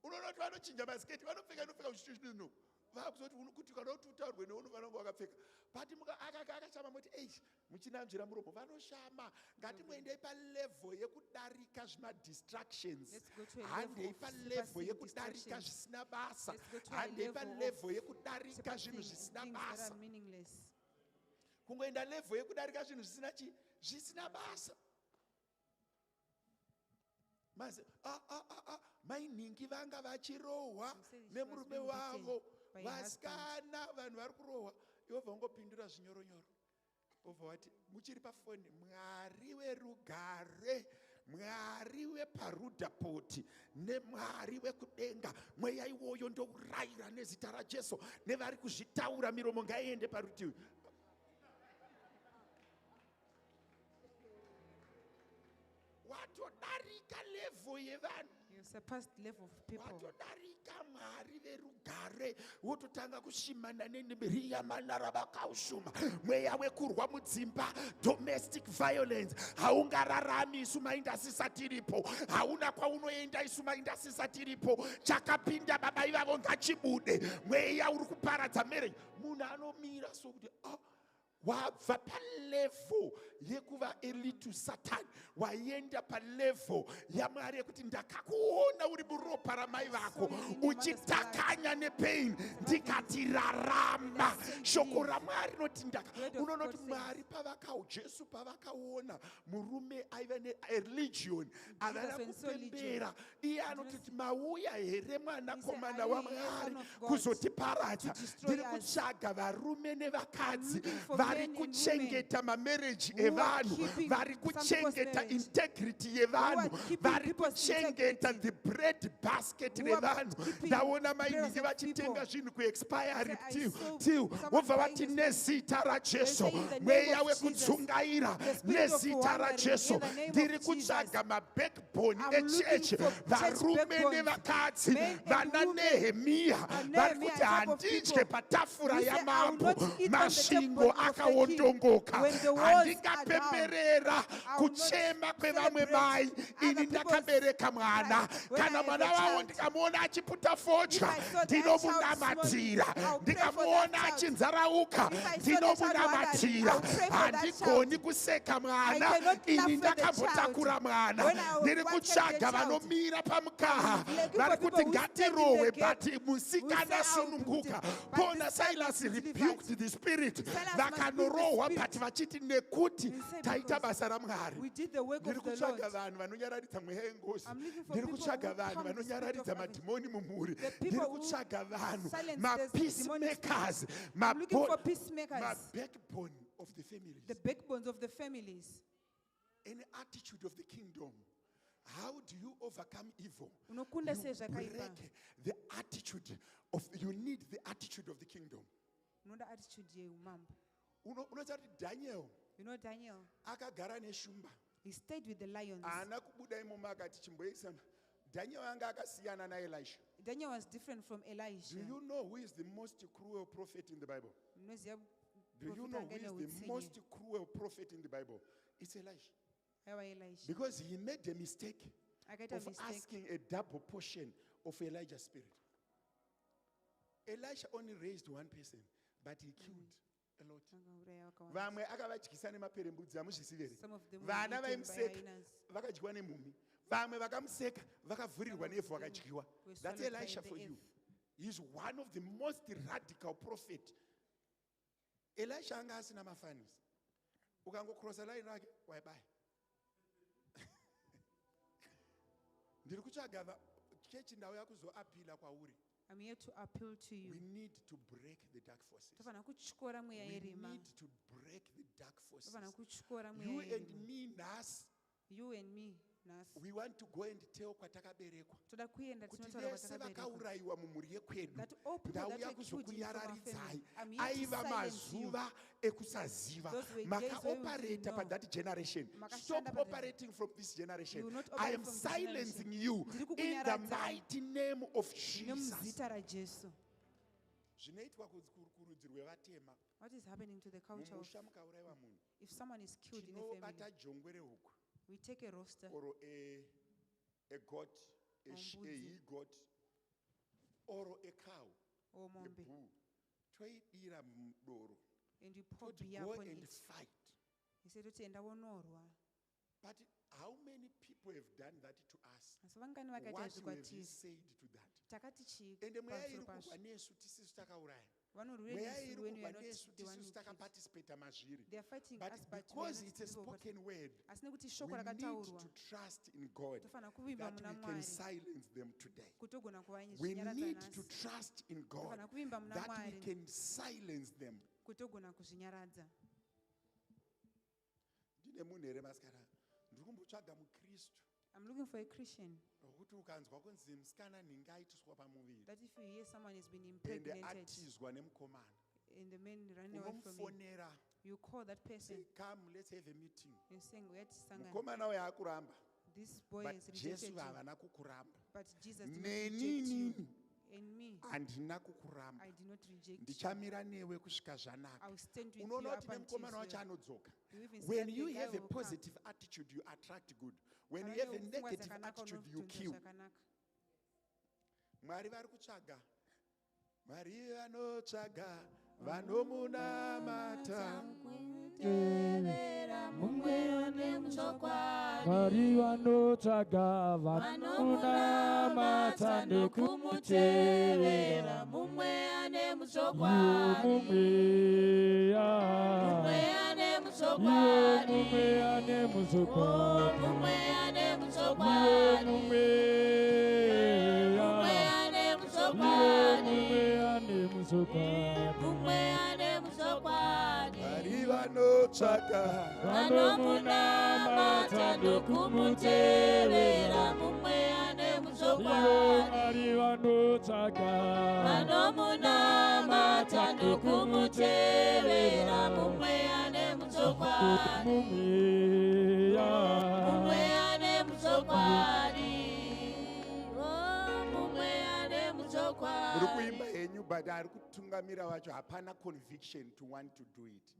Unoona kuti vanochinja masiketi vanopfeka uchitino vakuzoti kuti kana kuti utaurwe newe unofanira kunge wakapfeka. But akashama moti muchinanzvira muromo vanoshama. Ngatimboendei palevel yekudarika zvima-distractions. Let's go to a Handei level of palevel surpassing yekudarika distractions. zvisina basa. Let's go to a Handei level palevel of yekudarika surpassing zvinhu things zvisina that basa. are meaningless. Kungoenda level yekudarika zvinhu zvisina basa. Mazi mainhingi vanga vachirohwa nemurume wavo vasikana vanhu vari kurohwa. Jehovha ungopindura zvinyoronyoro. Jehovha wati muchiri pafoni, Mwari werugare, Mwari weparudhapoti neMwari wekudenga, mweya iwoyo ndourayira nezita raJesu nevari kuzvitaura miromo ngaiende parutivi. Watodarika level yevanhu. surpassed the level of people. watodarika mwari verugare wototanga kushimana nenimiriyamanara vakausuma mweya wekurwa mudzimba, domestic violence. Haungararami isu maindasisa tiripo, hauna kwaunoenda isu maindasisa tiripo, chakapinda baba ivavo ngachibude, mweya uri kuparadza marriage. Munhu anomira sokuti wabva palevo yekuva elitu Satan, waenda palevo yamwari yekuti ndakakuona uri muropa ramai vako uchitakanya nepain, ndikati rarama. Shoko ramwari noti unonoti mwari Jesu pavakaona murume aiva nereligion avana kupembera, iye anoti mauya here mwanakomana wamwari kuzotiparadza. Ndiri kutsvaga varume nevakadzi vari kuchengeta mamarriage evanhu, vari kuchengeta integrity yevanhu, vari kuchengeta the bread basket revanhu. Ndaona mainini vachitenga zvinhu kuexpiry till vobva vati nezita raJesu, mweya wekudzungaira nezita raJesu. Ndiri kutsvaga mabackbone echechi, varume nevakadzi, vana Nehemiya vari kuti handidye patafura yamambo, masvingo akaondongoka, handingapemberera kuchema kwevamwe mai. Ini ndakabereka mwana, kana mwana wavo ndikamuona achiputa fodya ndinomunamatira, ndikamuona achinzarauka ndinomunamatira. Handigoni kuseka mwana, ini ndakambotakura mwana. Ndiri kutsvaga vanomira pamukaha vari kuti ngatirohwe, but musikana sununguka. Paul naSilas rebuked the spirit, vakanorohwa but vachiti nekuti taita basa raMwari. Ndiri kutsvaga vanhu vanonyararidza mweya yengozi, ndiri kutsvaga vanhu vanonyararidza madhimoni mumhuri, ndiri kutsvaga vanhu mapeacemakers, mabackbone of the families, the backbones of the families, an attitude of the kingdom. How do you overcome evil? You break the attitude of, you need the attitude of the kingdom. Unoziva kuti Daniel, you know Daniel, akagara neshumba, he stayed with the lions. Ana kubuda imomo akati chimboisa. Daniel anga akasiyana naElisha. Daniel was different from Elisha. Do you know who is the most cruel prophet in the Bible? Do you know who is the most cruel prophet in the Bible? It's Elisha. Because he made a mistake of asking a double portion of Elijah's spirit. Elisha only raised one person, but he killed a lot. Vamwe akavadyisa nemaperembudzi amuzvisivere. Vana vaimuseka vakadyiwa nemhumhi. Vamwe vakamuseka vakavhurirwa nevhu vakadyiwa. That's Elisha for you. He's one of the most radical prophets. Elisha anga asina mafanisi. Ukangokrosa line rake waibaya. Ndiri kutsvaga chechi ndauya kuzoapila kwauri. I'm here to appeal to you. We need to break the dark forces. We need to break the dark forces. You and me, Nas. You and me, Nas. We want to go and tell kwatakaberekwa. Kuti vese vakaurayiwa mumhuri yekwedu. Ndauya kuzokuyararidzai. Aiva mazuva ekusaziva. Makaoperata pa that generation. Stop operating from this generation. I am silencing you in the mighty name of Jesus. What is happening to the culture of if someone is killed in a family? We take a roster or a goat, a he-goat, or a cow, or a bull. And you pour beer go upon and it. fight. He said, But how many people have done that to us? What have we said to that? And the mweya iri kubva nesu tisisu takauraya. Mweya iri kubva nesu tisisu takaparticipate mazviri. But because it's a spoken word, we need to trust in God that we can silence them today. We need to trust in God that we can silence them. Ndine munhu here masikara. Ndiri kumbotsvaga muKristu. I'm looking for a Christian. Kuti ukanzwa kunzi musikana nhingi aitiswa pamuviri. That if you hear someone has been impregnated atizwa nemukomana. And the men run away from him, you call that person. Say, come, let's have a meeting. And saying, mukomana uyu akuramba. This boy But is rejected Jesu you. havana kukuramba. But Jesus did not reject you. In me, handina kukuramba I did not reject you. ndichamira newe kusvika zvanaka. I will stand with you Unoona up kuti until nemukomana wacho you. anodzoka. You even When start you the guy have a will come. positive attitude, you attract good. When you Kana have a nepfungwa negative dzakanaka attitude, you unotonza kill. zvakanaka. Mwari vari kutsvaga, Mwari vanotsvaga vanomunamata. Mwari vanotsvaga vanomunamata nekumutevera. mumwe ane Iwo muchokwadi, mumwe mumwe ane Iwo muchokwadi, mumwe ane oh, muchokwadi. mumwe ane Iwo muchokwadi, mumwe mumwe ane Iwo muchokwadi, mumwe ane muchokwadi. mumwe ane muchokwadi, Mwari vanotsvaga vanomunamata nokumutevera, mumwe ane Iwo muchokwadi, Mwari vanotsvaga vanomunamata nokumutevera, mumwe ane muchokwadi, mumwe ane muchokwadi, oh, mumwe ane muri muchokwadi. kuimba henyu but ari kutungamira wacho hapana conviction to want to do it.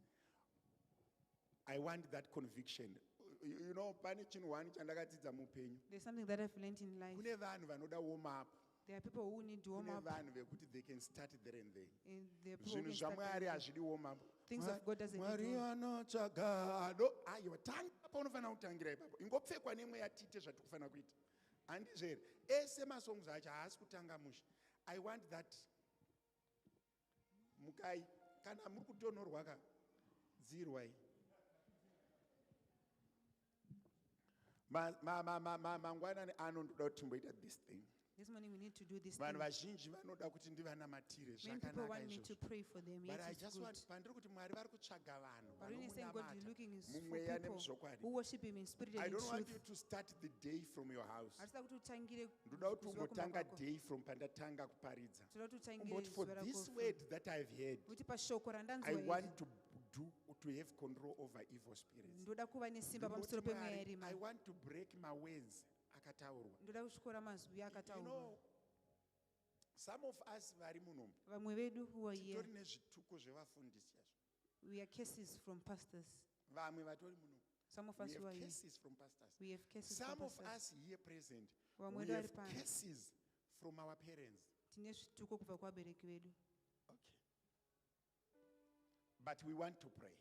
I want that conviction. You know, pane chinhu one chandakadzidza muupenyu. There's something that I've learned in life. Kune vanhu vanoda warm up. There are people who need to warm Kune up. vanhu vekuti they can start there and there. And there are people who Zvinhu can start zvamwari there. hazvidi warm up. Things of God doesn't Mwari need warm vanotsvaga aiwa tanga paunofanira kutangira ipapo ingopfekwa nemweya tiite zvatikufanira kuita. Handizvo here ese masongs acho haasi kutanga mushe. I want that. Mukai kana muri kutonhorwa ka dzirwai mangwanani anondoda kuti timboita this thing. This morning we need to do this Vanhu thing. vazhinji vanoda kuti ndivanamatire Many people zvakanaka want me to izvozvo. pray for them. But Yes, I it's just good. want pandiri kuti Mwari vari kutsvaga vanhu But when he's saying God is looking is for mumweya people nemuzvokwadi. who worship Him in spirit I and in don't want you truth. to start the day from your house. Hatida kuti utangire Ndoda kuti kuzuva kumba umbotanga kwako. day from pandatanga kuparidza. Toda kuti utangire Umboti for zuva rako this from- word that I've heard, Kuti pashoko randanzwa I iri, want to have control over evil spirits. ndoda kuva nesimba Ndinoti pamusoro pemweya Mwari, irima. I want to break my words akataurwa. Ndoda kutyora mazwi You akataurwa. know, some of us vari munomu Vamwe vedu who are here, titori nezvituko zvevafundisi yazvo. we are cases from pastors. Vamwe vatori munomu. Some of We us who are have here, cases from pastors. we have cases from Some of pastors. us here present, Vamwe we vari have pano. cases from our parents. Tine zvituko kubva kuvabereki vedu. Okay. But we want to pray.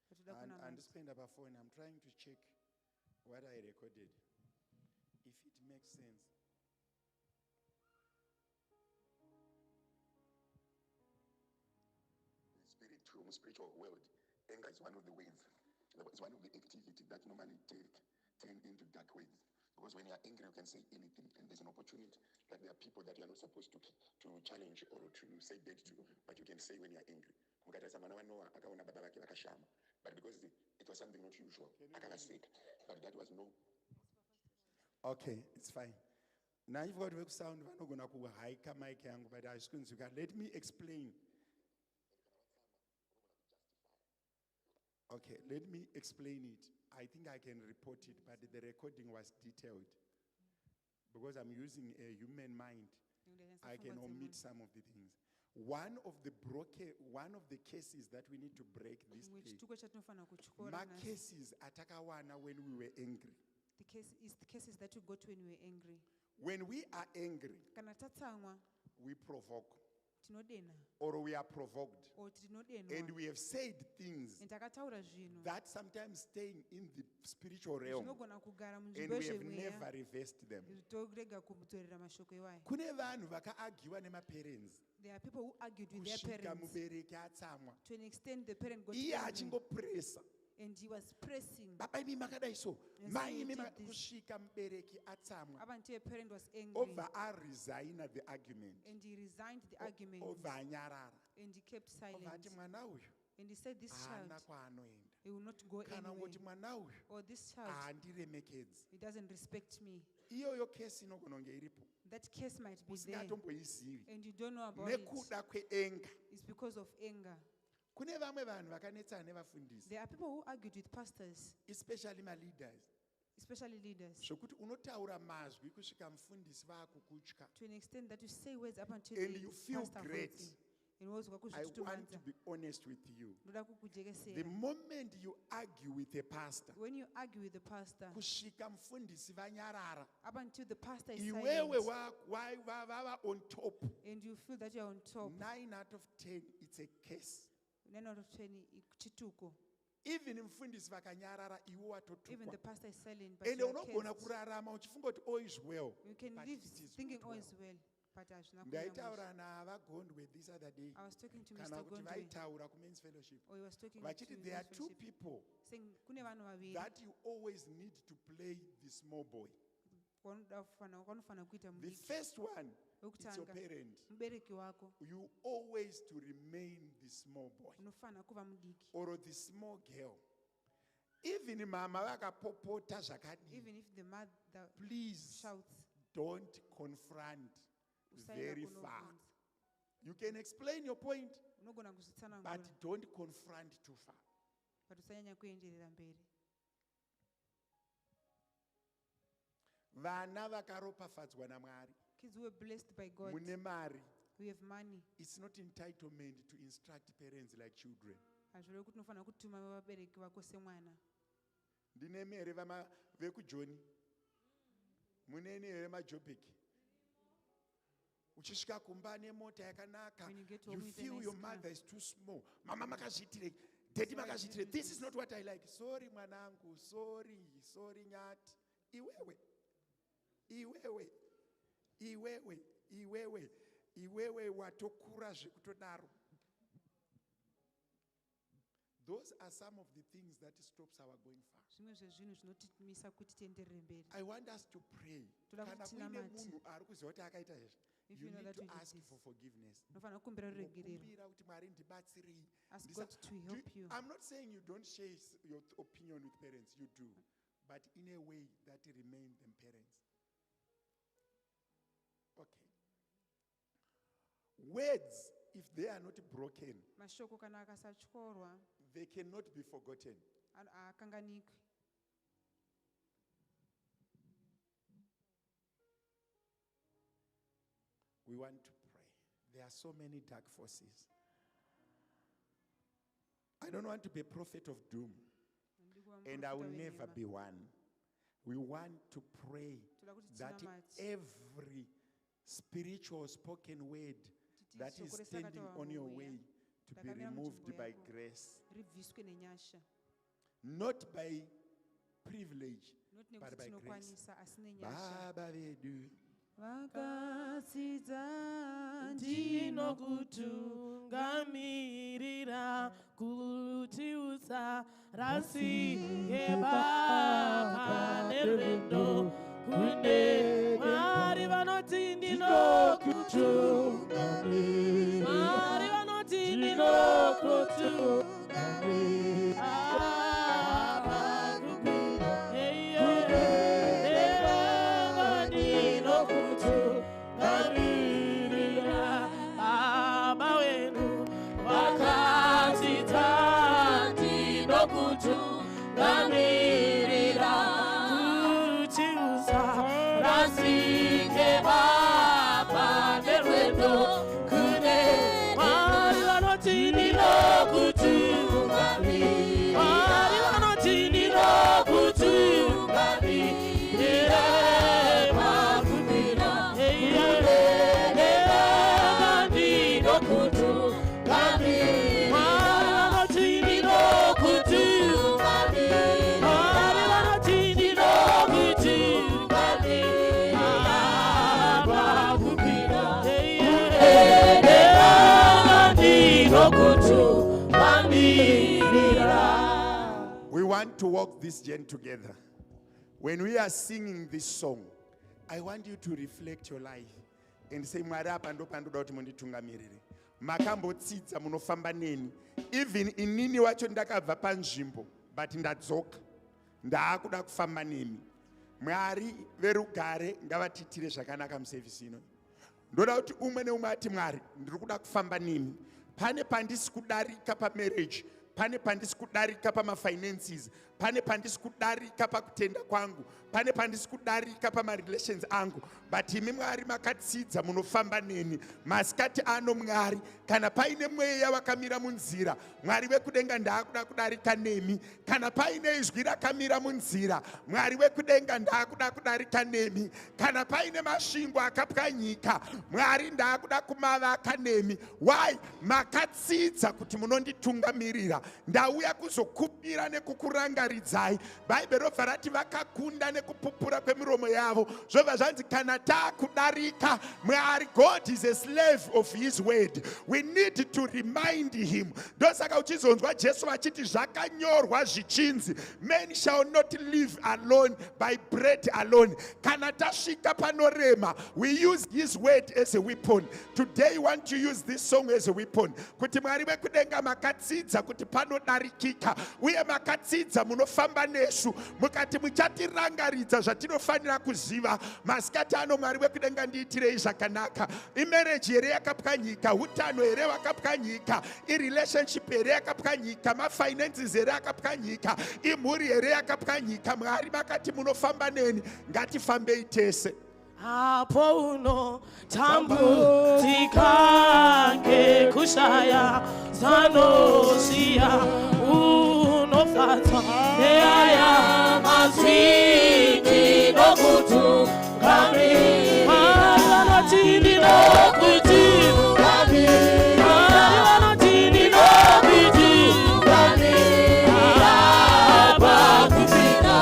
Toda And kunamata. understand about phone. I'm trying to check what I recorded. If it makes sense. Spiritual world, anger is one of the ways. It's one of the activity that normally turn into dark ways. Because when you are angry, you can say anything, and there's an opportunity that there are people that you are not supposed to challenge or to say bad to, but you can say when you are angry. But because it was something not usual, but that was no. Okay, it's fine. Now you've got to sound vanogona kuhaika mic yangu, but I couldn't. Let me explain. Okay, let me explain it. I think I can report it, but the recording was detailed. Because I'm using a human mind, I can omit some of the things. One of the cases that we need to break this day, cases atakawana when we were angry. The case is the cases that we got when we were angry. When we are angry, Kana tatsamwa, we provoke. tinodena. Or we are provoked. Or tinodenwa. And we have said things Takataura zvinhu. that sometimes staying in the spiritual realm. Zvinogona kugara And munzvimbo we have yezvemweya. never reversed them. Torega kutorera mashoko iwayo. Kune vanhu vakaagiwa nemaparents. There are people who argued with their Kusvika parents. mubereki atsamwa. To an extent, the parent got Iye angry. achingopresa. And he was pressing. Baba imi makadai so. And Mai so he imi did this. kusvika mubereki atsamwa. Up until a parent was angry. Over resign the argument. And he resigned the argument. Over anyarara. And he kept silent. Over ati mwana uyu. And he said, this child, haana kwaanoenda. he will not go Kana anywhere. kuti mwana uyu Or this child, haandiremekedzi. he doesn't respect me. Iyoyo kesi inogona kunge iripo. That case might be there. Usingatomboizivi. And you don't know about it. Nekuda kweanger. It's because of anger. Kune vamwe vanhu vakanetsana nevafundisi. There are people who argued with pastors. Especially my leaders. especially leaders, zvokuti unotaura mazwi kusvika mufundisi vaakukutya, to an extent that you say words up until and the you feel pastor great. avoids him. And wozwa I want to kuzvitutumadza. be honest with you. Ndoda The kukujekesera. moment you argue with a pastor, When you argue with the pastor, kusvika mufundisi vanyarara, up until the pastor is iwewe silent, vava on top, and you feel that you are on top, 9 out of 10 it's a case. 9 out of 10 chituko. Even mufundisi vakanyarara, iwe Even the watotukwa. pastor is silent, but And you are unogona cursed. kurarama uchifunga kuti all is well. You can but live it is thinking not all well. is well, but hazvina kunyanya musha. Ndaitaura navagondwe this other day, I was talking to kana Mr. kuti Gondwe, vaitaura kumen's fellowship, or he was talking vachiti to there are Men's two Fellowship, people saying kune vanhu vaviri that you always need to play the small boy. vanofana kuita The mudiki. first one, it's your Wekutanga, parent. mubereki wako You always to remain the small boy unofana kuva mudiki. or the small girl. Even mama vakapopota zvakadii, Even if the mother please shouts, don't confront usaenda very far. kunobvunza. You can explain your point, Unogona but kuzvitsanangura, don't confront too far. but usanyanya kuenderera mberi. Vana vakaropafadzwa naMwari, Kids who were blessed by God, mune mari. we have money. It's not entitlement to instruct parents like children. Hazvirevi kuti unofana kutuma vabereki vako semwana. Ndine mere vekujoni, muneni here majobheki. Uchisvika kumba nemota yakanaka, When you get you home with a feel nice your car. mother is too small. Mama makazviitire, daddy makazviitire. This is not what I like. Sorry mwanangu, sorry nyati. Iwewe watokura zvekutodaro. Those are some of the things that stops our going far. Zvimwe zvezvinhu zvinotimisa kuti tienderere mberi. I want us to pray. Toda Kana kuti kuine tinamate. munhu ari kuziva kuti akaita izvi, If you you know need that to we did ask this, for forgiveness. unofana kukumbira ruregerero. Kumbira kuti Mwari ndibatsirei. Ask God to help you. I'm not saying you don't share your opinion with parents, you do, but in a way that remain them parents. Okay. Words, if they are not broken, Mashoko kana akasatyorwa, they cannot be forgotten. haakanganikwi. We want to pray. There are so many dark forces. I don't want to be a prophet of doom, and I will never be one. We want to pray that every spiritual spoken word that is standing on your way to be removed by grace, Ribviswe nenyasha. not by privilege, Not but nekuti by grace. tinokwanisa asi nenyasha. Baba vedu, vakatsidza ndinokutungamirira kuti usarasike baba nerwendo kune Mwari vanoti ndinokutungamirira, Mwari vanoti ndinokutungamirira. Kutungamirira kuti usarasike baba nerwendo kune Mwari vanoti ndinokutungamirira, Mwari vanoti ndinokutungamirira pakubira ndinokutungamirira, Mwari vanoti we want to walk this journey together. When we are singing this song, I want you to reflect your life and say, Mwari apa ndopandoda kuti munditungamirire. Makambotsidza munofamba neni. Even inini wacho ndakabva panzvimbo, but ndadzoka. Ndaakuda kufamba nemi. Mwari verugare ngavatitire zvakanaka muservice ino. Ndoda kuti umwe neumwe ati Mwari ndiri kuda kufamba nemi. Pane pandisi kudarika pamarriage, pane pandisi kudarika pamafinances, pane pandisi kudarika pakutenda kwangu, pane pandisi kudarika pamarelations angu, but imi Mwari makatsidza munofamba neni masikati ano. Mwari, kana paine mweya wakamira munzira, Mwari wekudenga ndaakuda kudarika nemi. Kana paine izwi rakamira munzira, Mwari wekudenga ndaakuda kudarika nemi. Kana paine masvingo akapwanyika, Mwari ndaakuda kumavaka nemi. Why? Makatsidza kuti munonditungamirira. Ndauya kuzokupira nekukurangaridzai. Bhaibheri robva rati vakakunda nekupupura kwemiromo yavo. Zvobva zvanzi kana taakudarika, Mwari, God is a slave of his word. We need to remind him. Ndosaka uchizonzwa Jesu vachiti zvakanyorwa zvichinzi, men shall not live alone by bread alone. Kana tasvika panorema, we use his word as a weapon. Today we want to use this song as a weapon. Kuti Mwari wekudenga makatsidza kuti panodarikika, uye makatsidza munofamba nesu, mukati muchatirangaridza zvatinofanira kuziva. Masikati ano Mwari wekudenga ndiitirei zvakanaka. Imarriage here yakapwanyika, utano here wakapwanyika, irelationship here yakapwanyika, mafinances here yakapwanyika, imhuri here yakapwanyika. Mwari makati munofamba neni, ngatifambei tese. Hapo unotambudzika ngekushaya zanoziya, unofadzwa neaya mazviki nokutungamira. Vanoti ndinokutungamira, vanoti ndinokutungamira, pakupinda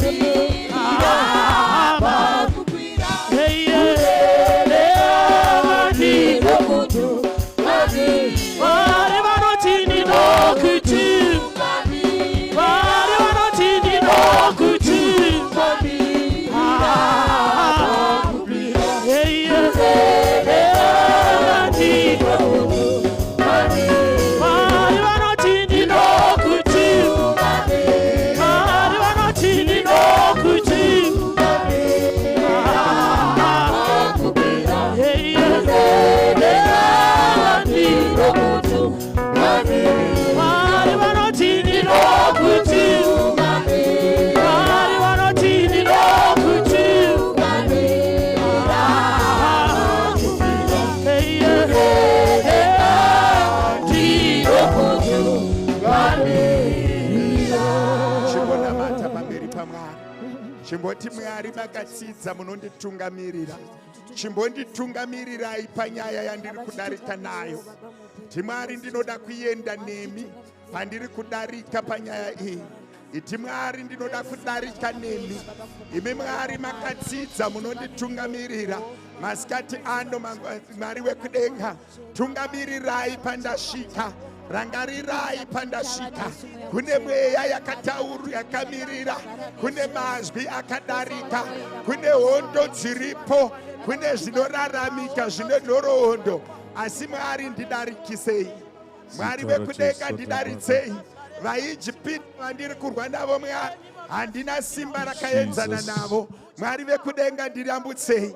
Bye. chimboti Mwari makatsidza munonditungamirira. Chimbonditungamirirai panyaya yandiri kudarika nayo. Iti Mwari ndinoda kuenda nemi pandiri kudarika panyaya iyi. Iti Mwari ndinoda kudarika nemi. Imi Mwari makatsidza munonditungamirira. Masikati ano Mwari wekudenga, tungamirirai pandasvika. Rangarirai pandasvika. Kune mweya yakataura yakamirira, kune mazwi akadarika, kune hondo dziripo, kune zvinoraramika zvine nhoroondo. Asi Mwari ndidarikisei. Mwari wekudenga ndidaritsei. VaIjipita vandiri kurwa navo Mwari, handina simba rakaenzana navo. Mwari wekudenga ndirambutsei.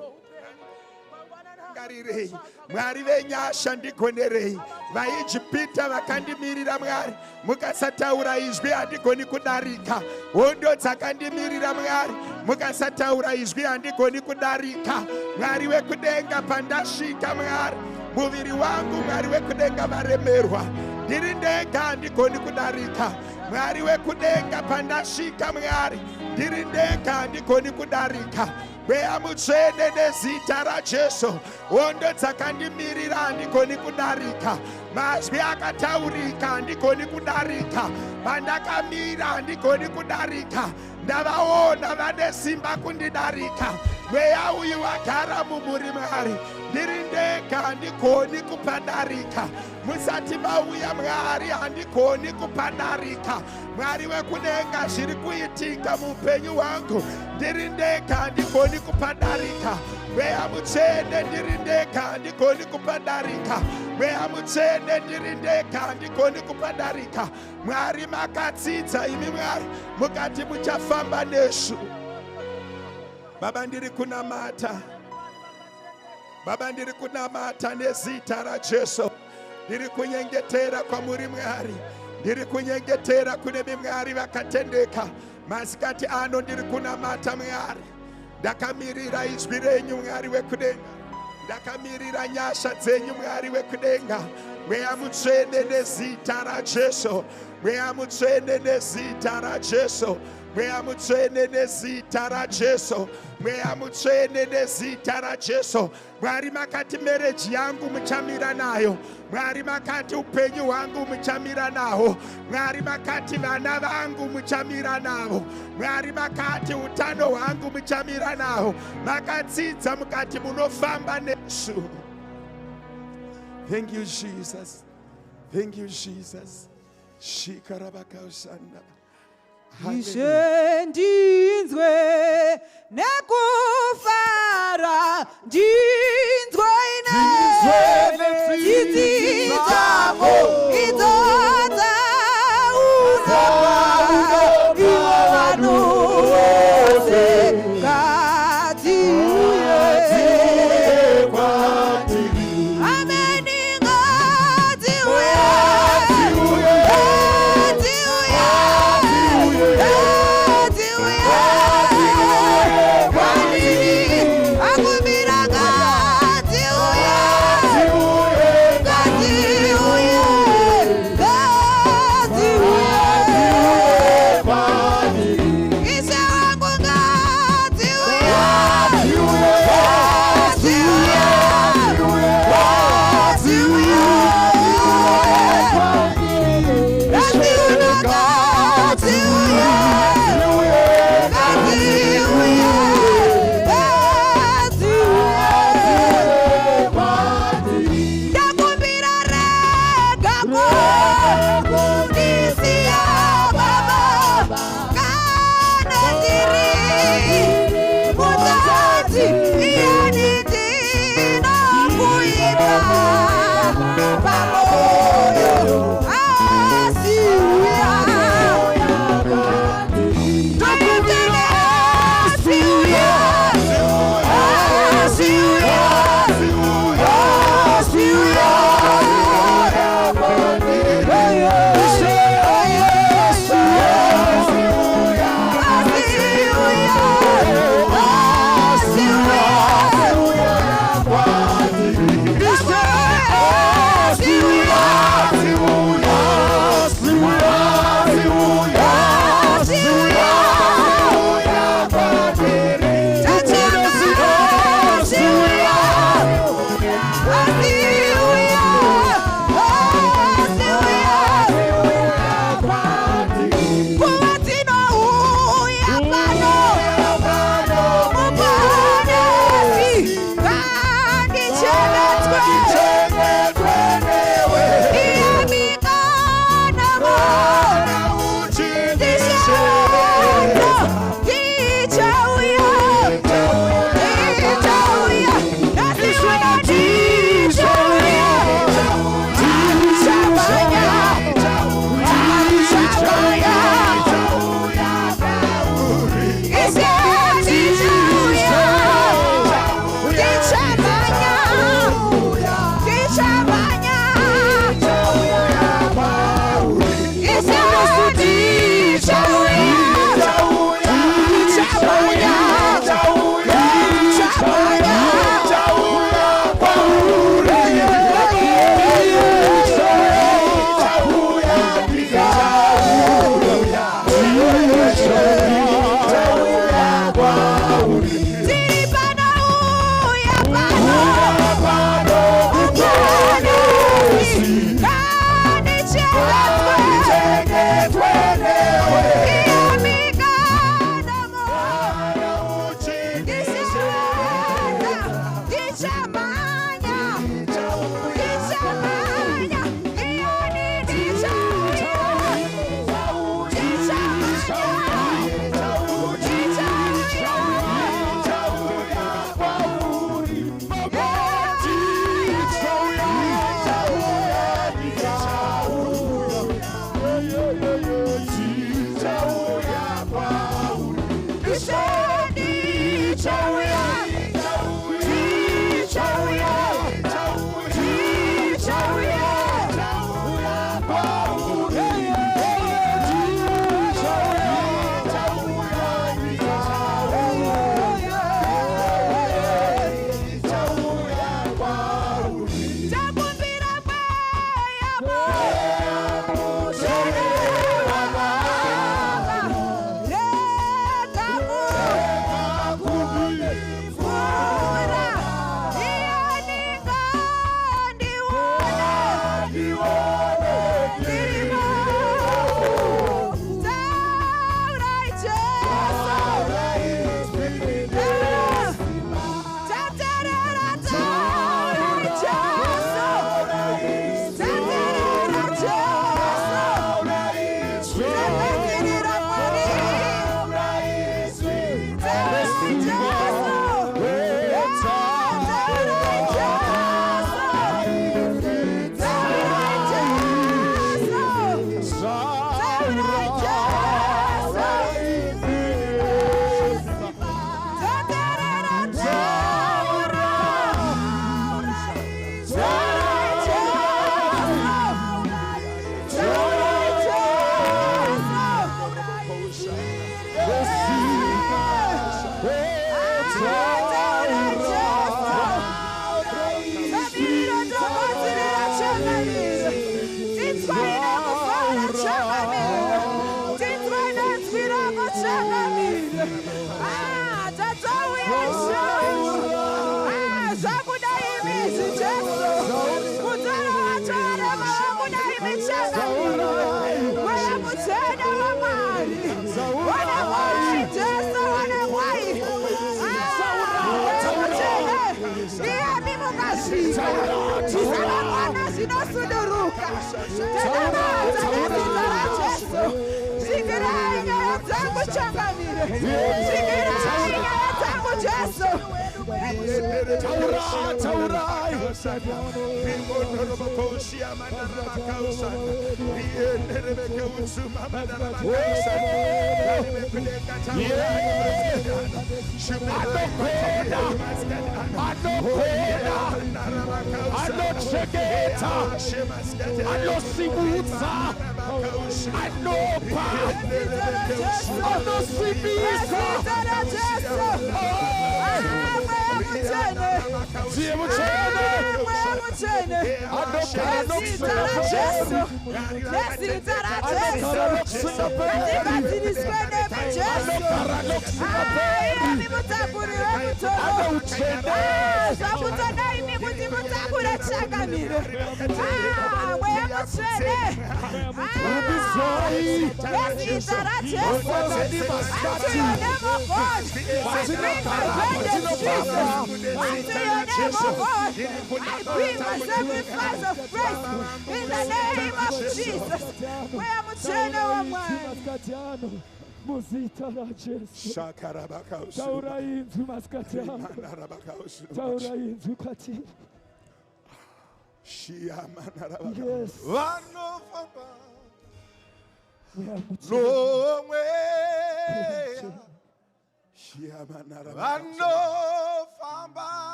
Mwari venyasha ndigonerei. VaIjipita vakandimirira Mwari, mukasataura izwi handigoni kudarika. Hondo dzakandimirira Mwari, mukasataura izwi handigoni kudarika. Mwari wekudenga pandasvika Mwari, muviri wangu Mwari wekudenga varemerwa. Ndiri ndega handigoni kudarika. Mwari wekudenga pandasvika Mwari, ndiri ndega handigoni kudarika. Mweya mutsvene nezita raJesu, hondo dzakandimirira handigoni kudarika. Mazwi akataurika handigoni kudarika. Pandakamira handigoni kudarika. Ndavaona vane simba kundidarika. Mweya uyu wagara mumuri Mwari, ndiri ndega handigoni kupadarika. Musati mauya Mwari handigoni kupadarika. Mwari wekudenga zviri kuitika muupenyu hwangu, ndiri ndega handigoni kupadarika. Mweya mutsvene ndiri ndega handigoni kupadarika. Mweya mutsvene ndiri ndega handigoni kupadarika. Mwari makatsidza imi Mwari, mukati muchafamba nesu. Baba ndiri kunamata. Baba ndiri kunamata nezita raJesu. Ndiri kunyengetera kwamuri Mwari. Ndiri kunyengetera kune Mwari vakatendeka. Masikati ano ndiri kunamata Mwari. Ndakamirira izwi renyu Mwari wekudenga. Ndakamirira nyasha dzenyu Mwari wekudenga. Mweya mutsvene nezita raJesu. Mweya mutsvene nezita raJesu. Mweya mutsvene nezita raJesu. Mweya mutsvene nezita raJesu. Mwari makati mereji yangu muchamira nayo. Mwari makati upenyu hwangu muchamira naho. Mwari makati vana vangu muchamira navo. Mwari makati utano hwangu muchamira naho. Makatsidza mukati munofamba nesu. Thank you Jesus. Thank you Jesus. Shikarabakausanda. Ishe ndinzwe nekufara, ndinzwe ine dzako idzodza unova ivo vanhu vose ngatiuye kwatiri. Ameni ngatiuye.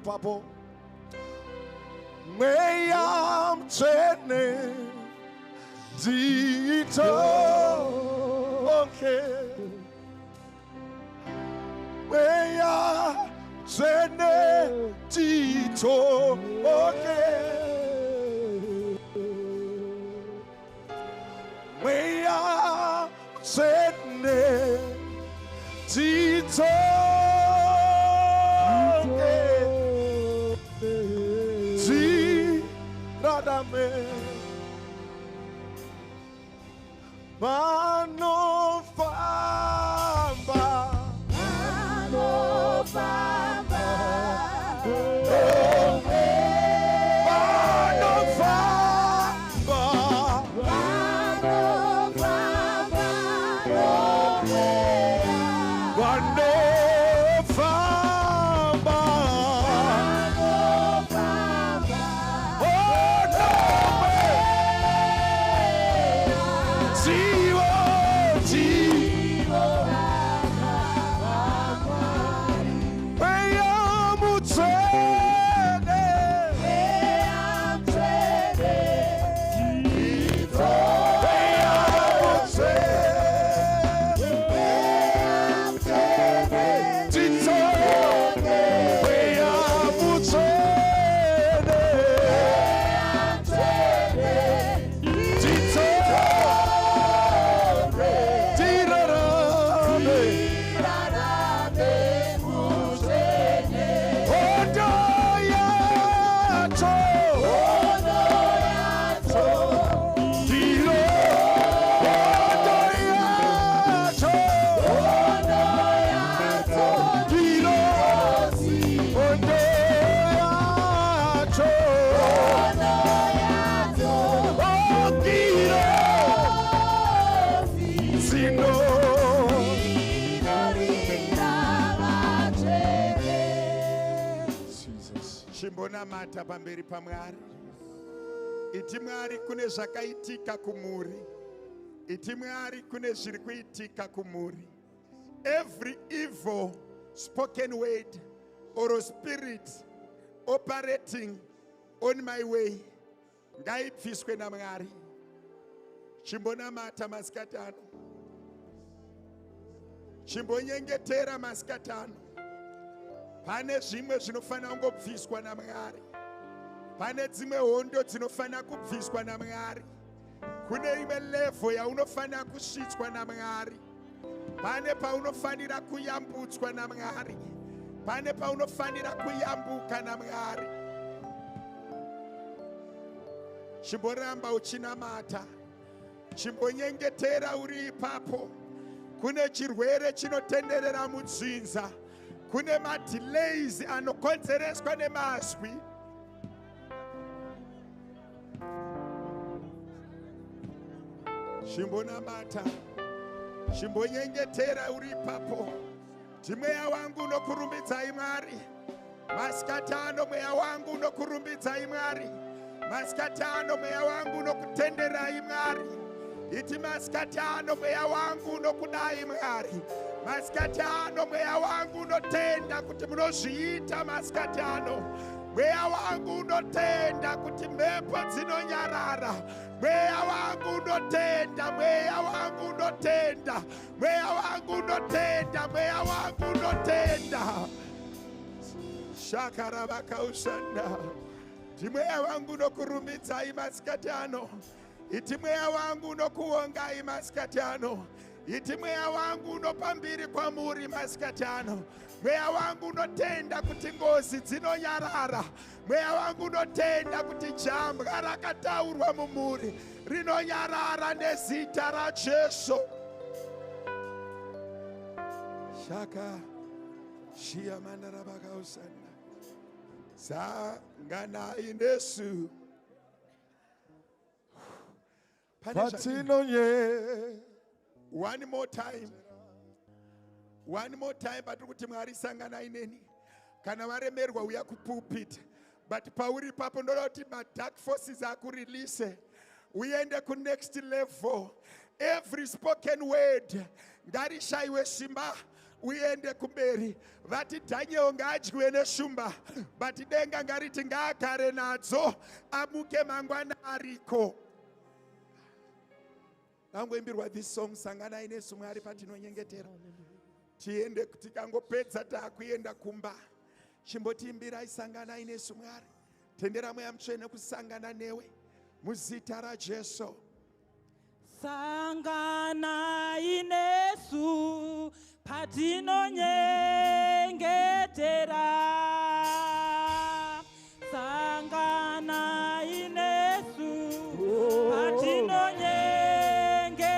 Papo, Mayam Chene, Dito, okay, Mayam Chene, Dito, okay, Mayam mutsende titoke tiradame manofamba chimbonamata pamberi paMwari. Iti Mwari kune zvakaitika kumuri. Iti Mwari kune zviri kuitika kumuri. Every evil spoken word or spirit operating on my way ngaibviswe naMwari. Chimbonamata masikati ano. Chimbonyengetera masikati ano. Pane zvimwe zvinofana kungobviswa naMwari. Pane dzimwe hondo dzinofana kubviswa naMwari. Kune imwe level yaunofana kusvitswa naMwari. Pane paunofanira kuyambutswa naMwari. Pane paunofanira kuyambuka naMwari. Chimboramba uchinamata. Chimbonyengetera uri ipapo. Kune chirwere chinotenderera mudzinza. Kune madelays anokonzereswa nemazwi. Chimbonamata. Chimbonyengetera uri ipapo. Mweya wangu unokurumbidzai Mwari. Masikati ano mweya wangu unokurumbidzai Mwari. Masikati ano mweya wangu unokutenderai Mwari. Iti masikati ano mweya wangu unokudai Mwari. Masikati ano mweya wangu unotenda kuti munozviita masikati ano. Mweya wangu unotenda kuti mhepo dzinonyarara. Mweya wangu unotenda, mweya wangu unotenda. Mweya wangu unotenda, mweya wangu unotenda. Shakara vakausanda. Iti mweya wangu unokurumbidzai masikati ano. Iti mweya wangu unokuongai masikati ano. Iti mweya wangu unopambiri kwamuri masikati ano. Mweya wangu unotenda kuti ngozi dzinonyarara. Mweya wangu unotenda kuti jambwa rakataurwa mumuri rinonyarara nezita raJesu. Shaka shia manara vakausanda. Sanganai nesu. Patinonye. One more time. One more time. But kuti Mwari sangana ineni. Kana varemerwa uya kupulpit. But pauri papo ndoroti ma dark forces are release. Uende ku next level. Every spoken word ngarishaiwe simba. Uende kumberi. Vati Daniel ngajwe neshumba. But denga ngariti ngakare nadzo. Amuke mangwana ariko. Nangoimbirwa this song sangana inesu Mwari patinonyengetera. Tiende tikangopedza takuenda kumba. Chimbotiimbirai sangana inesu Mwari. Tendera mweya mutsvene kusangana newe muzita raJesu. Sangana inesu patino nyengetera. Sangana inesu patino nyengetera.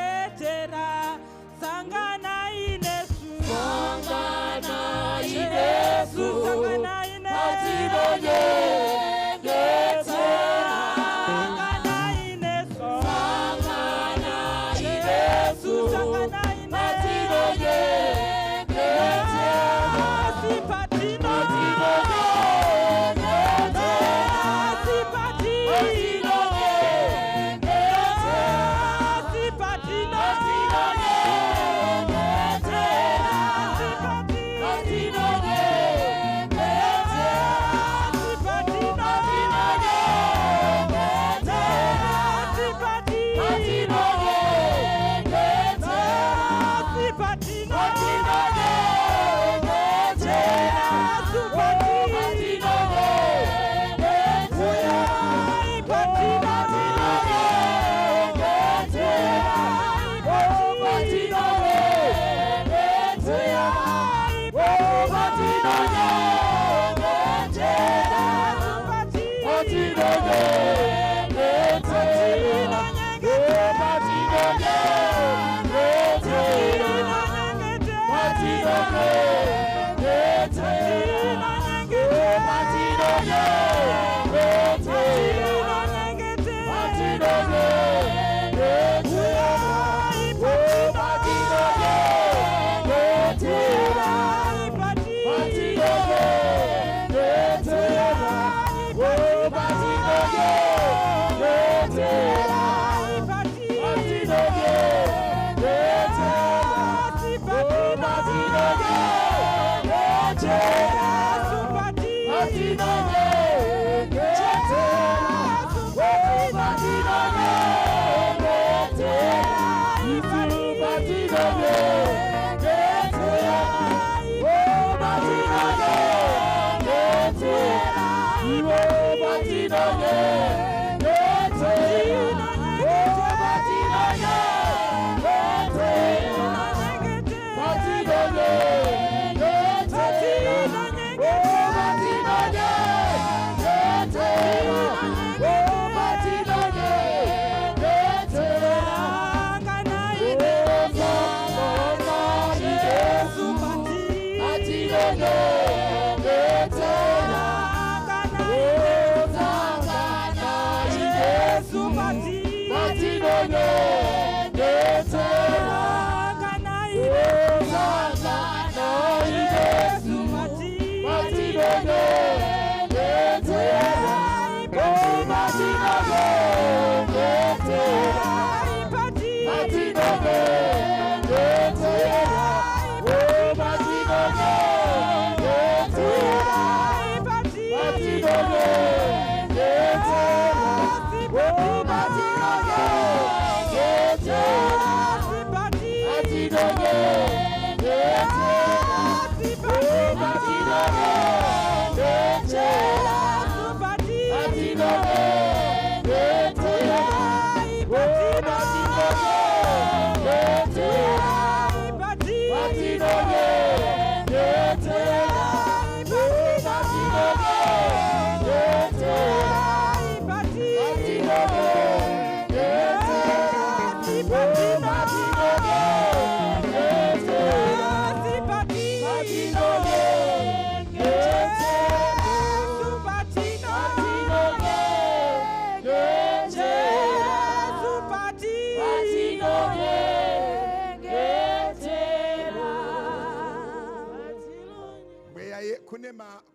Sangana inesu. Sangana inesu. Sangana inesu. Patino nyengetera.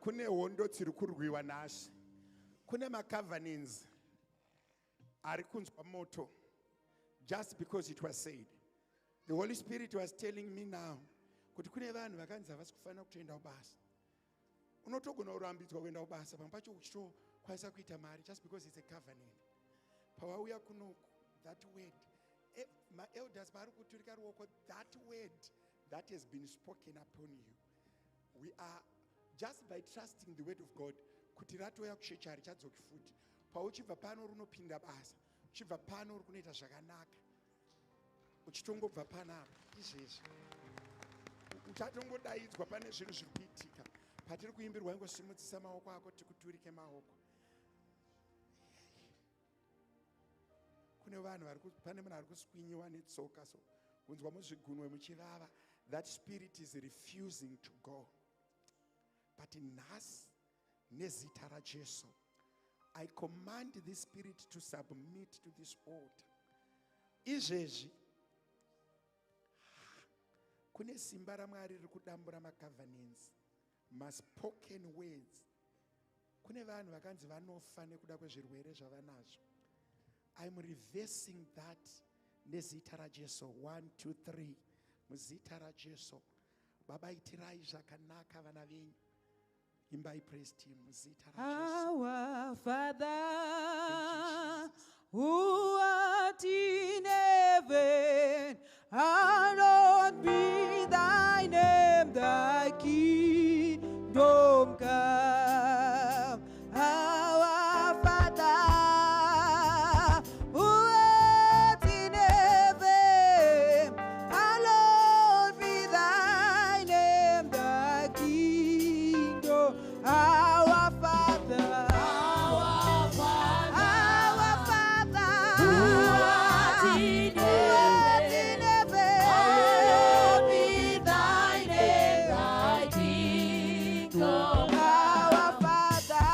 Kune hondo tiri kurwiwa nashi. Kune makavanins ari kunzwa moto just because it was said. The Holy Spirit was telling me now kuti kune vanhu vakanzi havasi kufanira kutoenda kubasa. Unotogona kurambidzwa kuenda kubasa pamwe pacho uchitokwanisa kuita mari just because it's a covenant. Pawauya kunoku, that word, ma-elders vari kuturika ruoko, that word that has been spoken upon you, we are just by trusting the word of God, kuti ratoya kushecha richadzoki futi. Pauchibva pano runopinda basa, uchibva pano rukunoita zvakanaka. uchitongobva panapa izvezvi uchatongodaidzwa pane zvinhu zviri kuitika patiri kuimbirwa ingosimudzisa maoko ako tikuturike maoko. Kune vanhu pane munhu ari kuswinyiwa netsoka so kunzwa muzvigunwe muchivava. That spirit is refusing to go. But nhasi nezita raJesu I command this spirit to submit to this altar. Izvezvi kune simba raMwari riri kudambura magovernance, maspoken words. Kune vanhu vakanzi vanofa nekuda kwezvirwere zvavanazvo. I'm reversing that nezita raJesu. 1, 2, 3. Muzita raJesu. Baba itirai zvakanaka vana venyu. Imbai praise team muzita raJesu. Our Father who art in heaven, hallowed be thy name, thy kingdom come. Our Father who art in heaven, hallowed be thy name, thy kingdom. Our Father, our Father, who art in heaven, hallowed be thy name, thy kingdom. Our Father,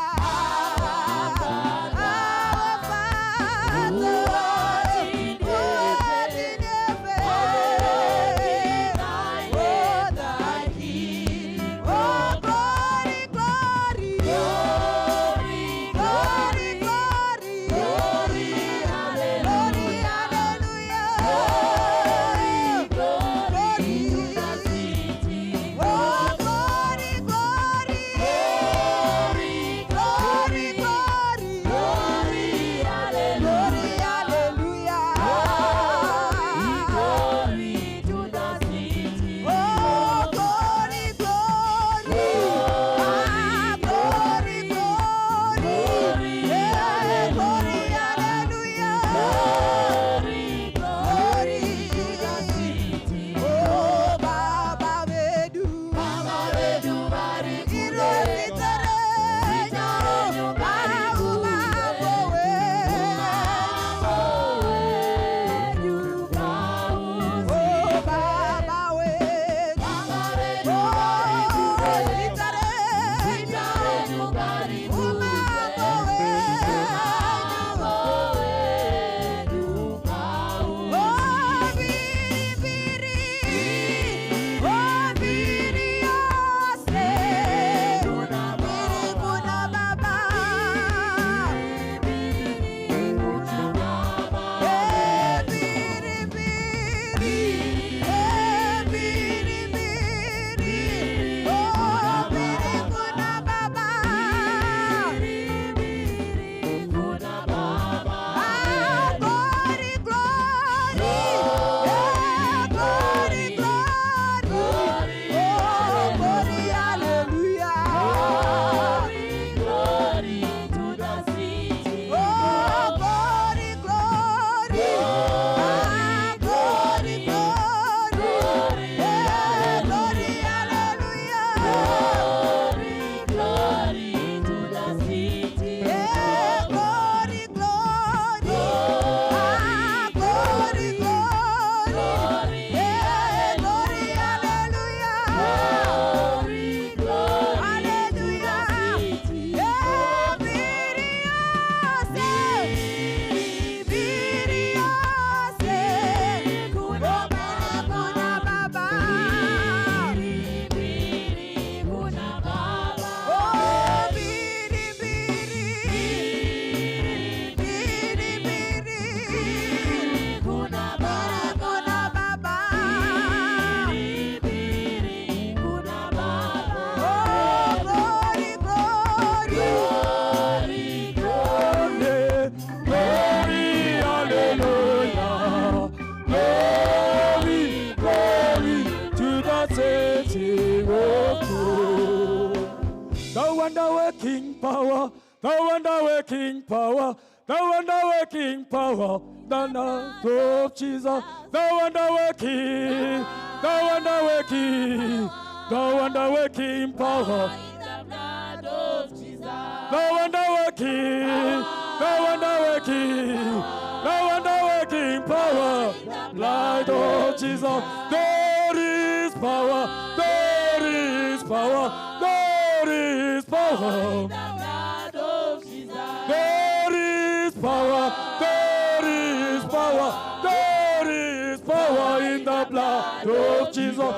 who art in heaven, hallowed be thy name, thy kingdom. Oh, glory, glory, glory, glory, glory, glory, hallelujah, hallelujah, glory, glory, oh, glory, glory, glory, glory, glory, hallelujah, glory to the city, oh, glory, glory, glory, glory, yeah, glory, hallelujah, glory to the city, oh, Baba vedu vari kure, zitarenyu vari umambo wenyu pauzi, oh, Baba vedu vari kure, zitarenyu vari umambo wenyu pauzi, oh, biribiri, oh, biri yose, biri kuna Baba, biri kuna Baba, biribiri, biribiri, oh, biri kuna Baba, biri kuna Baba, glory, glory, glory, glory, oh, glory, hallelujah, glory to the city, oh, glory, glory, glory, glory, glory, hallelujah, glory to the city, glory, glory, glory, glory, glory, hallelujah, The wonder-working power, the wonder-working power, the wonder-working power the blood of Jesus, the wonder working, the wonder working, the wonder working power. The wonder working, the wonder working, the wonder working power. Blood of Jesus, there is power, there is power, there is power. There is power, there is power, there is power in the blood of Jesus.